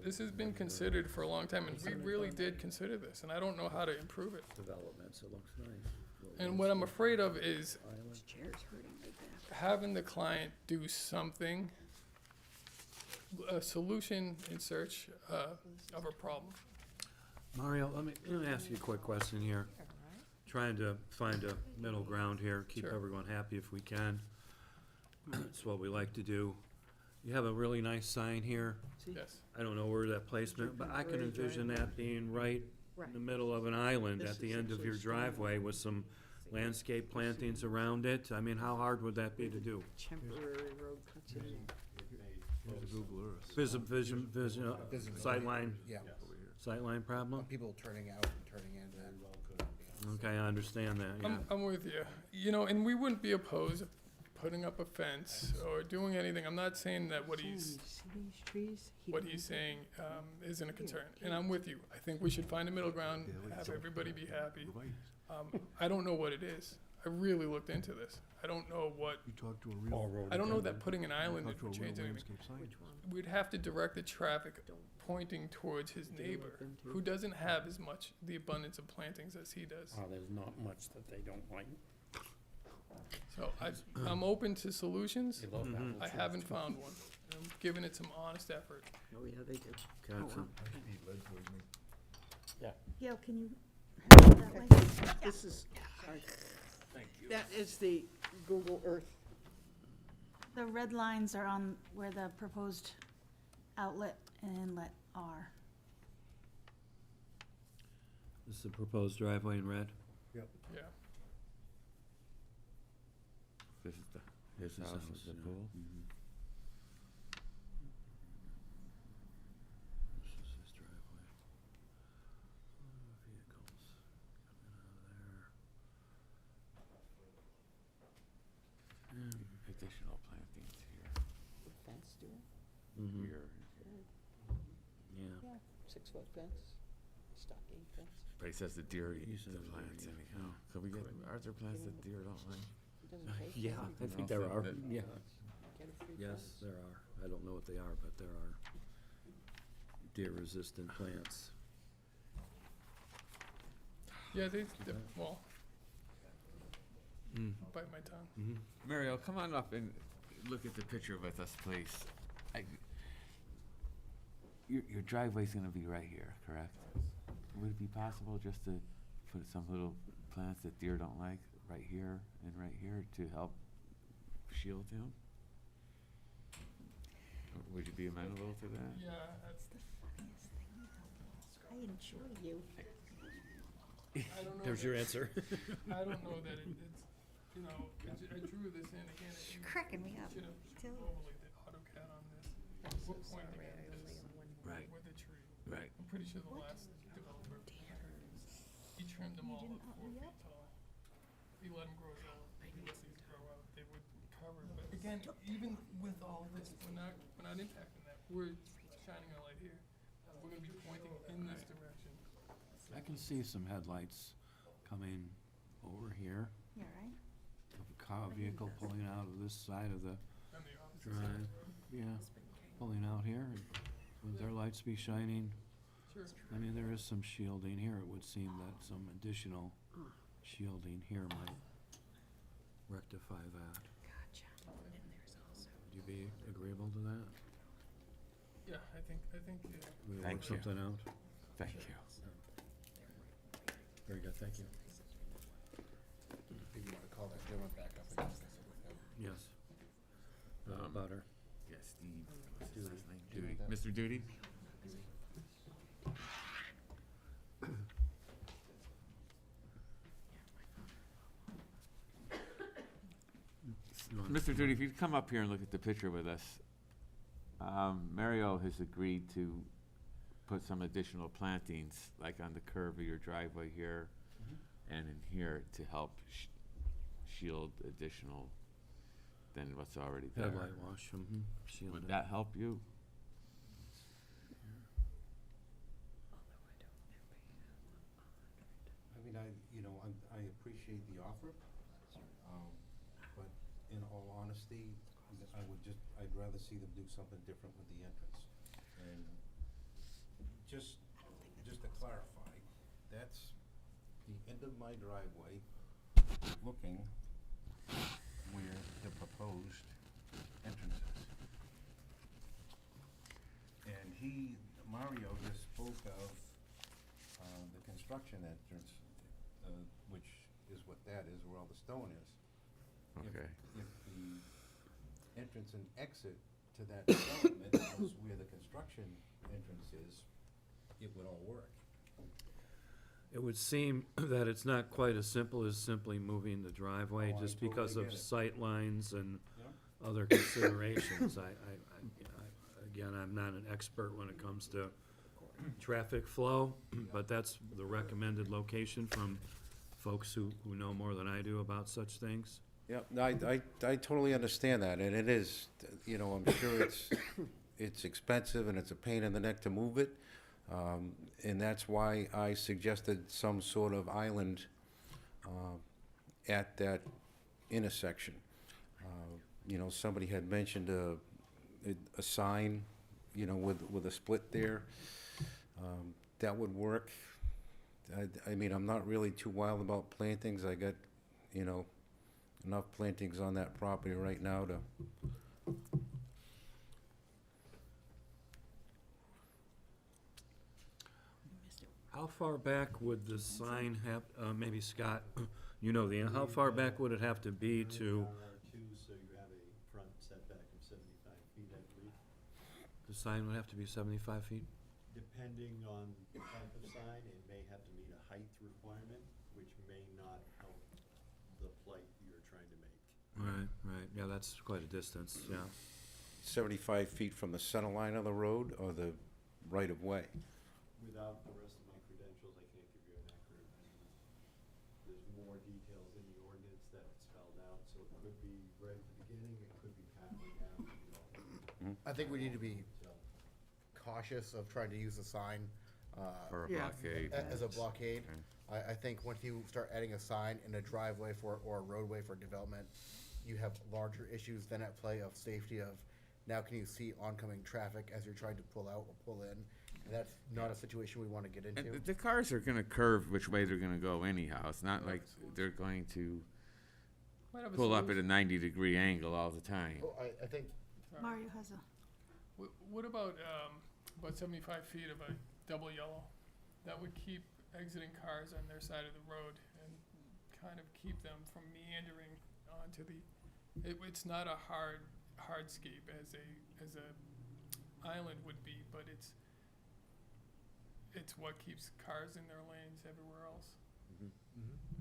This has been considered for a long time, and we really did consider this, and I don't know how to improve it. Developments, it looks nice. And what I'm afraid of is This chair's hurting my back. having the client do something, a solution in search of a problem. Mario, let me ask you a quick question here. Trying to find a middle ground here, keep Sure. everyone happy if we can. That's what we like to do. You have a really nice sign here. Yes. I don't know where that placement, but I can envision that being right in the middle of an island This at the is end of actually your driveway with some landscape plantings around it. I mean, how hard would that be to do? Temporary road cuts in. Vision, sightline, Yeah. sightline problem? People turning out and turning in. Okay, I understand that, yeah. I'm with you. You know, and we wouldn't be opposed to putting up a fence or doing anything. I'm not saying that what he's See these trees? He what didn't he's put saying isn't a concern, and I'm with you. I think we should find a middle ground, have everybody be happy. I don't know what it is. I really looked into this. I don't know what, You talk to a real. I don't know that putting an island Talk to a would real change anything. landscape scientist. We'd have to direct the traffic pointing towards his neighbor, who doesn't have as much, the abundance of plantings as he does. There's not much that they don't like. So I'm open to solutions. They love apple I trees, haven't too. found one. I'm giving it some honest effort. Oh, yeah, they do. Gotcha. Gail, can you have it that way? This is, that is the Google Earth. The red lines are on where the proposed outlet and inlet are. This is the proposed driveway in red? Yeah. This is his His house house, is the yeah. pool. This is his driveway. Vehicles coming out of there. Additional plantings here. Fence to it? Mhm. Here. Yeah. 6-foot fence, stockade fence. But he says the deer eat You the said the plants deer eat, anyhow. Could we get, are there plants that deer don't like? It doesn't pay for Yeah, it. I think there are, yeah. Get a free Yes, pass. there are. I don't know what they are, but there are deer-resistant plants. Yeah, well, bite my tongue. Mario, come on up and look at the picture with us, please. Your driveway's gonna be right here, correct? Would it be possible just to put some little plants that deer don't like right here and right here to help shield him? Would you be amenable to that? Yeah, that's, Funniest thing ever. I enjoy you. I don't know. There's that- your answer. I don't know that it's, you know, I drew this in again. You're cracking me up. Should have Tell you. overlaid the AutoCAD on this. We're pointing at this Right. with a tree. Right. I'm pretty sure the last developer, he trimmed them all up 4 feet tall. He let them grow tall. He lets these grow out. They would cover. But again, even with all this, we're not impacting that. We're shining a light here. We're gonna be pointing in this direction. I can see some headlights coming over here. Yeah, right? Of a car vehicle pulling out of this side of the On the opposite side. drive. Yeah, pulling out here. Would their lights be shining? Sure. I mean, there is some shielding here. It would seem that some additional shielding here might rectify that. Gotcha. And there's also. Would you be agreeable to that? Yeah, I think, yeah. We work Thank you. something out? Thank you. Very good, thank you. Maybe you wanna call that gentleman back up against this. Yes. Butter. Yes, Steve, what's his last name? Duty. Mr. Duty? Mr. Judy, if you'd come up here and look at the picture with us, Mario has agreed to put some additional plantings, like on the curve of your driveway here and in here, to help shield additional than what's already there. Headlight wash, shield Would it. that help you? I mean, I appreciate the offer, but in all honesty, I'd rather see them do something different with the entrance. And just to clarify, that's the end of my driveway, looking where the proposed entrance is. And Mario just spoke of the construction entrance, which is what that is, where all the stone is. Okay. If the entrance and exit to that development was where the construction entrance is, it would all work. It would seem that it's not quite as simple as simply moving the driveway, Oh, I just totally because of get it. sight lines and Yeah. other considerations. Again, I'm not an expert when it comes to traffic flow, but that's the recommended location from folks who know more than I do about such things. Yeah, no, I totally understand that, and it is, I'm sure it's expensive and it's a pain in the neck to move it. And that's why I suggested some sort of island at that intersection. Somebody had mentioned a sign, with a split there. That would work. I mean, I'm not really too wild about plantings. I got, enough plantings on that property right now to. How far back would the sign have, maybe Scott, how far back would it have to be to, R2, so you have a front setback of 75 feet, I believe. the sign would have to be 75 feet? Depending on the type of sign, it may have to meet a height requirement, which may not help the plight you're trying to make. Right, yeah, that's quite a distance, yeah. 75 feet from the center line of the road or the right-of-way? Without the rest of my credentials, I can't give you an accurate measurement. There's more details in the ordinance that it's spelled out, so it could be right at the beginning, it could be halfway down. I think we need to be cautious of trying to use the sign For a Yeah. blockade. as a blockade. I think once you start adding a sign in a driveway or a roadway for development, you have larger issues then at play of safety of, now can you see oncoming traffic as you're trying to pull out or pull in? And that's not a situation we want to get into. And the cars are gonna curve which way they're gonna go anyhow. It's not like they're going to Might have a pull up at solution. a 90-degree angle all the time. Well, I think Mario has a, What about 75 feet of a double yellow? That would keep exiting cars on their side of the road and kind of keep them from meandering onto it's not a hardscape as a island would be, but it's what keeps cars in their lanes everywhere else.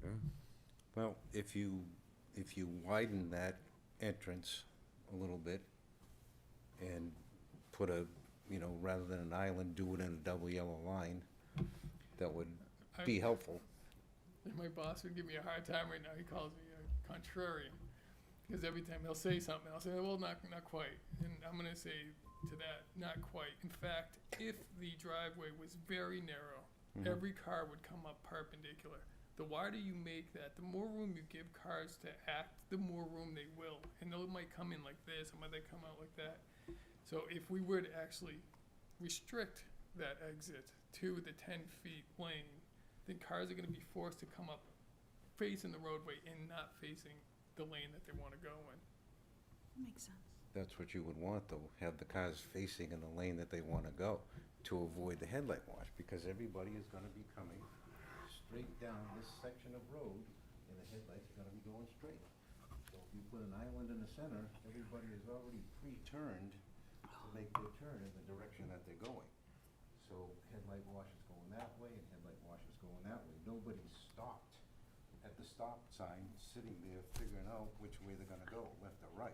Yeah. Well, if you widen that entrance a little bit and put rather than an island, do it in a double yellow line, that would be helpful. My boss would give me a hard time right now. He calls me a contrarian. Because every time he'll say something, I'll say, well, not quite. And I'm going to say to that, not quite. In fact, if the driveway was very narrow, every car would come up perpendicular. The wider you make that, the more room you give cars to act, the more room they will. And they might come in like this, and might they come out like that. So if we were to actually restrict that exit to the 10 feet lane, then cars are going to be forced to come up facing the roadway and not facing the lane that they want to go in. makes sense. That's what you would want, though, have the cars facing in the lane that they want to go to avoid the headlight wash, because everybody is going to be coming straight down this section of road, and the headlights are going to be going straight. So if you put an island in the center, everybody is already pre-turned to make their turn in the direction that they're going. So headlight wash is going that way, and headlight wash is going that way. Nobody's stopped at the stop sign, sitting there figuring out which way they're gonna go, left or right.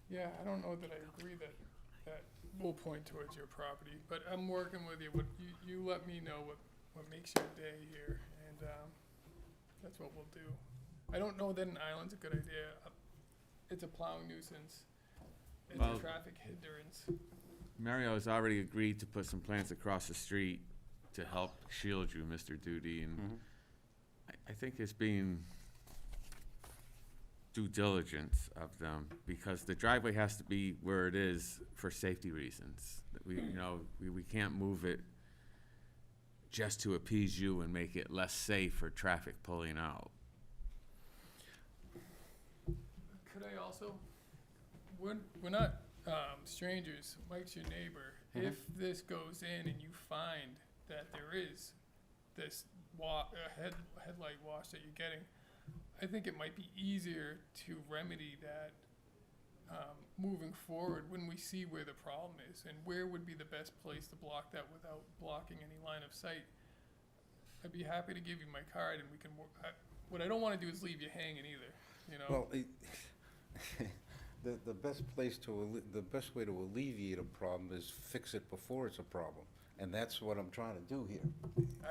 Yeah, I don't know that I agree that will point towards your property, but I'm working with you. What, you let me know what makes your day here, and, that's what we'll do. I don't know that an island's a good idea. It's a plowing nuisance. It's Well- a traffic hindrance. Mario has already agreed to put some plants across the street to help shield you, Mr. Duty, and I think it's being due diligence of them, because the driveway has to be where it is for safety reasons. That we can't move it just to appease you and make it less safe for traffic pulling out. Could I also, we're not strangers, Mike's your neighbor. If this goes in and you find that there is this headlight wash that you're getting, I think it might be easier to remedy that moving forward when we see where the problem is and where would be the best place to block that without blocking any line of sight. I'd be happy to give you my card and we can work. What I don't want to do is leave you hanging either, you know? Well, the best way to alleviate a problem is fix it before it's a problem. And that's what I'm trying to do here.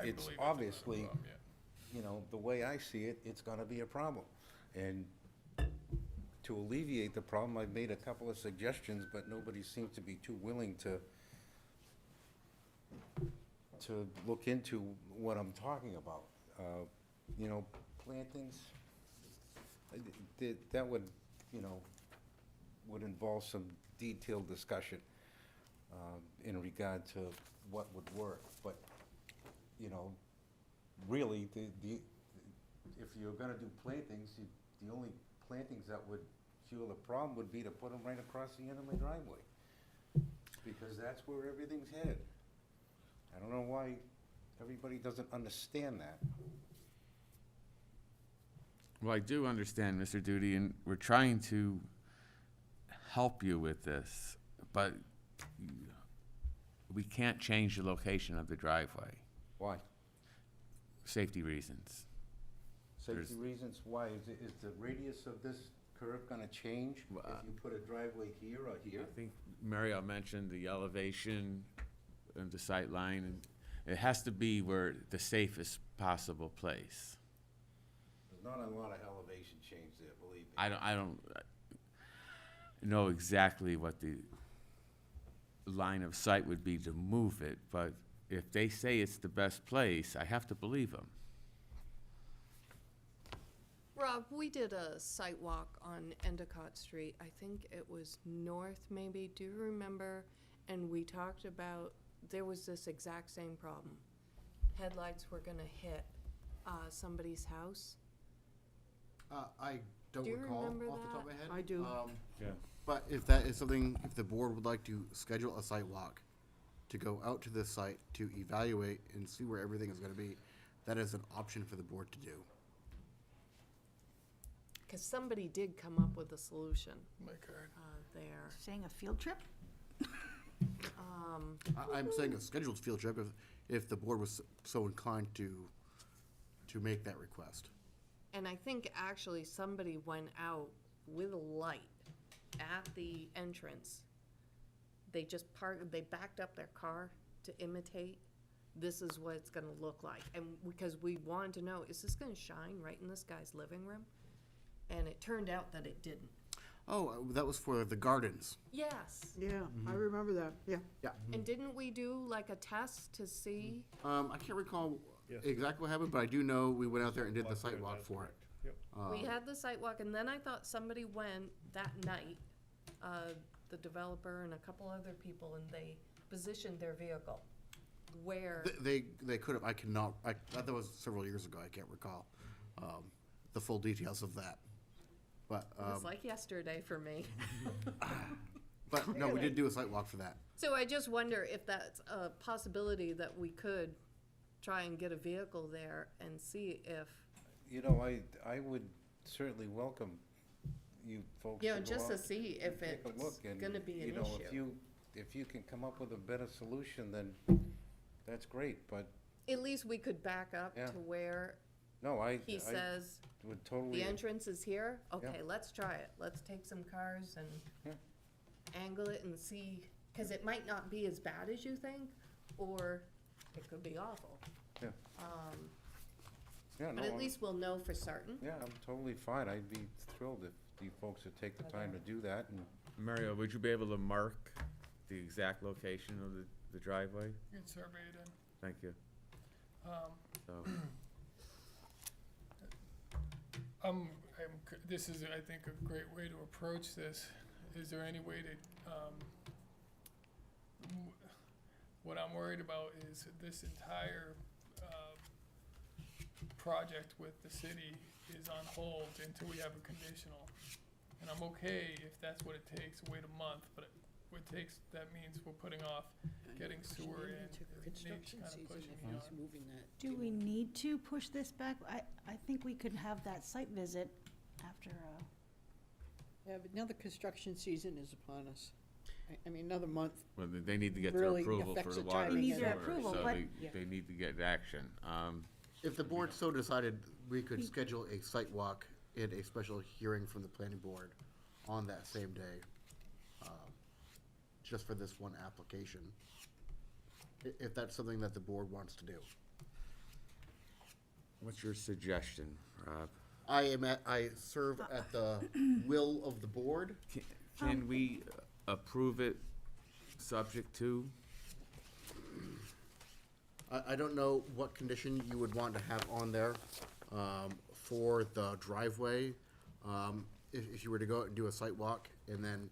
I It's believe obviously, problem, yeah. you know, the way I see it, it's gonna be a problem. And to alleviate the problem, I've made a couple of suggestions, but nobody seems to be too willing to look into what I'm talking about. You know, plantings, that would, you know, would involve some detailed discussion in regard to what would work. But, you know, really, if you're gonna do plantings, the only plantings that would cure the problem would be to put them right across the end of my driveway. Because that's where everything's headed. I don't know why everybody doesn't understand that. Well, I do understand, Mr. Duty, and we're trying to help you with this, but we can't change the location of the driveway. Why? Safety reasons. Safety reasons, why? Is the radius of this curve gonna change if you put a driveway here or here? I think Mario mentioned the elevation and the sight line, and it has to be where the safest possible place. There's not a lot of elevation change there, believe me. I don't know exactly what the line of sight would be to move it, but if they say it's the best place, I have to believe them. Rob, we did a site walk on Endicott Street. I think it was north, maybe. Do you remember? And we talked about, there was this exact same problem. Headlights were gonna hit somebody's house. I don't Do you recall off remember the top of my that? head. I do. Yeah. But if that is something, if the board would like to schedule a site walk to go out to this site to evaluate and see where everything is gonna be, that is an option for the board to do. Because somebody did come up with a solution My card. there. Saying a field trip? I'm saying a scheduled field trip if the board was so inclined to make that request. And I think actually somebody went out with a light at the entrance. They just they backed up their car to imitate, this is what it's gonna look like. And because we wanted to know, is this gonna shine right in this guy's living room? And it turned out that it didn't. Oh, that was for the gardens. Yes. Yeah, I remember that, yeah. Yeah. And didn't we do like a test to see? I can't recall Yes. exactly what happened, but I do know we went out there and did the site walk for it. We had the site walk, and then I thought somebody went that night, the developer and a couple other people, and they positioned their vehicle where. They could have, that was several years ago, I can't recall the full details of that. But, It was like yesterday for me. but no, we did do a site walk for that. So I just wonder if that's a possibility that we could try and get a vehicle there and see if, You know, I would certainly welcome you folks to you know, go just to out see if and take a it's look, and, gonna be an you know, issue. if you can come up with a better solution, then that's great, but At least we could back up Yeah. to where No, He says, would totally. the entrance is here, okay, Yeah. let's try it. Let's take some cars and Yeah. angle it and see, because it might not be as bad as you think, or it could be awful. Yeah. Yeah, no, But at I'm- least we'll know for certain. Yeah, I'm totally fine. I'd be thrilled if you folks would take the time to do that and. Mario, would you be able to mark the exact location of the driveway? You can survey it in. Thank you. So, This is, I think, a great way to approach this. Is there any way to, what I'm worried about is this entire, project with the city is on hold until we have a conditional. And I'm okay if that's what it takes, wait a month, but what it takes, that means we're putting off getting sewer in. Nate's kind of pushing me on. Do we need to push this back? I think we could have that site visit after, Yeah, but now the construction season is upon us. I mean, another month. well, they need to get their Really approval for affects the the water timing. and They need sewer, their approval, so but- they need to get action. If the board so decided, we could schedule a site walk and a special hearing from the planning board on that same day, just for this one application, if that's something that the board wants to do. What's your suggestion, Rob? I serve at the will of the board. Can we approve it subject to? I don't know what condition you would want to have on there, for the driveway. If you were to go out and do a site walk and then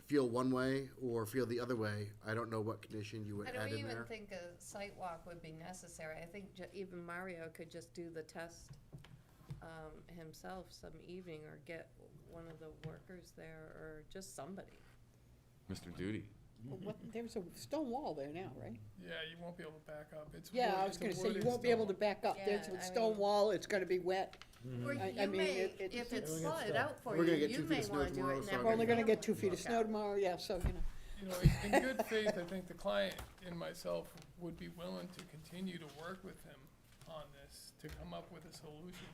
feel one way or feel the other way, I don't know what condition you would I add don't in even there. think a site walk would be necessary. I think even Mario could just do the test himself some evening, or get one of the workers there, or just somebody. Mr. Duty? Well, there's a stone wall there now, right? Yeah, you won't be able to back up. It's Yeah, wood- I was it's a gonna say, you wood won't be able to install. back up. There's Yeah, a I stone mean- wall, it's gonna be wet. Or I you mean, may, it's- if it's We're gonna slotted get out for We're you, gonna get you 2 feet may of snow wanna do tomorrow, it and so I'm We're only gonna everybody get 2 else feet of look snow at it. tomorrow, yeah, so, you know. You know, in good faith, I think the client and myself would be willing to continue to work with him on this, to come up with a solution.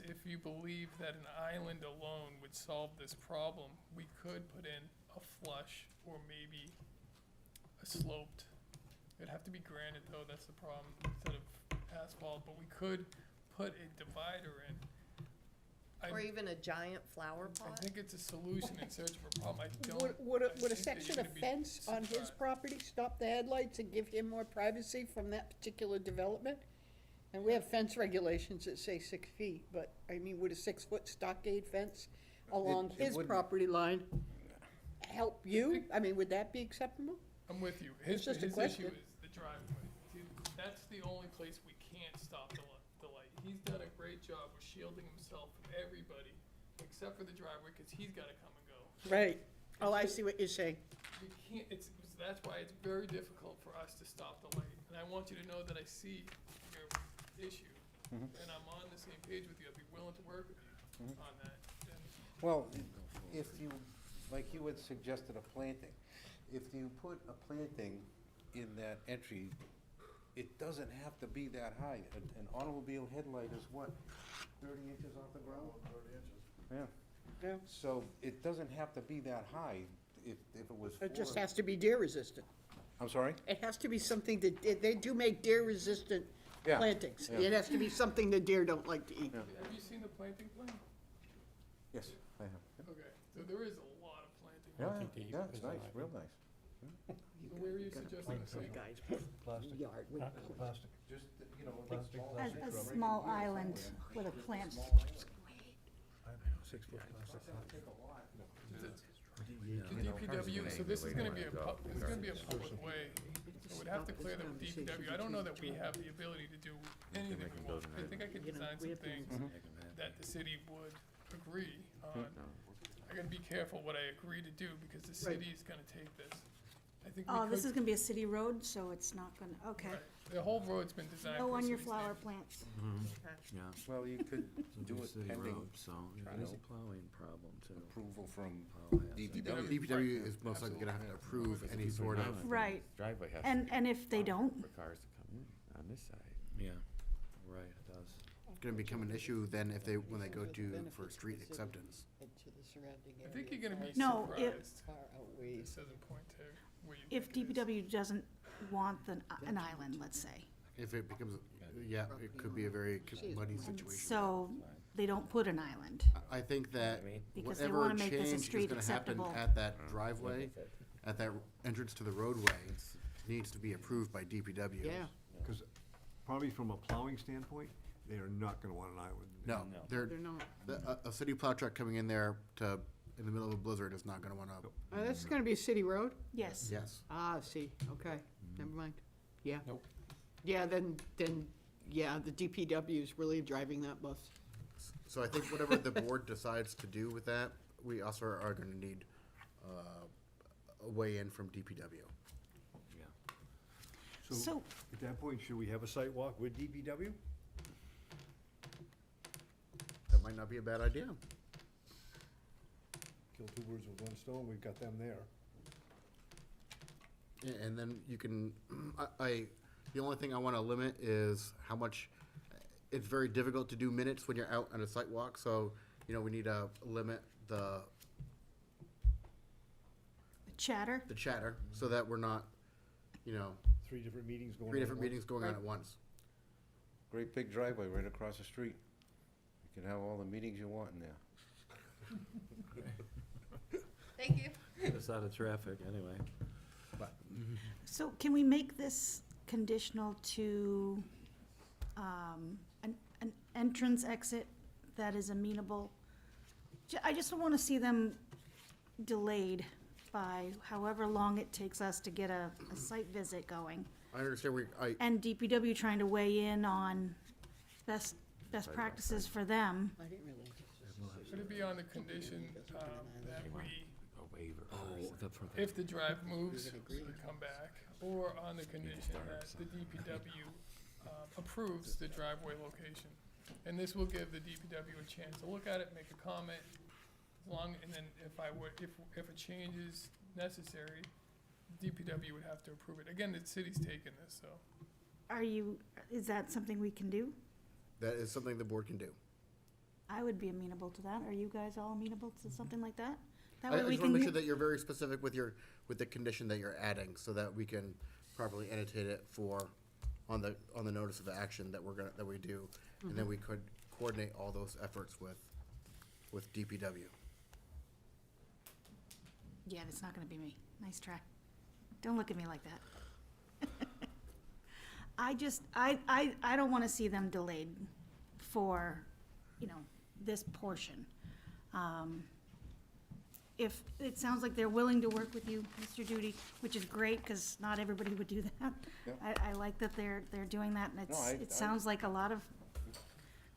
If you believe that an island alone would solve this problem, we could put in a flush or maybe a sloped. It'd have to be granite though, that's the problem, instead of asphalt, but we could put a divider in. Or even a giant flower I pot. think it's a solution in search of a problem. I don't. Would I a think that section you're of gonna be fence on his surprised. property stop the headlights and give him more privacy from that particular development? And we have fence regulations that say 6 feet, but, I mean, would a 6-foot stockade fence along it his wouldn't. property line help you? I mean, would that be acceptable? I'm with you. It's just a His question. issue is the driveway. See, that's the only place we can't stop the light. He's done a great job of shielding himself from everybody, except for the driveway, because he's gotta come and go. Right. Oh, I see what you're saying. You can't, that's why it's very difficult for us to stop the light. And I want you to know that I see your issue, and I'm on the same page with you. I'd be willing to work with you on that. And Well, if you, like you had suggested a planting, if you put a planting in that entry, it doesn't have to be that high. An automobile headlight is what, 30 inches off the ground? 30 inches. Yeah. Yeah. So it doesn't have to be that high if it was. It just for- has to be deer resistant. I'm sorry? It has to be something that, they do make deer resistant Yeah, plantings. yeah. It has to be something the deer don't like to eat. Yeah. have you seen the planting plan? Yes, I have. Okay, so there is a lot of planting. Yeah, it's nice, real nice. So where are you suggesting the site? Guys, Plastic. yard with Plastic. Just, you know, Plastic. a small island with a plant. 6-foot plastic. The DPW, so this is gonna be a public way, so we'd have to clear that with DPW. I don't know that we have the ability to do anything we want. I think I could design some things that the city would agree on. I gotta be careful what I agree to do, because the city is gonna take this I think we Oh, this could- is gonna be a city road, so it's not gonna, okay. Right. The whole road's been designed. No for on your city flower standards. plants. Yeah. Well, you could It's a do new it city pending road, so trying there's to a plowing problem too. approval from Plow has it. DPW. DPW is most likely gonna have to approve any sort of, Right. Driveway has. And if they don't, For cars to come in on this side. Yeah, right, it does. it's gonna become an issue then if they, when they go to, for street acceptance. I think you're gonna be No, surprised. This doesn't point to where you if think it is. DPW doesn't want an island, let's say, If it becomes, yeah, it could be a very muddy situation. so they don't put an island. I think that Because they whatever wanna make this a change is street gonna happen acceptable. at that driveway, at that entrance to the roadway, needs to be approved by DPW. Yeah. Because probably from a plowing standpoint, they are not gonna want an island. No, They're not. a city plow truck coming in there to, in the middle of a blizzard is not gonna wanna, This is gonna be a city road? Yes. yes. Ah, see, okay, never mind. Yeah. Nope. Yeah, then, yeah, the DPW is really driving that bus. So I think whatever the board decides to do with that, we also are gonna need, a weigh in from DPW. So So- at that point, should we have a site walk with DPW? That might not be a bad idea. Kill two birds with one stone, we've got them there. And then you can, the only thing I wanna limit is how much, it's very difficult to do minutes when you're out on a site walk, so, we need to limit the Chatter? chatter, so that we're not, 3 different meetings going on. three at different once. meetings going on at once. Great big driveway right across the street. You can have all the meetings you want in there. Thank you. Get us out of traffic, anyway. So can we make this conditional to an entrance exit that is amenable? I just don't want to see them delayed by however long it takes us to get a site visit going. I understand And DPW trying to weigh in on best practices for them. I didn't realize. Should it be on the condition that we, A waiver. Oh, if the drive moves, we come back, or on the condition that the DPW approves the driveway location? And this will give the DPW a chance to look at it, make a comment, and then if a change is necessary, DPW would have to approve it. Again, the city's taking this, so. Is that something we can do? that is something the board can do. I would be amenable to that. Are you guys all amenable to something like that? That I way we just wanna make can. sure that you're very specific with with the condition that you're adding, so that we can properly annotate it on the notice of action that we do, and then we could coordinate all those efforts with DPW. Yeah, it's not gonna be me. Nice try. Don't look at me like that. I don't wanna see them delayed for, this portion. If, it sounds like they're willing to work with you, Mr. Duty, which is great, cause not everybody would do that. Yep. I like that they're doing that, and No, it sounds like a lot of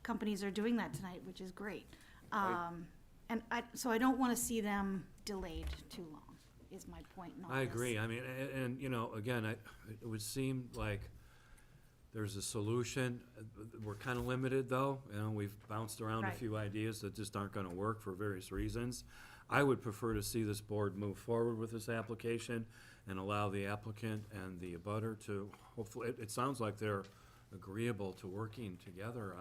companies are doing that tonight, which is great. So I don't wanna see them delayed too long, is my point in all I this. agree, I mean, and, again, it would seem like there's a solution. We're kind of limited, though, we've bounced around a Right. few ideas that just aren't gonna work for various reasons. I would prefer to see this board move forward with this application and allow the applicant and the abutter to, hopefully, it sounds like they're agreeable to working together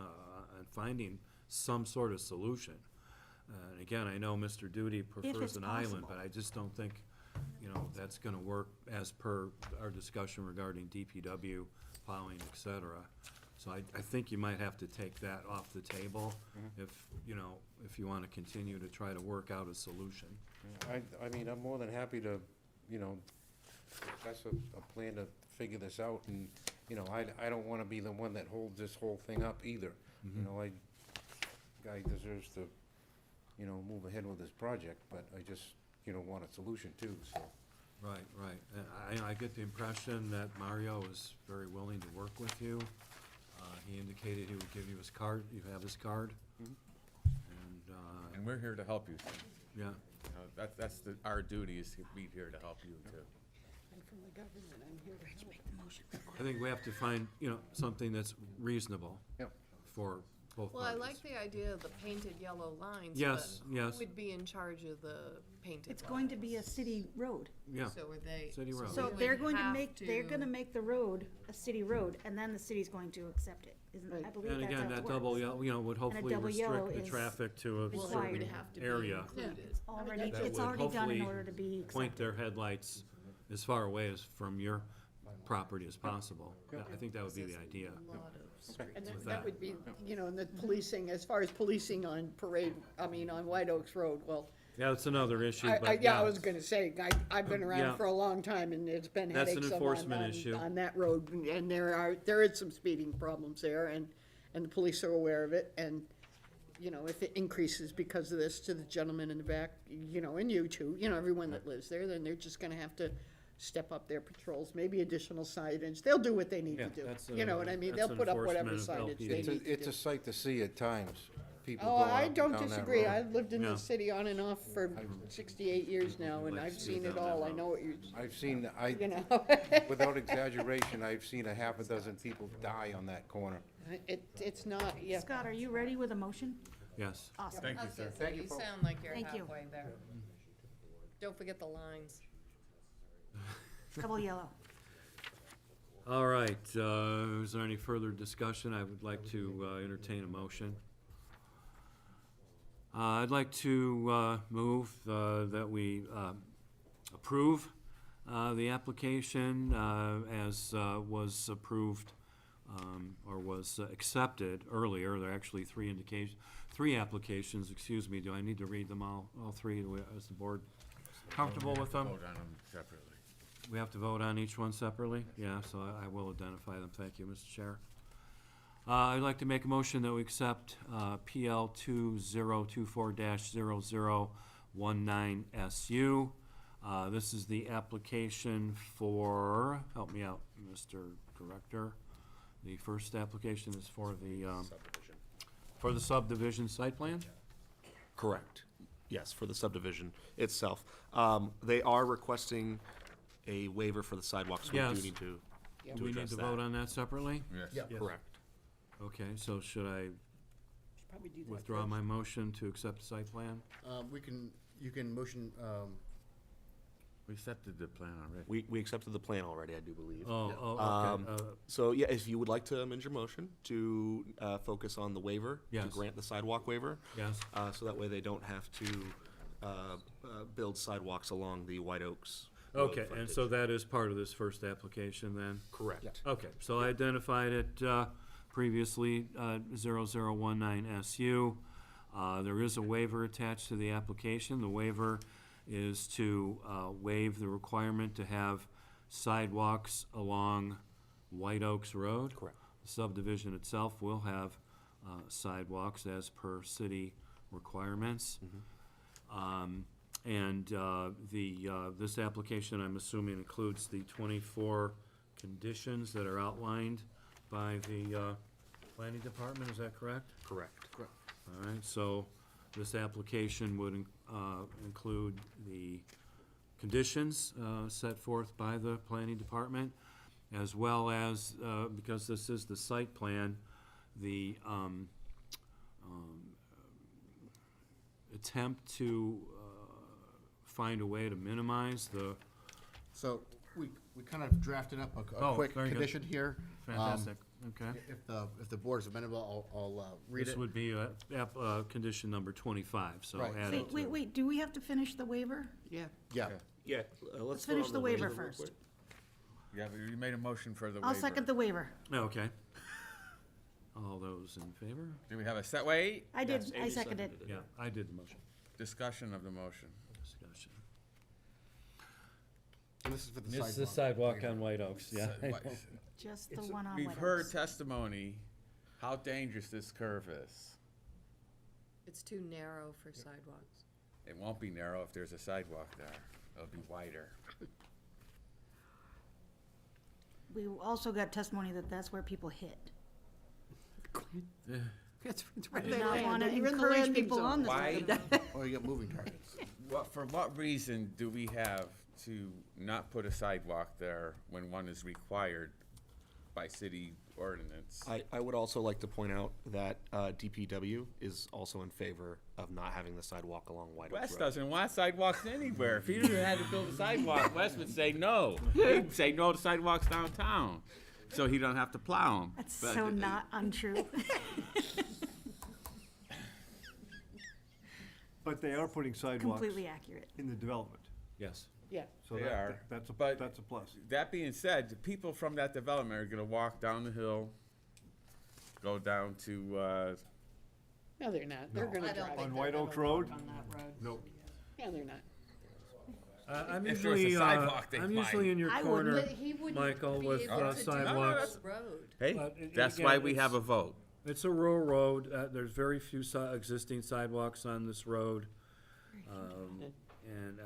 and finding some sort of solution. And again, I know Mr. Duty prefers it's an island, possible. but I just don't think, that's gonna work as per our discussion regarding DPW, plowing, et cetera. So I think you might have to take that off the table if you wanna continue to try to work out a solution. I mean, I'm more than happy to, that's a plan to figure this out, and, I don't wanna be the one that holds this whole thing up either. Guy deserves to, move ahead with this project, but I just, want a solution too, so. Right. And I get the impression that Mario is very willing to work with you. He indicated he would give you his card, you have his card. And we're here to help you. Yeah. That's our duty, is to be here to help you too. I'm from the government, I'm here to make the motion. I think we have to find, something that's reasonable. Yep. For both Well, I parties. like the idea of the painted yellow lines, Yes, but yes. who would be in charge of the painted It's going to be a lines? city road. Yeah, So are they? City road. So we they're would going to have make, they're gonna make the road a city road, and then the city's going to accept it, isn't, I believe and that's how again, it that works. double yellow, would hopefully double yellow restrict the is traffic to a Well, it would certain have to be area. included. Already, That it's would already done in hopefully order to be Point accepted. their headlights as far away as from your property as possible. I think that would be the idea. A lot of streets. And With that that. would be, and the policing, as far as policing on on White Oaks Road, well, Yeah, that's another issue, I but yeah. was gonna say, I've been Yeah. around for a long time, and it's been That's an headaches enforcement issue. on that road, and there is some speeding problems there, and the police are aware of it, and, if it increases because of this to the gentleman in the back, and you too, everyone that lives there, then they're just gonna have to step up their patrols, maybe additional signage, they'll do what they need Yeah, to do, that's you know what I mean, that's they'll put up whatever enforcement of signage they LPD. need to It's do. a sight to see at times, people Oh, going up I and don't down that disagree. road. I've lived in Yeah. the city on and off for 68 years now, and Like I've to see seen it it down that all. I road. know what you're, I've seen, without exaggeration, I've seen a half a dozen people die on that corner. it's not, yeah. Scott, are you ready with a motion? Yes. Awesome. Thank I you, was sir. gonna say, you sound like you're Thank you. halfway there. Don't forget the lines. Double yellow. All right, is there any further discussion? I would like to entertain a motion. I'd like to move that we approve the application as was approved or was accepted earlier. There are actually three applications, excuse me. Do I need to read them all three? Is the board comfortable with them? Vote on them separately. We have to vote on each one separately? Yeah, so I will identify them. Thank you, Mr. Chair. I'd like to make a motion that we accept PL 2024-0019SU. This is the application for, help me out, Mr. Director. The first application is for the subdivision site plan? Correct. Yes, for the subdivision itself. They are requesting a waiver for the sidewalks. We Yes. do need to Do we need address to that. vote on that separately? Yes. Correct. Okay, so should I Probably do that withdraw my motion to accept the site plan? You can motion, We accepted the plan already. We accepted the plan already, I do believe. Oh, okay. So, yeah, if you would like to amend your motion to focus on the waiver, to Yes. grant the sidewalk waiver. Yes. So that way they don't have to build sidewalks along the White Oaks road Okay, and frontage. so that is part of this first application then? Correct. Okay, so I identified it previously, 0019SU. There is a waiver attached to the application. The waiver is to waive the requirement to have sidewalks along White Oaks Road. Correct. The subdivision itself will have sidewalks as per city requirements. And this application, I'm assuming, includes the 24 conditions that are outlined by the planning department, is that correct? Correct. All right, so this application would include the conditions set forth by the planning department, as well as, because this is the site plan, the attempt to find a way to minimize the, so we kind of drafted up a Oh, quick very good. condition here. Fantastic, okay. If the board is amenable, I'll read This it. would be condition number 25, so Right. add it to. Wait, do we have to finish the waiver? Yeah. Yeah. Yeah, Let's finish the waiver first. Yeah, but you made a motion for the waiver. I'll second the waiver. Okay. All those in favor? Do we have a set way? I did, Yes, I Amy seconded. seconded it. Yeah, I did the motion. Discussion of the motion. Discussion. And this is for the This is the sidewalk. sidewalk on White Oaks, yeah. Just the It's- one on We've White heard Oaks. testimony how dangerous this curve is. It's too narrow for sidewalks. It won't be narrow if there's a sidewalk there. It'll be wider. We also got testimony that that's where people hit. That's I where do they not land. want to You're in the encourage landing people zone. on the Why? side. Or you get moving targets. For what reason do we have to not put a sidewalk there when one is required by city ordinance. I would also like to point out that DPW is also in favor of not having the sidewalk along White Oak Wes Road. doesn't want sidewalks anywhere. If he didn't have to build a sidewalk, Wes would say no. He'd say no to sidewalks downtown, so he don't have to plow them. That's so not untrue. But they are putting sidewalks Completely accurate. in the development, Yes. Yeah. so They that, are, that's a, but- that's a plus. That being said, the people from that development are gonna walk down the hill, go down to, No, they're not. They're No. gonna I don't drive. think On they're White gonna Oak Road? walk on that road. Nope. Yeah, they're not. I'm If there was a usually, sidewalk, they I'm might. usually in your I corner, wouldn't, but he wouldn't Michael, be with able to do that sidewalks. road. hey, But that's again, why we have a it's- vote. It's a rural road, there's very few existing sidewalks on this road. And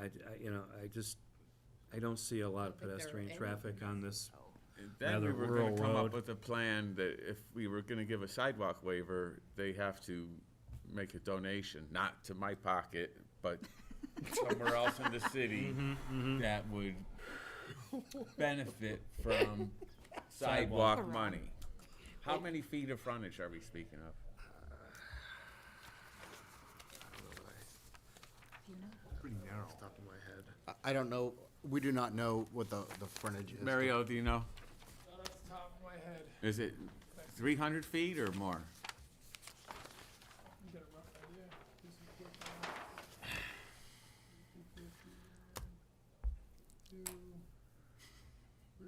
I don't see a lot of think there are pedestrian any. traffic on this. Then we rather were rural gonna come road. up with a plan that if we were gonna give a sidewalk waiver, they have to make a donation, not to my pocket, but somewhere else in the city that would benefit from sidewalk money. How many feet of frontage are we speaking of? Pretty narrow. Top of my head. I don't know, we do not know what the frontage is. Mario, do you know? Not off the top of my head. Is it 300 feet or more? You got a rough idea? This is quick, 2, 3,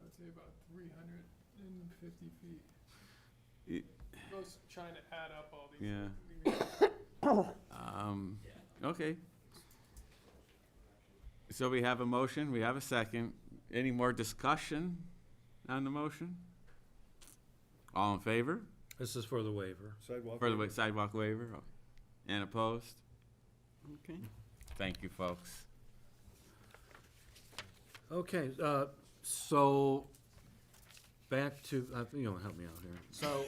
I'd say about 350 feet. It- Goes trying to add up all these. Yeah. things. Okay. So we have a motion, we have a second. Any more discussion on the motion? All in favor? This is for the waiver. Sidewalk. For the sidewalk waiver? And opposed? Okay. Thank you, folks. Okay, so, back to, help me out here. So,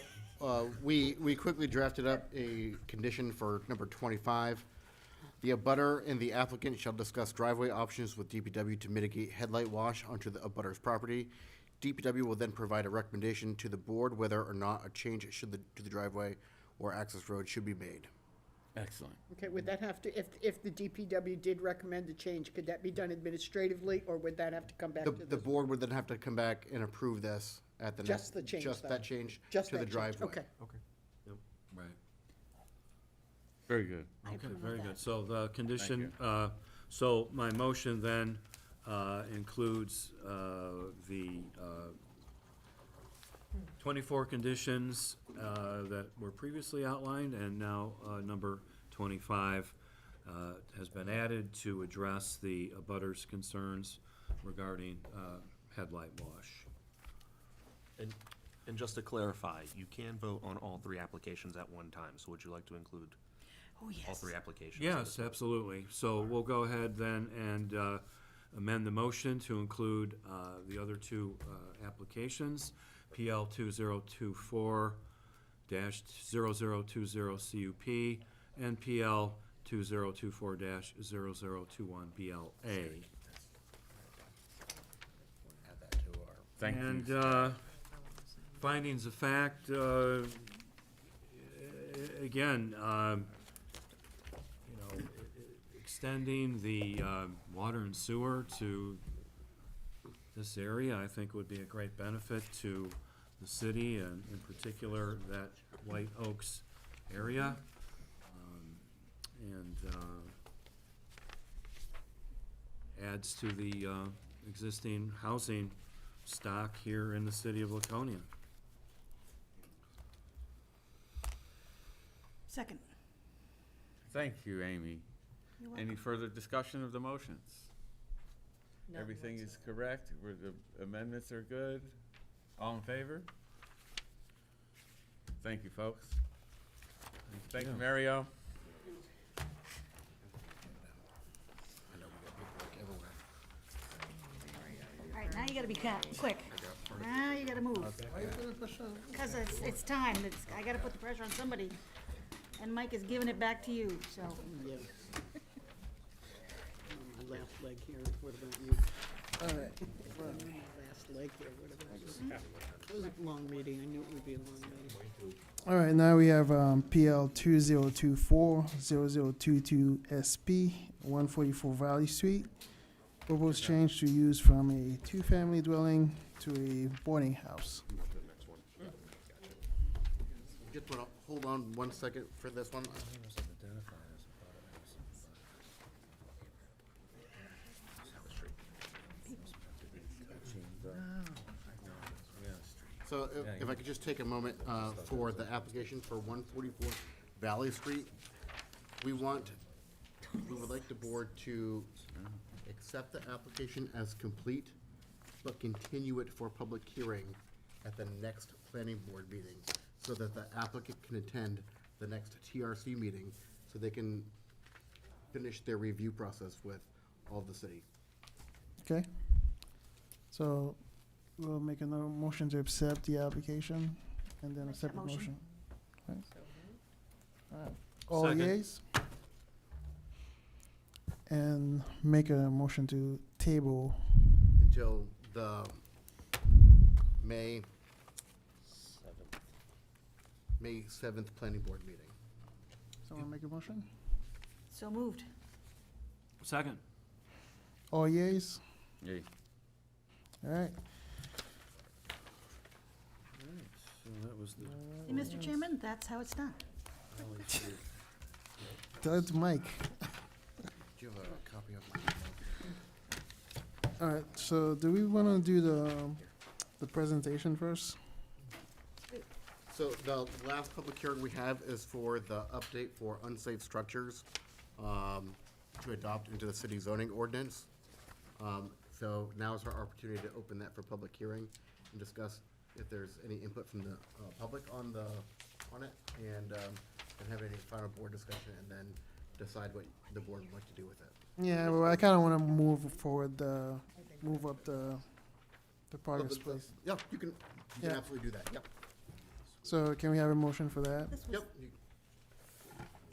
we quickly drafted up a condition for number 25. The abutter and the applicant shall discuss driveway options with DPW to mitigate headlight wash onto the abutter's property. DPW will then provide a recommendation to the board whether or not a change to the driveway or access road should be made. Excellent. Okay, would that have to, if the DPW did recommend a change, could that be done administratively, or would that have to come back to The this? board would then have to come back and approve this at the next. Just the change, Just though. that change Just to the that change, driveway. okay. Okay. Right. Very good. Okay, approve of very that. good. So the condition, so my motion then includes the 24 conditions that were previously outlined, and now number 25 has been added to address the abutters' concerns regarding headlight wash. And just to clarify, you can vote on all three applications at one time, so would you like to include Oh, yes. all three applications? Yes, absolutely. So we'll go ahead then and amend the motion to include the other two applications, PL 2024-0020 CUP and PL 2024-0021 BLA. Add that to our. Thank you. And findings of fact, again, extending the water and sewer to this area, I think would be a great benefit to the city, and in particular, that White Oaks area. And adds to the existing housing stock here in the city of Laconia. Second. Thank you, Amy. You're Any welcome. further discussion of the motions? No, Everything that's- is correct, where the amendments are good? All in favor? Thank you, folks. Thank you, Mario. All right, now you gotta be quick. Now you gotta move. Because it's time. I gotta put the pressure on somebody. And Mike is giving it back to you, so. last leg here, what about you? All right. Last leg here, what about you? It was a long meeting, I knew it would be a long meeting. All right, now we have PL 2024-0022 SP, 144 Valley Street. Proposed change to use from a two-family dwelling to a boarding house. Just wanna hold on one second for this one. So if I could just take a moment for the application for 144 Valley Street. We would like the board to accept the application as complete, but continue it for public hearing at the next planning board meeting, so that the applicant can attend the next TRC meeting, so they can finish their review process with all of the city. Okay? So we'll make another motion to accept the application and then a Make that separate motion. motion. Right. All right. All Second. yeas? And make a motion to table. Until the May 7th planning board meeting. Someone make a motion? So moved. Second. All yeas? Yay. All right. So that was the. Hey, Mr. Chairman, that's how it's done. Tell it to Mike. Do you have a copy of my? All right, so do we want to do the presentation first? So the last public hearing we have is for the update for unsafe structures to adopt into the city zoning ordinance. So now is our opportunity to open that for public hearing and discuss if there's any input from the public on it, and have any final board discussion, and then decide what the board would like to do with it. Yeah, well, I kind of want to move forward, move up the progress, But please. Yeah, you can Yeah. absolutely do that, yep. So can we have a motion for that? This was, Yep, you-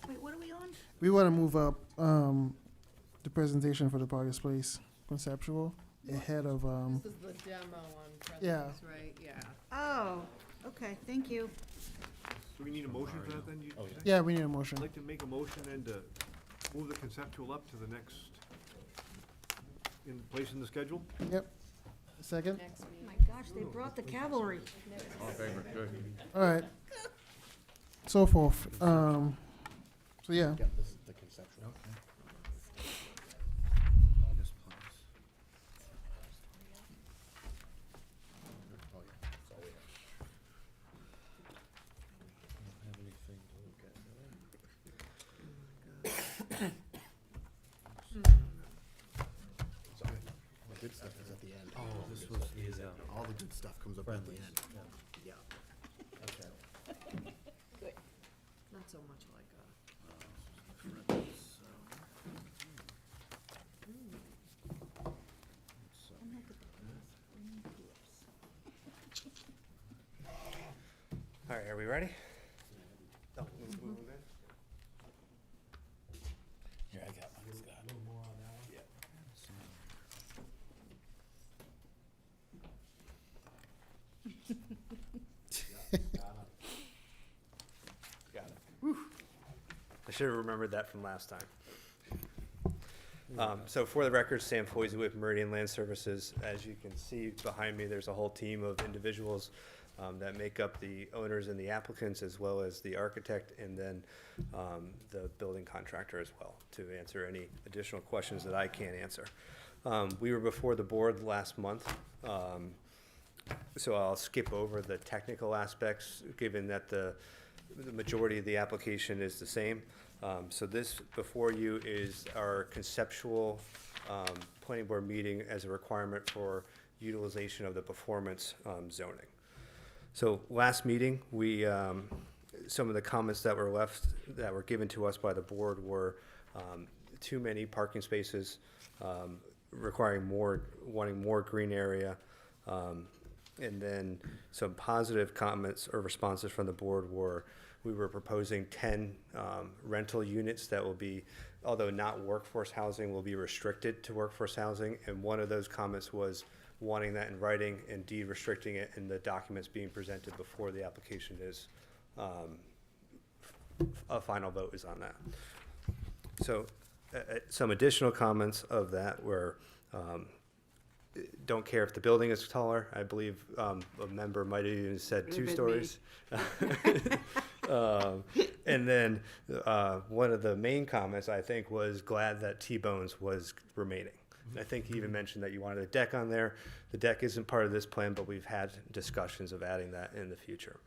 wait, what are we on? We want to move up the presentation for the progress place conceptual ahead of This is the demo on Yeah. President's, right? Yeah. Oh, okay, thank you. Do we need a motion for that then? yeah, we need a motion. I'd like to make a motion then to move the conceptual up to the next, place in the schedule. Yep. Second. Next meeting. My gosh, they brought the cavalry. All in favor, good. All right. So forth. So yeah. Yep, this is the conceptual. Oh, yeah, that's all we have. Sorry, the good stuff is at the end. Oh, this was the, All the good stuff comes up at the end. Yeah. Okay. Not so much like All right, are we ready? Here, I got one, Scott. Got it. I should have remembered that from last time. So for the record, Sam Foisey with Meridian Land Services. As you can see behind me, there's a whole team of individuals that make up the owners and the applicants, as well as the architect, and then the building contractor as well, to answer any additional questions that I can't answer. We were before the board last month, so I'll skip over the technical aspects, given that the majority of the application is the same. So this before you is our conceptual planning board meeting as a requirement for utilization of the performance zoning. So last meeting, we, some of the comments that were given to us by the board were too many parking spaces, wanting more green area. And then some positive comments or responses from the board were we were proposing 10 rental units that will be, although not workforce housing, will be restricted to workforce housing. And one of those comments was wanting that in writing and deed restricting it in the documents being presented before the application is, a final vote is on that. So some additional comments of that were, don't care if the building is taller. I believe a member might have even said Could 2 have been me. stories. And then one of the main comments, I think, was glad that T-Bones was remaining. I think he even mentioned that you wanted a deck on there. The deck isn't part of this plan, but we've had discussions of adding that in the future.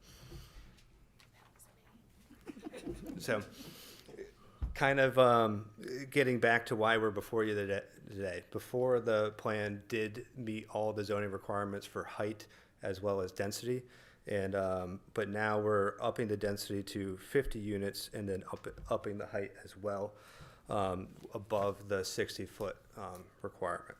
So, kind of getting back to why we're before you today. Before, the plan did meet all the zoning requirements for height as well as density, and but now we're upping the density to 50 units and then upping the height as well, above the 60-foot requirement.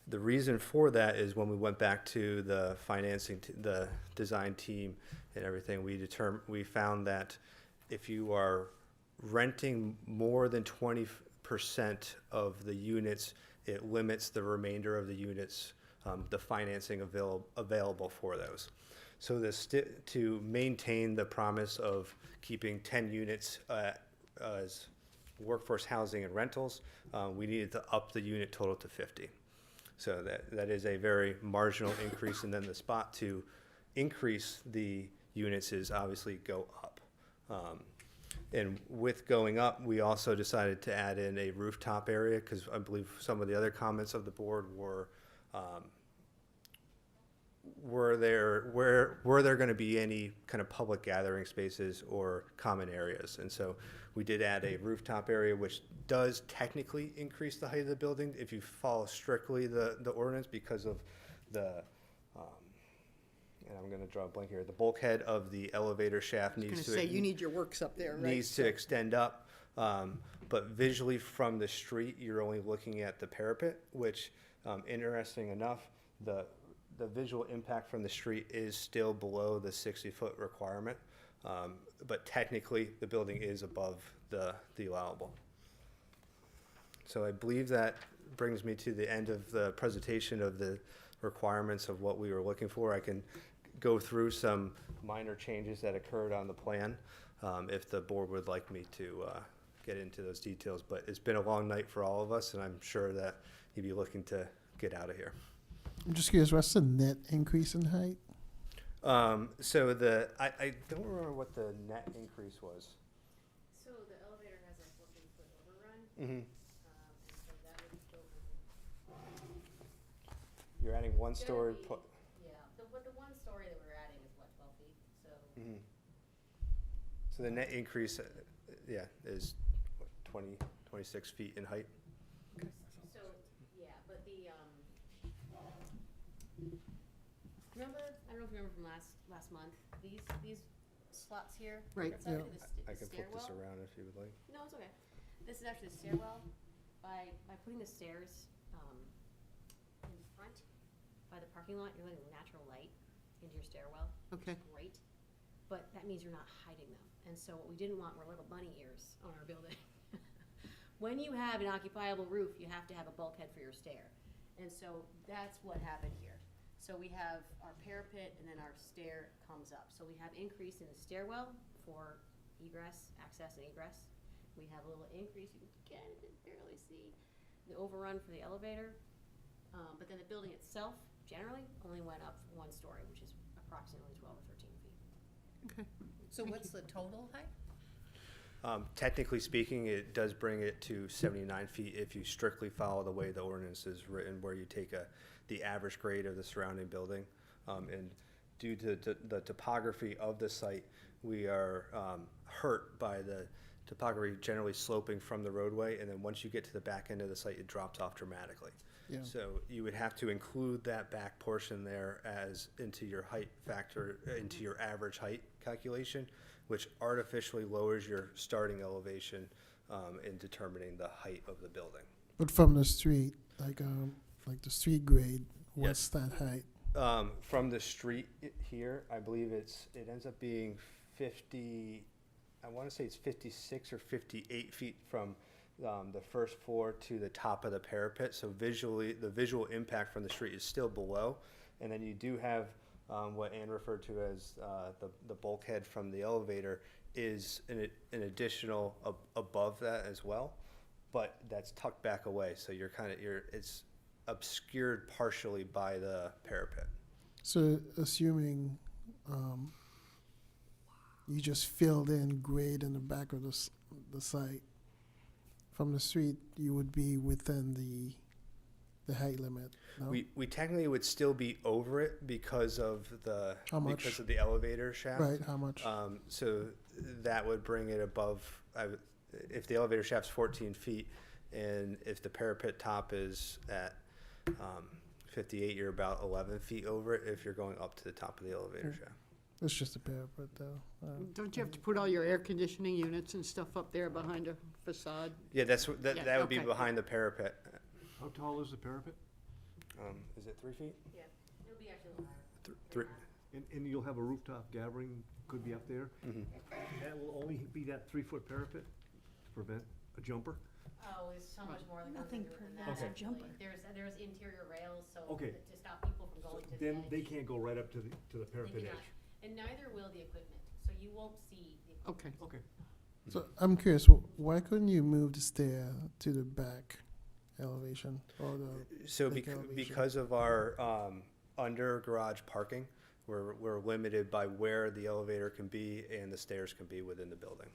The reason for that is when we went back to the financing, the design team and everything, we found that if you are renting more than 20% of the units, it limits the remainder of the units, the financing available for those. So to maintain the promise of keeping 10 units as workforce housing and rentals, we needed to up the unit total to 50. So that is a very marginal increase, and then the spot to increase the units is obviously go up. And with going up, we also decided to add in a rooftop area, because I believe some of the other comments of the board were there going to be any kind of public gathering spaces or common areas? And so we did add a rooftop area, which does technically increase the height of the building if you follow strictly the ordinance, because of the, and I'm going to draw a blank here, the bulkhead of the elevator shaft I was needs gonna to. say, you need your works up there, right? Needs to extend up, but visually from the street, you're only looking at the parapet, which, interesting enough, the visual impact from the street is still below the 60-foot requirement, but technically, the building is above the allowable. So I believe that brings me to the end of the presentation of the requirements of what we were looking for. I can go through some minor changes that occurred on the plan, if the board would like me to get into those details. But it's been a long night for all of us, and I'm sure that you'd be looking to get out of here. I'm just curious, what's the net increase in height? So I don't remember what the net increase was. So the elevator has a 14-foot overrun. Mm-hmm. So that would go. You're adding one story. Yeah, the one story that we're adding is what, 12 feet? So. Mm-hmm. So the net increase, is what, 26 feet in height. So, yeah, but remember, I don't know if you remember from last month, these slots here? Right. That's actually the I can flip this stairwell. around if you would like. No, it's okay. This is actually the stairwell. By putting the stairs in front by the parking lot, you're letting natural light into your stairwell. Okay. Which is great, but that means you're not hiding them. And so what we didn't want were little bunny ears on our building. When you have an occupiable roof, you have to have a bulkhead for your stair. And so that's what happened here. So we have our parapet and then our stair comes up. So we have increase in the stairwell for egress, access and egress. We have a little increase, you can barely see, the overrun for the elevator. But then the building itself generally only went up 1 story, which is approximately 12 or 13 feet. Okay. So what's the total height? Technically speaking, it does bring it to 79 feet if you strictly follow the way the ordinance is written, where you take the average grade of the surrounding building. And due to the topography of the site, we are hurt by the topography generally sloping from the roadway, and then once you get to the back end of the site, it drops off dramatically. Yeah. So you would have to include that back portion there as into your height factor, into your average height calculation, which artificially lowers your starting elevation in determining the height of the building. But from the street, like the street grade, what's that height? From the street here, I believe it ends up being I want to say it's 56 or 58 feet from the first floor to the top of the parapet. So visually, the visual impact from the street is still below. And then you do have what Ann referred to as the bulkhead from the elevator is an additional above that as well, but that's tucked back away. So it's obscured partially by the parapet. So assuming you just filled in grade in the back of the site, from the street, you would be within the height limit. No? We technically would still be over it because of the How much? because of the elevator shaft. Right, how much? So that would bring it above. If the elevator shaft's 14 feet, and if the parapet top is at 58, you're about 11 feet over it. If you're going up to the top of the elevator shaft. It's just a parapet, though. Don't you have to put all your air conditioning units and stuff up there behind a facade? Yeah, that Yeah, would be okay. behind the parapet. How tall is the parapet? Is it 3 feet? Yeah, it'll be actually higher. Three. And you'll have a rooftop gathering, could be up there? Mhm. That will only be that 3-foot parapet to prevent a jumper? Oh, there's so much more that goes Nothing into it than that, prevents a actually. jumper. There's interior rails, so Okay. to stop people from going to the Then edge. they can't go right up to the They parapet cannot. edge. And neither will the equipment, so you won't see the equipment. Okay. Okay. So I'm curious, why couldn't you move the stair to the back elevation or the So lake elevation? because of our under garage parking, we're limited by where the elevator can be and the stairs can be within the building.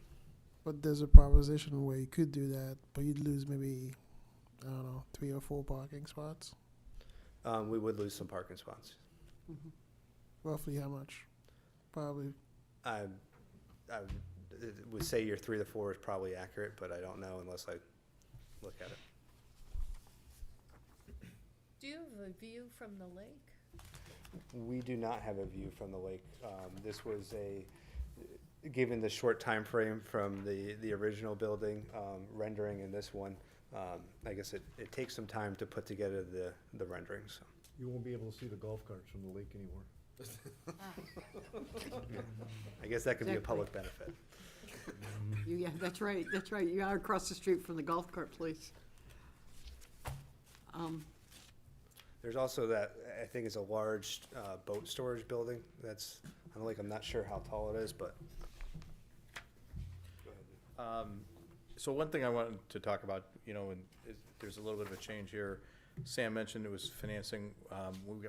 But there's a proposition where you could do that, but you'd lose maybe, I don't know, 3 or 4 parking spots. We would lose some parking spots. Roughly how much? Probably. I would say your 3 to 4 is probably accurate, but I don't know unless I look at it. Do you have a view from the lake? We do not have a view from the lake. This was given the short time frame from the original building rendering and this one, I guess it takes some time to put together the renderings. You won't be able to see the golf carts from the lake anymore. I guess that could be a Exactly. public benefit. Yeah, that's right, You are across the street from the golf cart place. There's also that, I think it's a large boat storage building. I'm not sure how tall it is, but. Go ahead. So one thing I wanted to talk about, and there's a little bit of a change here. Sam mentioned it was financing.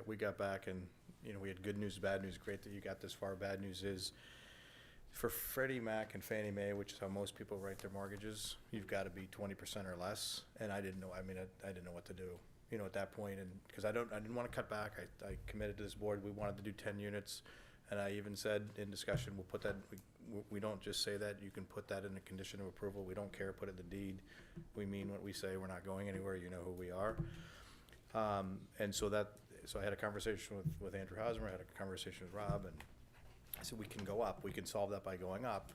We got back and, we had good news, bad news. Great that you got this far. Bad news is for Freddie Mac and Fannie Mae, which is how most people write their mortgages, you've got to be 20% or less. And I didn't know, I didn't know what to do, at that point. And because I didn't want to cut back. I committed to this board. We wanted to do 10 units. And I even said in discussion, we'll put that, we don't just say that, you can put that in a condition of approval. We don't care, put it in the deed. We mean what we say. We're not going anywhere. You know who we are. And so I had a conversation with Andrew Hosmer, I had a conversation with Rob, and I said, we can go up. We can solve that by going up.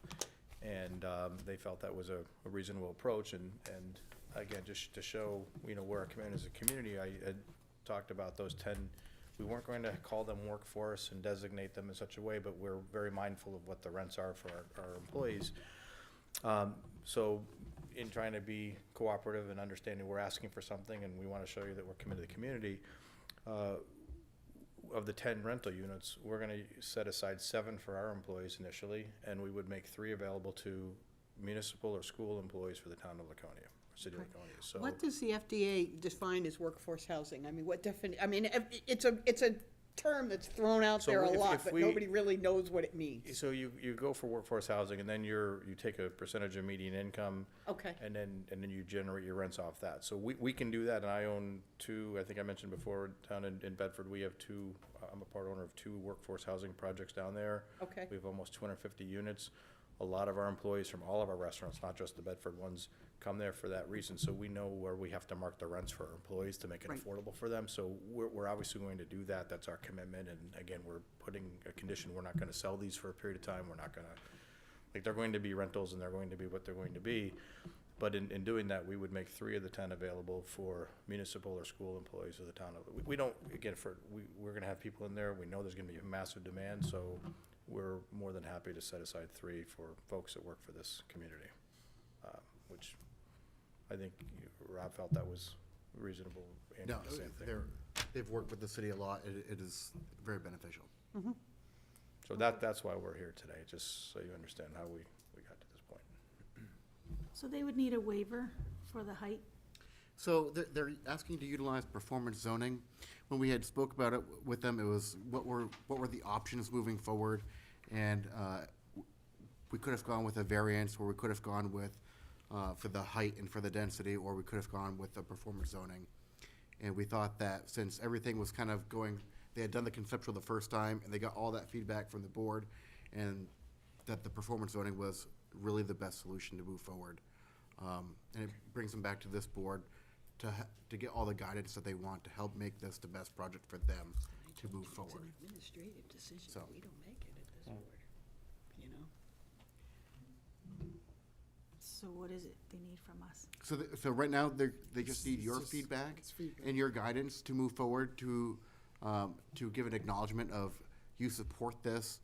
And they felt that was a reasonable approach. And again, just to show, where our community is a community, I had talked about those 10. We weren't going to call them workforce and designate them in such a way, but we're very mindful of what the rents are for our employees. So in trying to be cooperative and understanding we're asking for something and we want to show you that we're committed to the community, of the 10 rental units, we're going to set aside 7 for our employees initially, and we would make 3 available to municipal or school employees for the town of Laconia, or city of Laconia. So What does the FDA define as workforce housing? I mean, it's a term that's thrown out So there a if lot, but we- nobody really knows what it means. So you go for workforce housing, and then you take a percentage of median income. Okay. And then you generate your rents off that. So we can do that, and I own 2, I think I mentioned before, down in Bedford, we have 2, I'm a part owner of 2 workforce housing projects down there. Okay. We have almost 250 units. A lot of our employees from all of our restaurants, not just the Bedford ones, come there for that reason. So we know where we have to mark the rents for our employees to make it Right. affordable for them. So we're obviously going to do that. That's our commitment. And again, we're putting a condition, we're not going to sell these for a period of time. We're not going to, they're going to be rentals and they're going to be what they're going to be. But in doing that, we would make 3 of the 10 available for municipal or school employees of the town. We don't, again, we're going to have people in there. We know there's going to be a massive demand. So we're more than happy to set aside 3 for folks that work for this community, which I think Rob felt that was reasonable. Andy, No, the same thing. they've worked with the city a lot. It is very beneficial. So that's why we're here today, just so you understand how we got to this point. So they would need a waiver for the height? So they're asking to utilize performance zoning. When we had spoke about it with them, it was what were the options moving forward? And we could have gone with a variance, or we could have gone with for the height and for the density, or we could have gone with the performance zoning. And we thought that since everything was kind of going, they had done the conceptual the first time, and they got all that feedback from the board, and that the performance zoning was really the best solution to move forward. And it brings them back to this board to get all the guidance that they want to help make this the best project for them to move forward. It's an administrative decision. So- We don't make it at this board, you know? So what is it they need from us? So right now, they just need your feedback and your guidance to move forward, to give an acknowledgement of you support this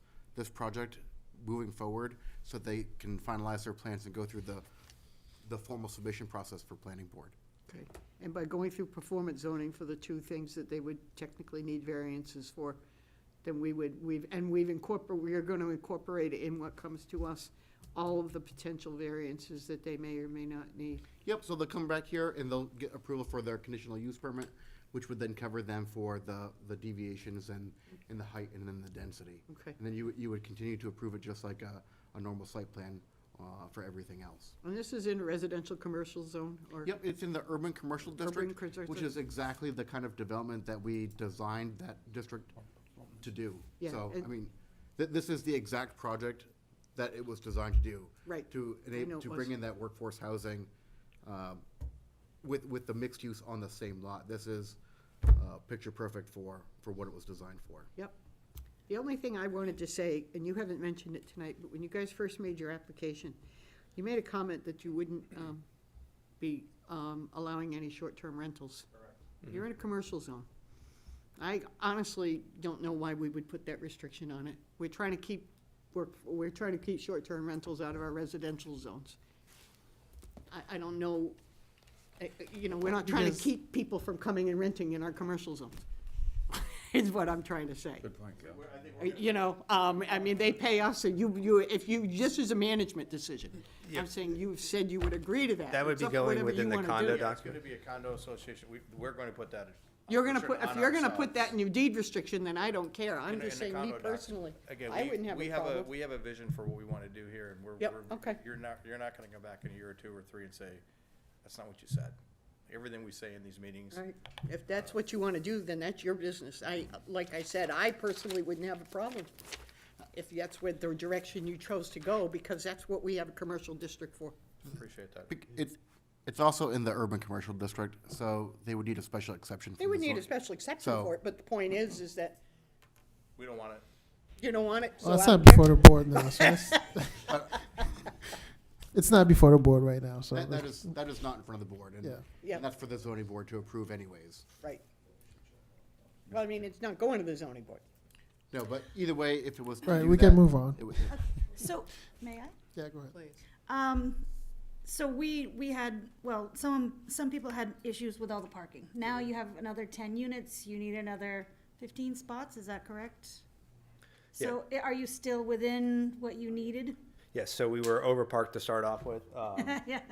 project moving forward, so they can finalize their plans and go through the formal submission process for planning board. Okay, and by going through performance zoning for the 2 things that they would technically need variances for, then we are gonna incorporate in what comes to us, all of the potential variances that they may or may not need. Yep, so they'll come back here and they'll get approval for their conditional use permit, which would then cover them for the deviations and the height and then the density. Okay. And then you would continue to approve it just like a normal site plan for everything else. And this is in a residential commercial zone, or? Yep, it's in the urban commercial district, commercial which is exactly the kind of development that we designed that district to do. Yeah, So, it- I mean, this is the exact project that it was designed to do. Right. To I know enable, it to was. bring in that workforce housing, with the mixed use on the same lot. This is, picture perfect for what it was designed for. Yep. The only thing I wanted to say, and you haven't mentioned it tonight, but when you guys first made your application, you made a comment that you wouldn't be allowing any short-term rentals. Correct. You're in a commercial zone. I honestly don't know why we would put that restriction on it. We're trying to keep short-term rentals out of our residential zones. I don't know, we're not trying to Because- keep people from coming and renting in our commercial zones, is what I'm trying to say. Good point, Gil. I mean, they pay us, and if you, just as a management decision, I'm saying you've said you would agree to that. That would It's be up to going whatever within you the wanna condo do. It's gonna be a condo association, we're gonna put that. You're gonna restriction put, if on you're gonna put ourselves. that in your deed restriction, then I don't care. I'm In the- just in the saying, me condo docs. personally, Again, I wouldn't have a problem. We have a vision for what we wanna do here, and Yep, okay. you're not gonna come back in a year or 2 or 3 and say, that's not what you said. Everything we say in these meetings. All right, if that's what you wanna do, then that's your business. Like I said, I personally wouldn't have a problem if that's where the direction you chose to go, because that's what we have a commercial district for. Appreciate that. It's also in the urban commercial district, so they would need a special exception. They would need a special exception So- for it, but the point is that We don't want it. you don't want it, so Well, it's I not don't care. before the board now, so it's not before the board right now, so. That is not in front of the board, and Yeah. Yeah. and that's for the zoning board to approve anyways. Right. Well, I mean, it's not going to the zoning board. No, but either way, if it was to Right, do we can that, move on. it would- So, may I? Yeah, go ahead. Please. So we had, well, some people had issues with all the parking. Now you have another 10 units, you need another 15 spots, is that correct? So are you still within what you needed? Yes, so we were overparked to start off with. Yeah.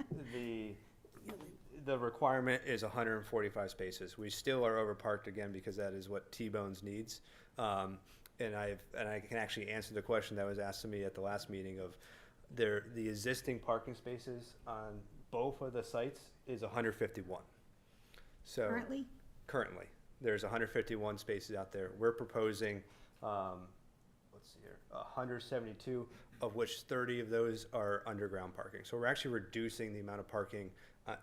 The requirement is 145 spaces. We still are overparked again because that is what T-Bones needs. And I can actually answer the question that was asked of me at the last meeting of the existing parking spaces on both of the sites is 151. So Currently? Currently, there's 151 spaces out there. We're proposing, let's see here, 172, of which 30 of those are underground parking. So we're actually reducing the amount of parking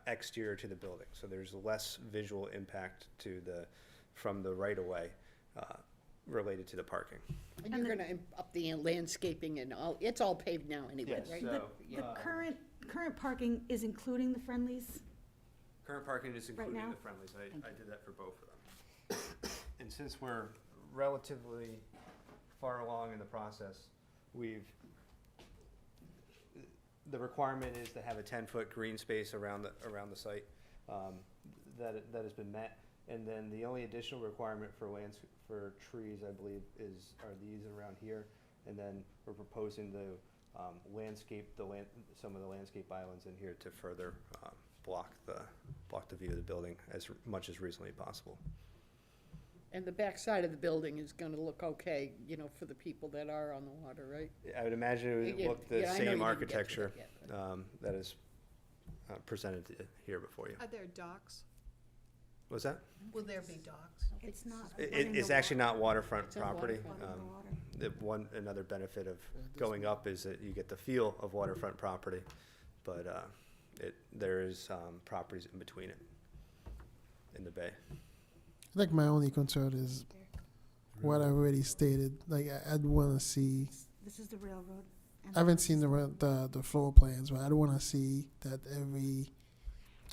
exterior to the building. So there's less visual impact from the right-of-way related to the parking. And you're gonna up the landscaping and all, it's all paved now anyway, Yes, right? so, The current parking is including the Friendlies? Current parking is Right including now? the Friendlies. I did that for both of them. And since we're relatively far along in the process, the requirement is to have a 10-foot green space around the site. That has been met. And then the only additional requirement for trees, I believe, are these around here. And then we're proposing to some of the landscape islands in here to further block the view of the building as much as reasonably possible. And the back side of the building is gonna look okay, you know, for the people that are on the water, right? I would imagine it would Yeah, look the yeah, I know you same didn't get to architecture that yet, that is presented here before you. Are there docks? What's that? Will there be docks? It's not. It's actually not waterfront It's on property. waterfront. Another benefit of going up is that you get the feel of waterfront property, but there is properties in between it, in the bay. I think my only concern is what I already stated. Like, I'd want to see. This is the railroad. and I haven't this seen is- the floor plans, but I'd want to see that every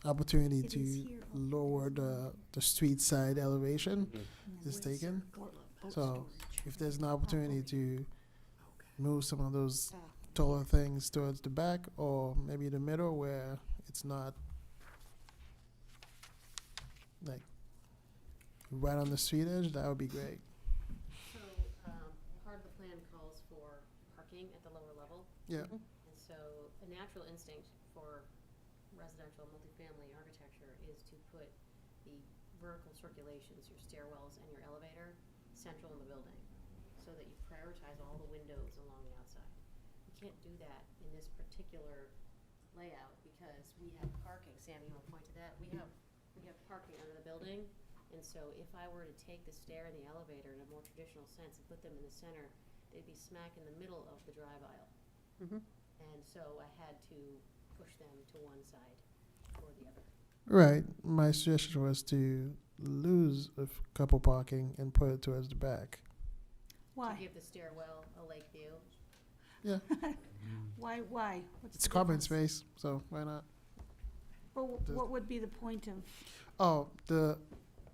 opportunity It is to here on lower the street side elevation and then is where's taken. boat So storage? if there's an opportunity to move some of those Ah. taller things towards the back or maybe the middle where it's not like right on the street edge, that would be great. So, part of the plan calls for parking at the lower level. Yeah. And so a natural instinct for residential multifamily architecture is to put the vertical circulations, your stairwells and your elevator, central in the building, so that you prioritize all the windows along the outside. You can't do that in this particular layout because we have parking. Sam, you want to point to that? We have parking under the building, and so if I were to take the stair and the elevator in a more traditional sense and put them in the center, they'd be smack in the middle of the drive aisle. Mhm. And so I had to push them to one side or the other. Right. My suggestion was to lose a couple parking and put it towards the back. Why? To give the stairwell a lake view. Yeah. Why? What's It's the common difference? space, so why not? But what would be the point of? Oh,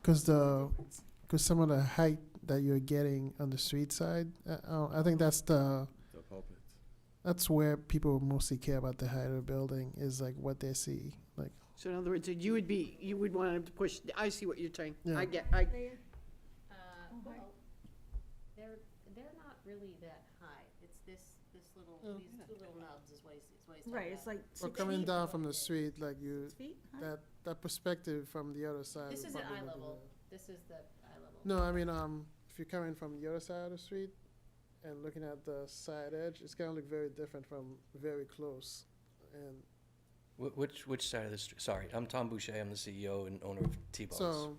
because some of the height that you're getting on the street side, I think that's The pulpits. that's where people mostly care about the height of the building is like what they see. Like, So in other words, you would want them to push, I see what you're saying. Yeah. There? Well, they're not really that high. It's this little, these two little nubs is what he's talking Right, it's about. like well, 6 coming feet? down from the street, like you 6 feet? Huh? that perspective from the other side. This would is at probably eye look level. better. This is the eye level. No, I mean, if you're coming from the other side of the street and looking at the side edge, it's gonna look very different from very close. And Which side of the street? Sorry, I'm Tom Boucher. I'm the CEO and owner of T-Bones. so,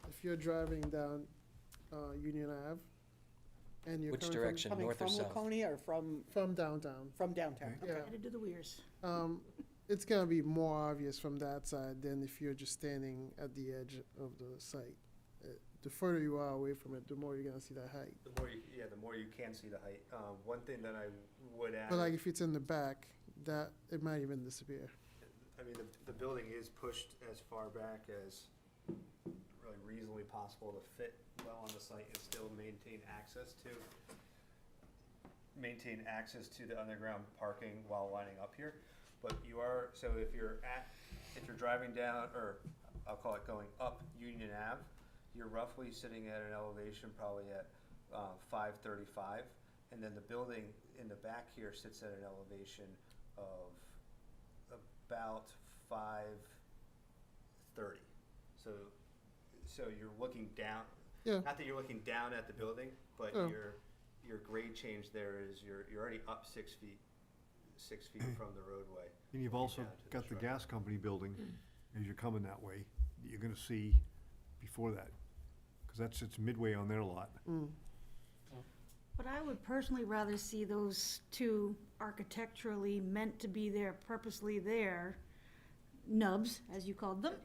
if you're driving down Union Ave, and you're Which coming direction, Coming north or from south? Laconia or from downtown, downtown? yeah, Gotta do the weirs. it's gonna be more obvious from that side than if you're just standing at the edge of the site. The further you are away from it, the more you're gonna see that height. The more you can see the height. One thing that I would add. But like if it's in the back, that it might even disappear. I mean, the building is pushed as far back as really reasonably possible to fit well on the site and still maintain access to the underground parking while lining up here. But so if you're driving down, or I'll call it going up Union Ave, you're roughly sitting at an elevation probably at 535, and then the building in the back here sits at an elevation of about 530. So you're looking down. Yeah. Not that you're looking down at the building, but Yeah. your grade change there is you're already up 6 feet from the roadway. And you've also down to the got the shrub. gas company building, as you're coming that way, that you're gonna see before that. Because it's midway on their lot. But I would personally rather see those two architecturally meant to be there, purposely there, nubs, as you called them,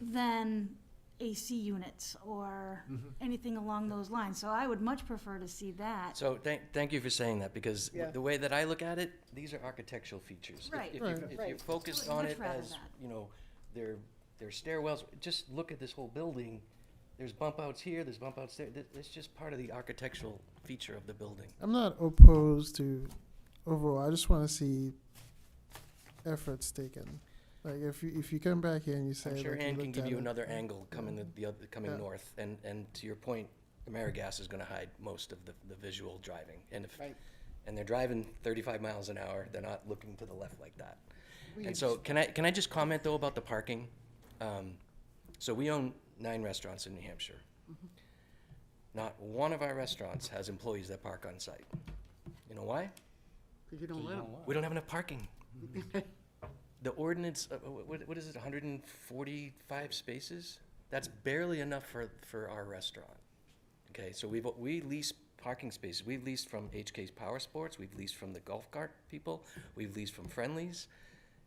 than AC units or anything along those lines. So I would much prefer to see that. So thank you for saying that, because Yeah. the way that I look at it, these are architectural features. If- Right. If, Right. you- if Right. you're focused I would on much it rather as, that. you know, their stairwells, just look at this whole building. There's bump outs here, there's bump outs there. It's just part of the architectural feature of the building. I'm not opposed to overall. I just want to see efforts taken. Like if you come back here and you say, I'm sure like, Ann can looked give at you it, another angle coming coming Yeah. north, and to your point, AmeriGas is gonna hide most of the visual driving. And if, Right. and they're driving 35 miles an hour, they're not looking to the left like that. We And so, just- can I just comment though about the parking? So we own 9 restaurants in New Hampshire. Not one of our restaurants has employees that park on site. You know why? Because you don't let them. We don't have enough parking. The ordinance, what is it, 145 spaces? That's barely enough for our restaurant. Okay, so we lease parking spaces. We've leased from HK's Power Sports, we've leased from the golf cart people, we've leased from Friendly's,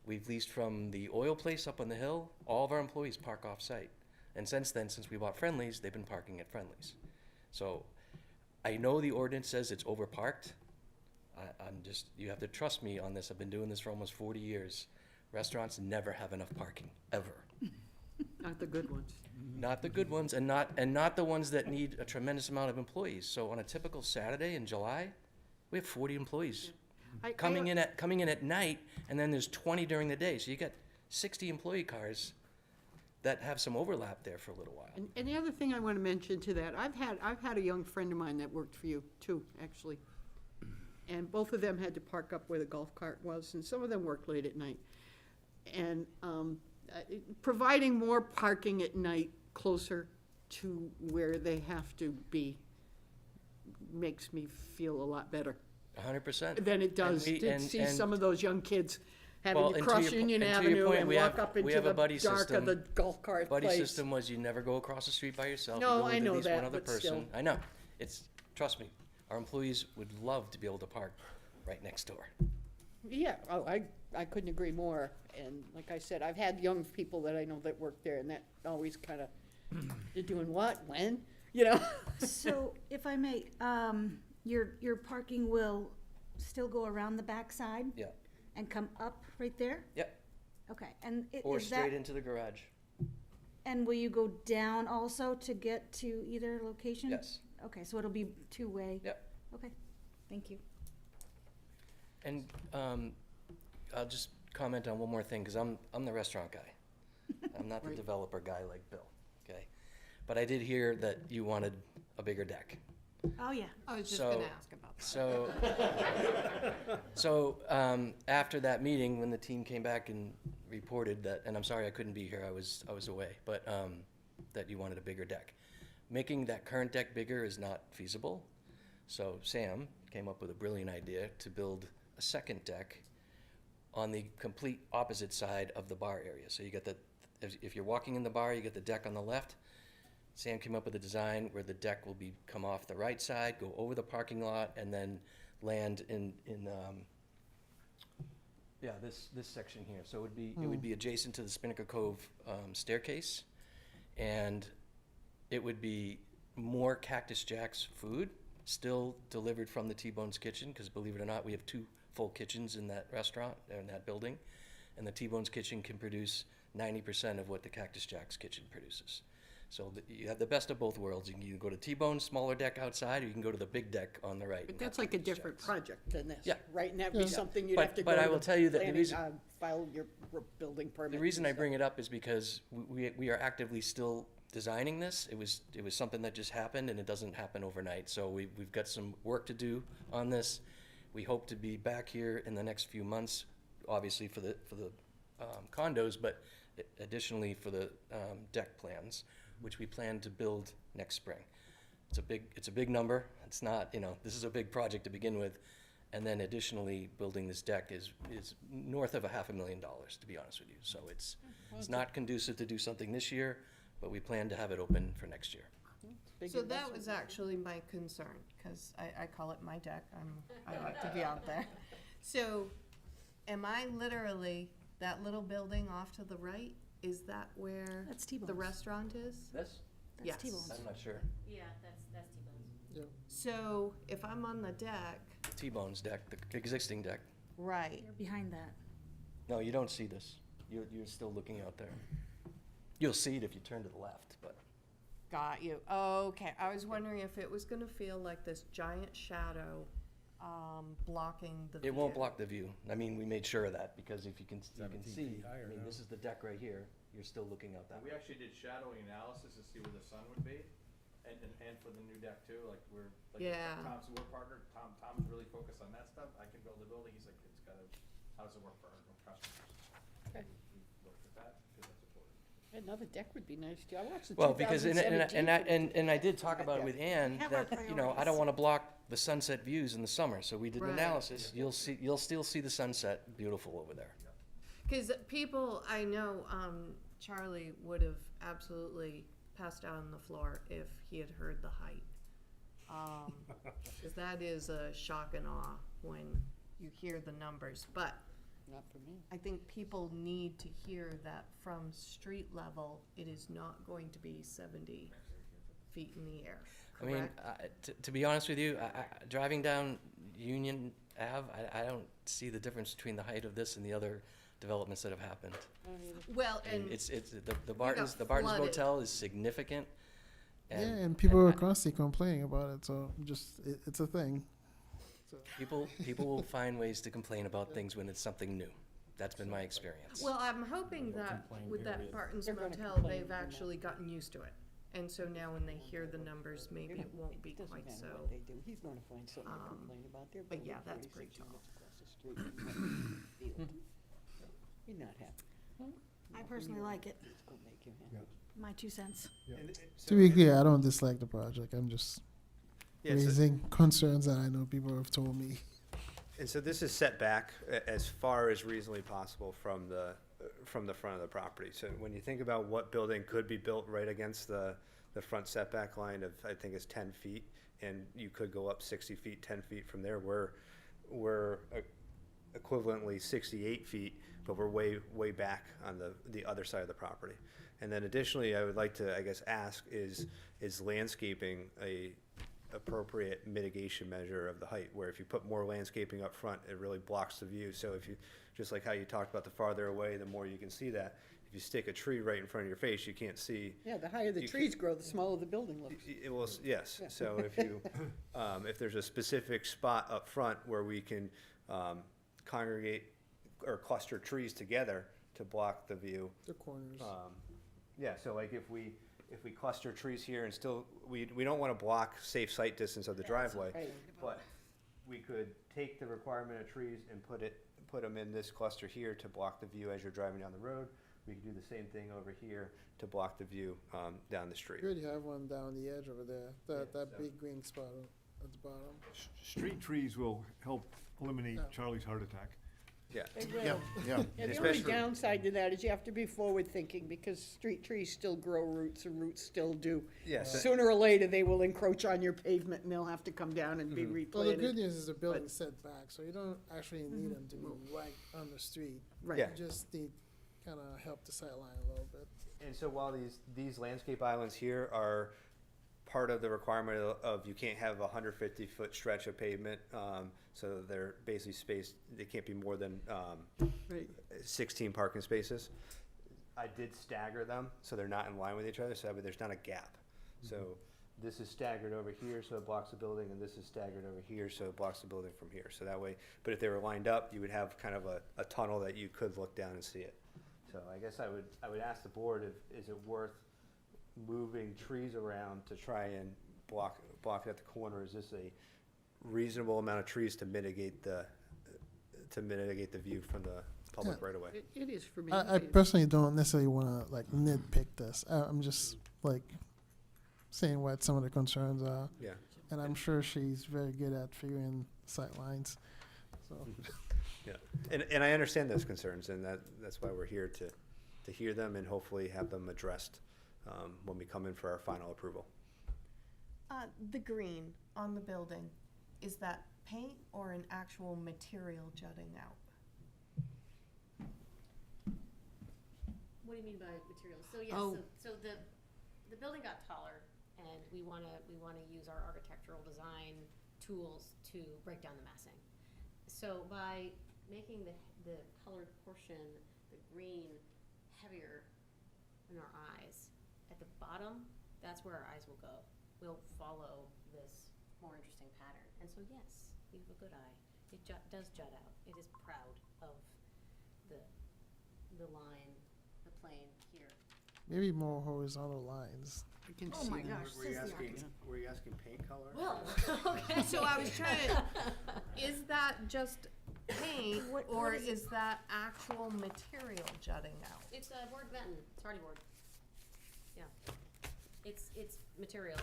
we've leased from the oil place up on the hill. All of our employees park off-site. And since then, since we bought Friendly's, they've been parking at Friendly's. So I know the ordinance says it's overparked. I'm just, you have to trust me on this. I've been doing this for almost 40 years. Restaurants never have enough parking, ever. Not the good ones. Not the good ones, and not the ones that need a tremendous amount of employees. So on a typical Saturday in July, we have 40 employees coming in at night, and then there's 20 during the day. So you got 60 employee cars that have some overlap there for a little while. And the other thing I want to mention to that, I've had a young friend of mine that worked for you too, actually. And both of them had to park up where the golf cart was, and some of them worked late at night. And providing more parking at night closer to where they have to be makes me feel a lot better 100%. than it does And we- to and- see and- some of those young kids Well, having to and to cross your po- Union and to your Avenue point, and we walk have- up we into have a the buddy dark of system. the golf cart Buddy place. system was you never go across the street by yourself. No, You go I with know at least that, one other but still. person. I know. Trust me, our employees would love to be able to park right next door. Yeah, I couldn't agree more. And like I said, I've had young people that I know that work there, and that always kind of, you're doing what, when? You know? So, if I may, your parking will still go around the backside? Yeah. And come up right there? Yep. Okay, and Or is that, straight into the garage. and will you go down also to get to either location? Yes. Okay, so it'll be two-way? Yep. Okay, thank you. And I'll just comment on one more thing, because I'm the restaurant guy. I'm not the Right. developer guy like Bill, okay? But I did hear that you wanted a bigger deck. Oh, yeah. I was just So- gonna ask about that. So after that meeting, when the team came back and reported that, and I'm sorry I couldn't be here, I was away, but that you wanted a bigger deck. Making that current deck bigger is not feasible. So Sam came up with a brilliant idea to build a second deck on the complete opposite side of the bar area. So you get if you're walking in the bar, you get the deck on the left. Sam came up with a design where the deck will come off the right side, go over the parking lot, and then land in this section here. So it would be adjacent to the Spinnaker Cove staircase, and it would be more Cactus Jack's food, still delivered from the T-Bone's Kitchen, because believe it or not, we have 2 full kitchens in that restaurant, in that building, and the T-Bone's Kitchen can produce 90% of what the Cactus Jack's Kitchen produces. So you have the best of both worlds. You can either go to T-Bone's smaller deck outside, or you can go to the big deck on the right. But and that's have like a Cactus different Jack's. project than this, Yeah. right? And that'd be Yeah. something you'd But- have to go but I to will the tell you that the planning, reason- file your building permit. The reason I bring it up is because we are actively still designing this. It was something that just happened, and it doesn't happen overnight. So we've got some work to do on this. We hope to be back here in the next few months, obviously for the condos, but additionally for the deck plans, which we plan to build next spring. It's a big number. It's not, this is a big project to begin with. And then additionally, building this deck is north of $500,000, to be honest with you. So it's not conducive to do something this year, but we plan to have it open for next year. So that was actually my concern, because I call it my deck, I like to be out there. So, am I literally, that little building off to the right, is that where That's T-Bone's. the restaurant is? This? That's Yes. T-Bone's. I'm not sure. Yeah, that's T-Bone's. So, if I'm on the deck, T-Bone's deck, the existing deck. right, You're behind that. No, you don't see this. You're still looking out there. You'll see it if you turn to the left, but got you. Okay, I was wondering if it was gonna feel like this giant shadow, blocking the view. It won't block the view. I mean, we made sure of that, because if you can 17 see, feet higher I mean, now. this is the deck right here. You're still looking out that We way. actually did shadowing analysis to see where the sun would be, and for the new deck too, like Yeah. Tom's work partner, Tom's really focused on that stuff. I can build a building, he's like, how does it work for our customers? Okay. We looked at that, because that's important. Another deck would be nice, too. I watched the Well, because, 2017. and I did talk about it with Ann, have our that, you know, I priorities. don't wanna block the sunset views in the summer, so we did an Right. analysis. You'll still see the sunset beautiful over there. Because people, I know, Charlie would have absolutely passed out on the floor if he had heard the height. Because that is a shock and awe when you hear the numbers. But Not for me. I think people need to hear that from street level, it is not going to be 70 feet in the air, I mean, correct? to be honest with you, driving down Union Ave, I don't see the difference between the height of this and the other developments that have happened. Well, I mean, and it's the got Barton's flooded. Motel is significant. Yeah, and people are constantly complaining about it, so it's a thing. People will find ways to complain about things when it's something new. That's been my experience. well, I'm hoping that complain with that period. Barton's They're gonna Motel, complain, they've actually gotten used to it. And so now when they hear the numbers, maybe it won't be Doesn't quite matter so. what they do. He's gonna find something to um, complain about. They're but yeah, building that's 46 pretty tall. units across the street in that field. You're not happy. I personally like it. It's gonna make you happy. My 2 cents. To be clear, I don't dislike the project. I'm just Yeah, so- raising concerns that I know people have told me. And so this is set back as far as reasonably possible from the front of the property. So when you think about what building could be built right against the front setback line of, I think it's 10 feet, and you could go up 60 feet, 10 feet from there, we're equivalently 68 feet, but we're way back on the other side of the property. And then additionally, I would like to, I guess, ask, is landscaping a appropriate mitigation measure of the height, where if you put more landscaping up front, it really blocks the view. So if you, just like how you talked about the farther away, the more you can see that. If you stick a tree right in front of your face, you can't see. Yeah, the higher the You trees grow, the smaller the building looks. It will, yes. Yeah. So if you, if there's a specific spot up front where we can congregate or cluster trees together to block the view. The corners. Yeah, so like if we cluster trees here and still, we don't want to block safe sight distance of the driveway, Right. but we could take the requirement of trees and put them in this cluster here to block the view as you're driving down the road. We could do the same thing over here to block the view down the street. You already have one down the edge over there. That Yeah, that so- big green spot at the bottom. Street trees will help eliminate Yeah. Charlie's heart attack. Yeah. They will. Yeah. Yeah, the only Especially- downside to that is you have to be forward-thinking, because street trees still grow roots, and roots still do. Yes. Sooner or later, they will encroach on your pavement, and they'll have to come down and be Well, the replanted. good news is the building's set back, so you don't actually need them to be right on the street. Right. Yeah. You just need kind of help the sight line a little bit. And so while these landscape islands here are part of the requirement of you can't have a 150-foot stretch of pavement, so they're basically spaced, they can't be more than Right. 16 parking spaces. I did stagger them, so they're not in line with each other, so that way there's not a gap. So this is staggered over here, so it blocks the building, and this is staggered over here, so it blocks the building from here. So that way, but if they were lined up, you would have kind of a tunnel that you could look down and see it. So I guess I would ask the board, is it worth moving trees around to try and block it at the corner? Is this a reasonable amount of trees to mitigate the view from the public right away? It is for me. I personally don't necessarily want to like nitpick this. I'm just like saying what some of the concerns are. Yeah. And I'm sure she's very good at figuring sight lines. So. Yeah, and I understand those concerns, and that's why we're here to hear them and hopefully have them addressed when we come in for our final approval. The green on the building, is that paint or an actual material jutting out? What do you mean by materials? So yes, Oh. so the building got taller, and we wanna use our architectural design tools to break down the massing. So by making the colored portion, the green, heavier in our eyes, at the bottom, that's where our eyes will go. We'll follow this more interesting pattern. And so, yes, you have a good eye. It does jut out. It is proud of the line, the plane here. Maybe more horizontal lines. I can Oh see my that. gosh, Were you says the asking, architect. were you asking paint color? Well, okay. So I was trying to, is that just paint, What or is it? is that actual material jutting out? It's board Benton. It's hardy board. Yeah. It's material.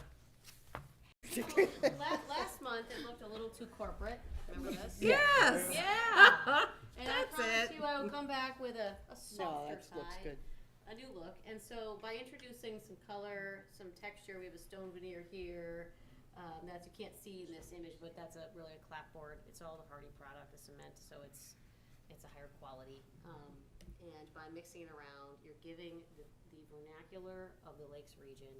Last month, it looked a little too corporate. Remember this? Yes. Yeah. And I That's promised it. you I would come back with a No, softer that looks side, good. a new look. And so by introducing some color, some texture, we have a stone veneer here. That you can't see in this image, but that's really a clapboard. It's all the hardy product, the cement, so it's a higher quality. And by mixing it around, you're giving the vernacular of the Lakes region,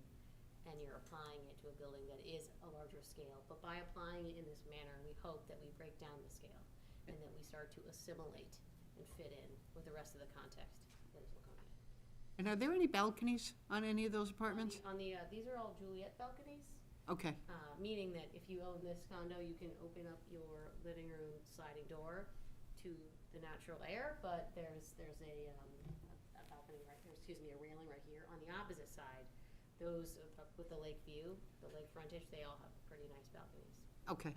and you're applying it to a building that is a larger scale. But by applying it in this manner, we hope that we break down the scale and that we start to assimilate and fit in with the rest of the context that is Laconia. And are there any balconies on any of those apartments? These are all Juliet balconies, Okay. meaning that if you own this condo, you can open up your living room sliding door to the natural air, but there's a balcony right here, excuse me, a railing right here. On the opposite side, those with the lake view, the lake frontage, they all have pretty nice balconies. Okay.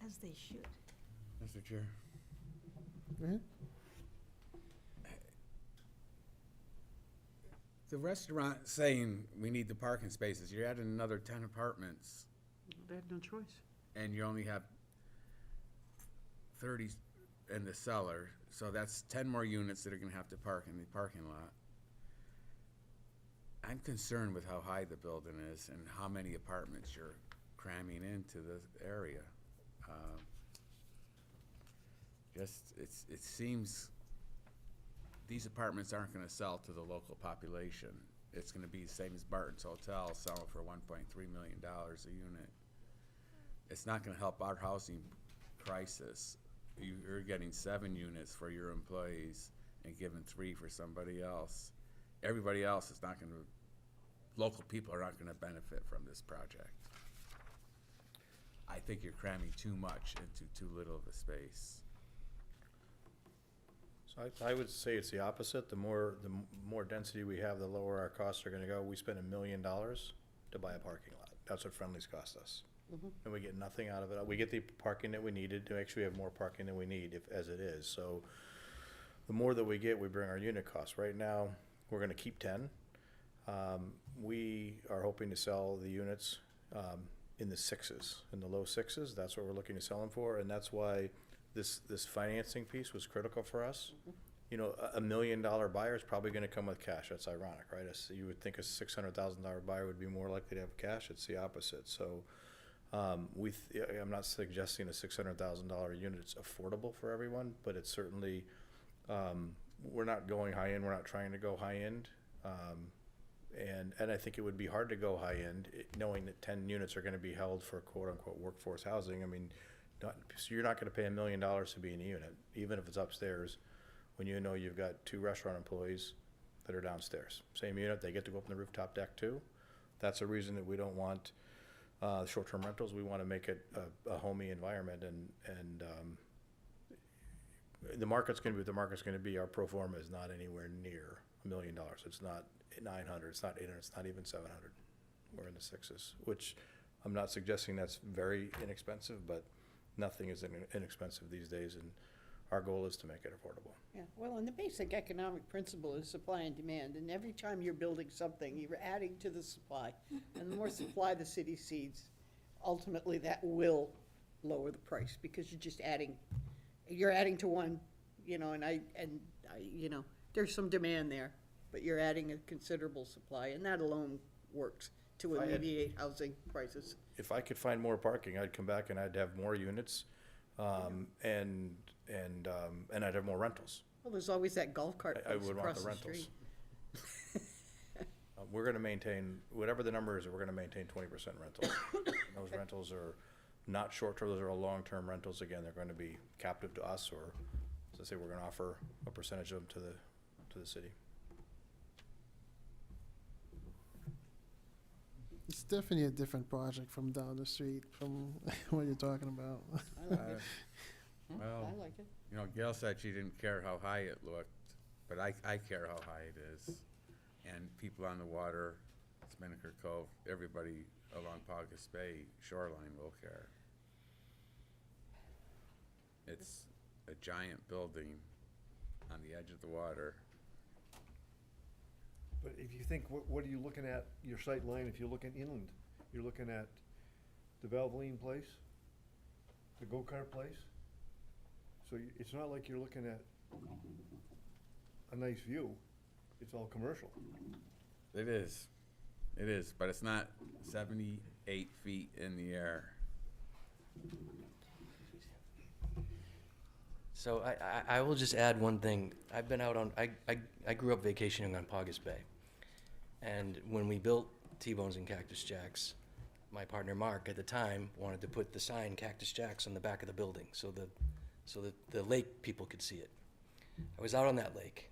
As they should. Mr. Chair. Go ahead. The restaurant saying we need the parking spaces, you're adding another 10 apartments, They had no choice. and you only have 30 in the cellar, so that's 10 more units that are gonna have to park in the parking lot. I'm concerned with how high the building is and how many apartments you're cramming into the area. It seems these apartments aren't gonna sell to the local population. It's gonna be the same as Barton's Hotel selling for $1.3 million a unit. It's not gonna help our housing crisis. You're getting 7 units for your employees and giving 3 for somebody else. Everybody else is not gonna, local people are not gonna benefit from this project. I think you're cramming too much into too little of a space. So I would say it's the opposite. The more density we have, the lower our costs are gonna go. We spend $1 million to buy a parking lot. That's what Friendly's cost us. And we get nothing out of it. We get the parking that we needed, to actually have more parking than we need as it is. So the more that we get, we bring our unit costs. Right now, we're gonna keep 10. We are hoping to sell the units in the 6s, in the low 6s. That's what we're looking to sell them for, and that's why this financing piece was critical for us. You know, a $1 million buyer is probably gonna come with cash. That's ironic, right? You would think a $600,000 buyer would be more likely to have cash. It's the opposite. So I'm not suggesting a $600,000 unit is affordable for everyone, but it's certainly, we're not going high end. We're not trying to go high end. And I think it would be hard to go high end, knowing that 10 units are gonna be held for quote unquote workforce housing. I mean, so you're not gonna pay $1 million to be in a unit, even if it's upstairs, when you know you've got 2 restaurant employees that are downstairs. Same unit, they get to go up on the rooftop deck too. That's a reason that we don't want short-term rentals. We wanna make it a homey environment, and the market's gonna be what the market's gonna be. Our pro forma is not anywhere near $1 million. It's not 900, it's not 800, it's not even 700. We're in the 6s, which I'm not suggesting that's very inexpensive, but nothing is inexpensive these days, and our goal is to make it affordable. Yeah, well, and the basic economic principle is supply and demand, and every time you're building something, you're adding to the supply. And the more supply the city sees, ultimately that will lower the price, because you're adding to one, you know, and I, you know, there's some demand there, but you're adding a considerable supply, and that alone works to alleviate housing prices. If I could find more parking, I'd come back and I'd have more units, and I'd have more rentals. Well, there's always that golf cart I place would want across the the rentals. street. We're gonna maintain, whatever the number is, we're gonna maintain 20% rentals. Those rentals are not short-term, those are all long-term rentals. Again, they're gonna be captive to us, or, as I say, we're gonna offer a percentage of them to the city. It's definitely a different project from down the street from what you're talking about. I like it. Well, I like it. you know, Gail said she didn't care how high it looked, but I care how high it is. And people on the water, Spinnaker Cove, everybody along Paugus Bay shoreline will care. It's a giant building on the edge of the water. But if you think, what are you looking at, your sight line, if you're looking inland? You're looking at the Valvoline place, the go-kart place. So it's not like you're looking at a nice view. It's all commercial. It is, but it's not 78 feet in the air. So I will just add one thing. I've been out on, I grew up vacationing on Paugus Bay. And when we built T-Bones and Cactus Jacks, my partner Mark at the time wanted to put the sign Cactus Jacks on the back of the building so that the lake people could see it. I was out on that lake,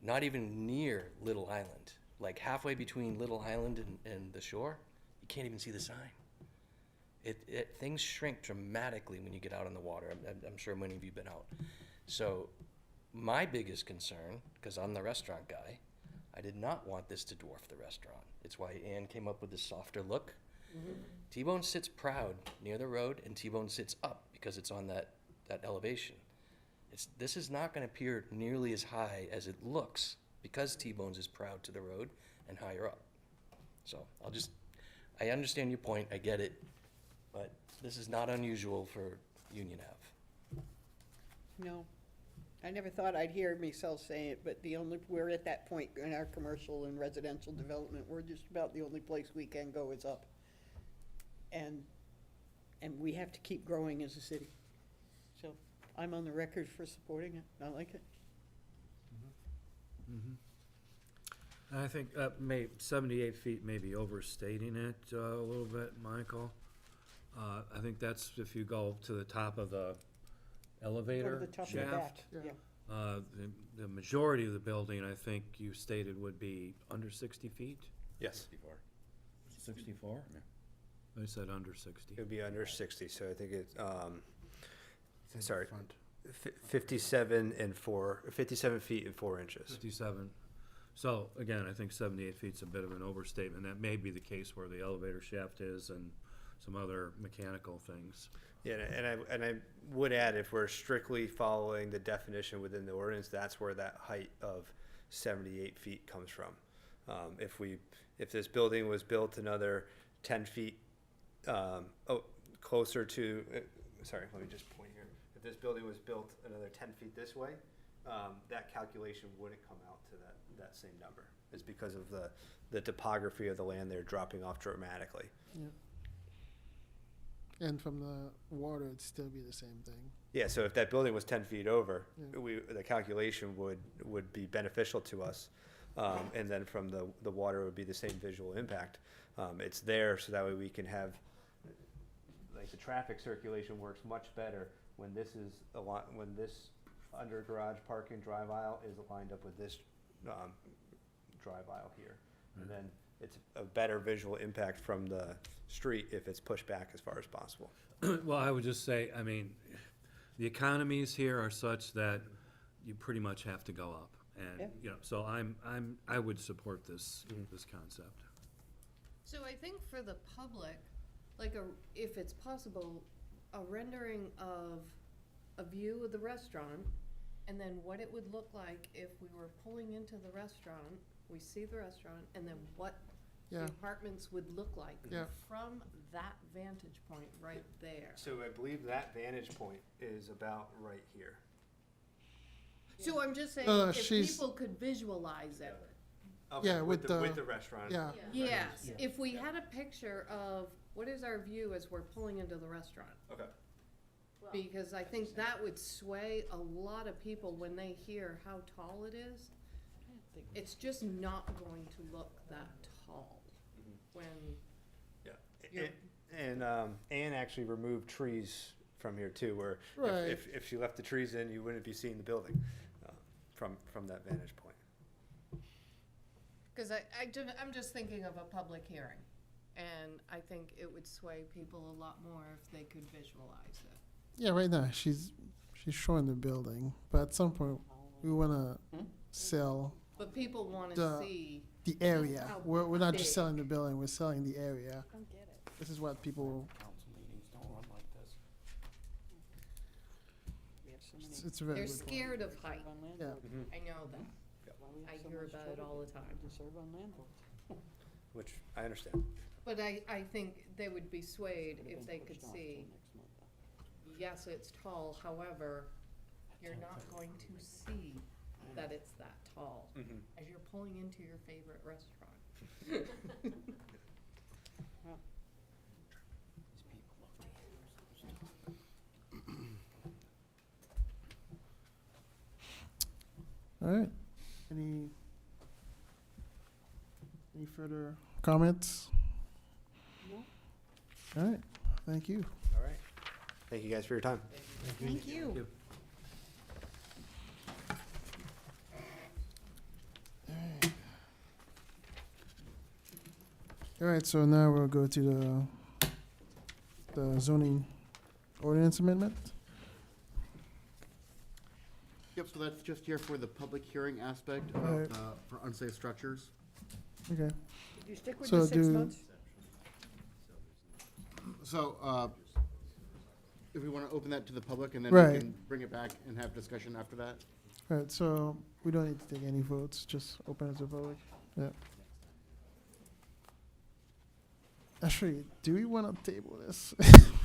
not even near Little Island, like halfway between Little Island and the shore. You can't even see the sign. Things shrink dramatically when you get out on the water. I'm sure many of you have been out. So my biggest concern, because I'm the restaurant guy, I did not want this to dwarf the restaurant. It's why Ann came up with this softer look. T-Bone sits proud near the road, and T-Bone sits up because it's on that elevation. This is not going to appear nearly as high as it looks because T-Bones is proud to the road and higher up. So I understand your point, I get it, but this is not unusual for Union Ave. No, I never thought I'd hear myself say it, but we're at that point in our commercial and residential development, we're just about the only place we can go is up. And we have to keep growing as a city. So I'm on the record for supporting it. I like it. I think 78 feet may be overstating it a little bit, Michael. I think that's if you go to the top of the elevator the top of the back, shaft. yeah. The majority of the building, I think you stated, would be under 60 feet? Yes. 64? Yeah. I said under 60. It would be under 60, so I think it's, sorry, Front. 57 feet and 4 inches. 57. So, again, I think 78 feet's a bit of an overstatement. That may be the case where the elevator shaft is and some other mechanical things. Yeah, and I would add, if we're strictly following the definition within the ordinance, that's where that height of 78 feet comes from. If this building was built another 10 feet closer to, sorry, let me just point here. If this building was built another 10 feet this way, that calculation wouldn't come out to that same number. It's because of the topography of the land there dropping off dramatically. Yeah. And from the water, it'd still be the same thing. Yeah, so if that building was 10 feet over, Yeah. the calculation would be beneficial to us. And then from the water, it would be the same visual impact. It's there so that way we can have, like, the traffic circulation works much better when this is when this under garage parking drive aisle is lined up with this drive aisle here. And then it's a better visual impact from the street if it's pushed back as far as possible. Well, I would just say, I mean, the economies here are such that you pretty much have to go up. And, you know, so I would support this concept. So I think for the public, like if it's possible, a rendering of a view of the restaurant, and then what it would look like if we were pulling into the restaurant, we see the restaurant, and then what the apartments would look like from that vantage point right there. So I believe that vantage point is about right here. So I'm just saying, if people could visualize it. Okay, Yeah, with with the restaurant. Yeah. Yes, if we had a picture of what is our view as we're pulling into the restaurant. Okay. Because I think that would sway a lot of people when they hear how tall it is. It's just not going to look that tall when you're. And Anne actually removed trees from here too, where Right. if she left the trees in, you wouldn't be seeing the building from that vantage point. Because I'm just thinking of a public hearing. And I think it would sway people a lot more if they could visualize it. Yeah, right now she's showing the building, but at some point we wanna sell But people wanna The- see, the area. how We're not just big. selling the building, we're selling the area. Don't get it. This is what people, Council meetings don't run like this. it's a very they're good point. scared of height. Yeah. I know that. I hear about it all the time. Which I understand. But I think they would be swayed if they could see, yes, it's tall, however, you're not going to see that it's that tall as you're pulling into your favorite restaurant. All right. Any further comments? No. All right. Thank you. All right. Thank you guys for your time. Thank you. All right. So now we'll go to the zoning ordinance amendment. Yep, so that's just here for the public hearing aspect Right. for unsafe structures. Okay. Did you stick with So the 6 do- months? So, if we want to open that to the public and then Right. we can bring it back and have discussion after that? All right. So we don't need to take any votes. Just open it to the public. Yeah. Actually, do we want to table this?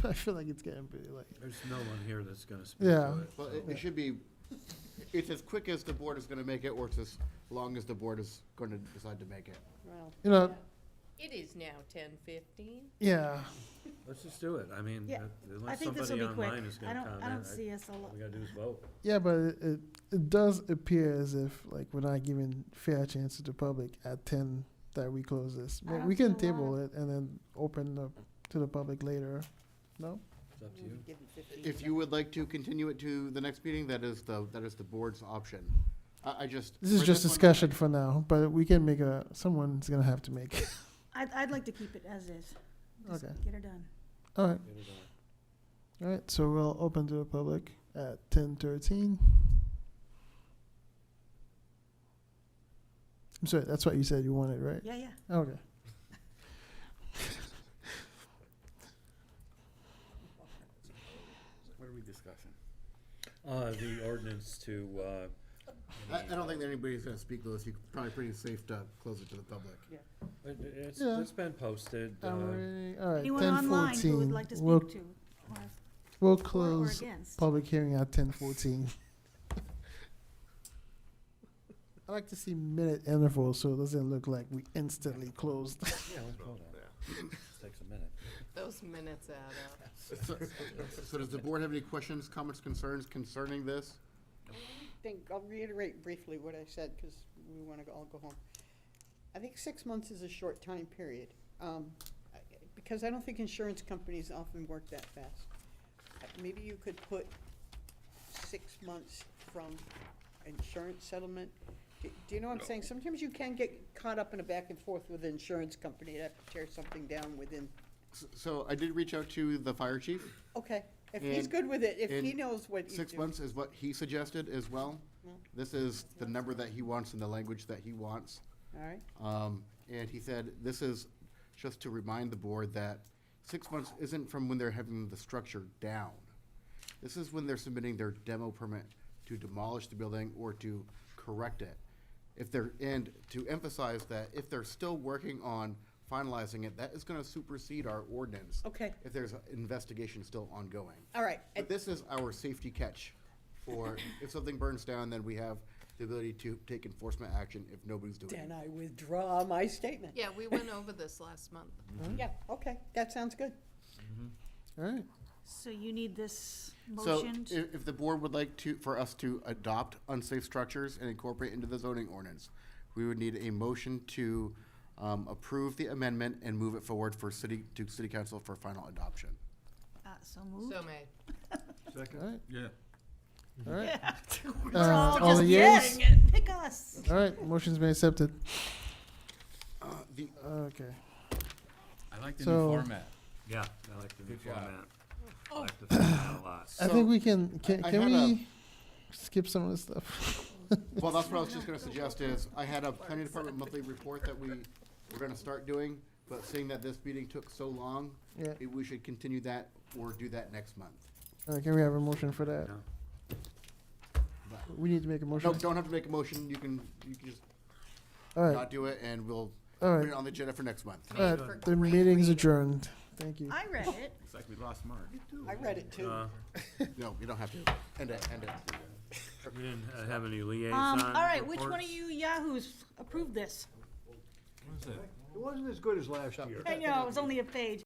I feel like it's getting pretty late. There's no one here that's gonna speak Yeah. to it. Well, it should be, it's as quick as the board is going to make it, or it's as long as the board is going to decide to make it. Well, You know, It is now 10:15. yeah. Let's just do it. I mean, Yeah, I unless think this will somebody be quick. online is I gonna don't, comment. I don't see us a All lot. we gotta do is vote. Yeah, but it does appear as if like we're not giving fair chance to the public at 10 that we close this. I don't We can see a lot table it and then open up to the public later. No? It's up to you. give them 15 If you would like to continue it to the next meeting, that is the board's option. I just. This is for just one, discussion for now, but we can make someone's gonna have to make it. I'd like to keep it as is. Just Okay. get her done. All right. Get it on. All right, so we'll open to the public at 10:13. I'm sorry, that's what you said you wanted, right? Yeah, yeah. Okay. What are we discussing? The ordinance to, I don't think that anybody's going to speak, Louis. You're probably pretty safe to close it to the public. Yeah. it's been posted. All right, Anyone online who would 10:14. like to We'll, speak to? or- we'll or close against? public hearing at 10:14. I like to see minute intervals so it doesn't look like we instantly closed. Yeah, let's vote on it. This takes a minute. Those minutes add up. So does the board have any questions, comments, concerns concerning this? I'll reiterate briefly what I said, because we want to all go home. I think 6 months is a short time period, because I don't think insurance companies often work that fast. Maybe you could put 6 months from insurance settlement. Do you know what I'm saying? Sometimes you can get caught up in a back and forth with an insurance company, you'd have to tear something down within, So I did reach out to the fire chief. okay. If he's And- good with it, if he and knows what you do. 6 months is what he suggested as well. Well. This is the number that he wants and the language that he wants. All right, And he said, this is just to remind the board that 6 months isn't from when they're having the structure down. This is when they're submitting their demo permit to demolish the building or to correct it. And to emphasize that if they're still working on finalizing it, that is gonna supersede our ordinance. okay, If there's an investigation still ongoing. all right. But this is our safety catch for, if something burns down, then we have the ability to take enforcement action if nobody's doing it. Then I withdraw my statement. Yeah, we went over this last month. Yeah, okay, that sounds good. All right. So you need this So motion? if the board would like for us to adopt unsafe structures and incorporate into the zoning ordinance, we would need a motion to approve the amendment and move it forward for city council for final adoption. So moved? So made. Second. All right. Yeah. All right. Yeah. We're all all just the yeas? getting it. Pick us. All right, motion's been accepted. The Okay. I like the So- new format. Yeah, I like the new Good job. format. I like the format a lot. I think we can I can had we skip some of the stuff? Well, that's what I was just gonna suggest is, I had a planning department monthly report that we were gonna start doing, but seeing that this meeting took so long, Yeah. we should continue that or do that next month. Can we have a motion for that? We need to make a motion. No, don't have to make a motion, you can just All right. not do it, and we'll All right. put it on the agenda for next month. All right, the meeting's adjourned. Thank you. I read it. Looks like we lost Mark. I read it too. No, you don't have to. End it, end it. We didn't have any liaison All right, which one of reports? you yahoos approved this? It wasn't as good as last year. I know, it was only a page.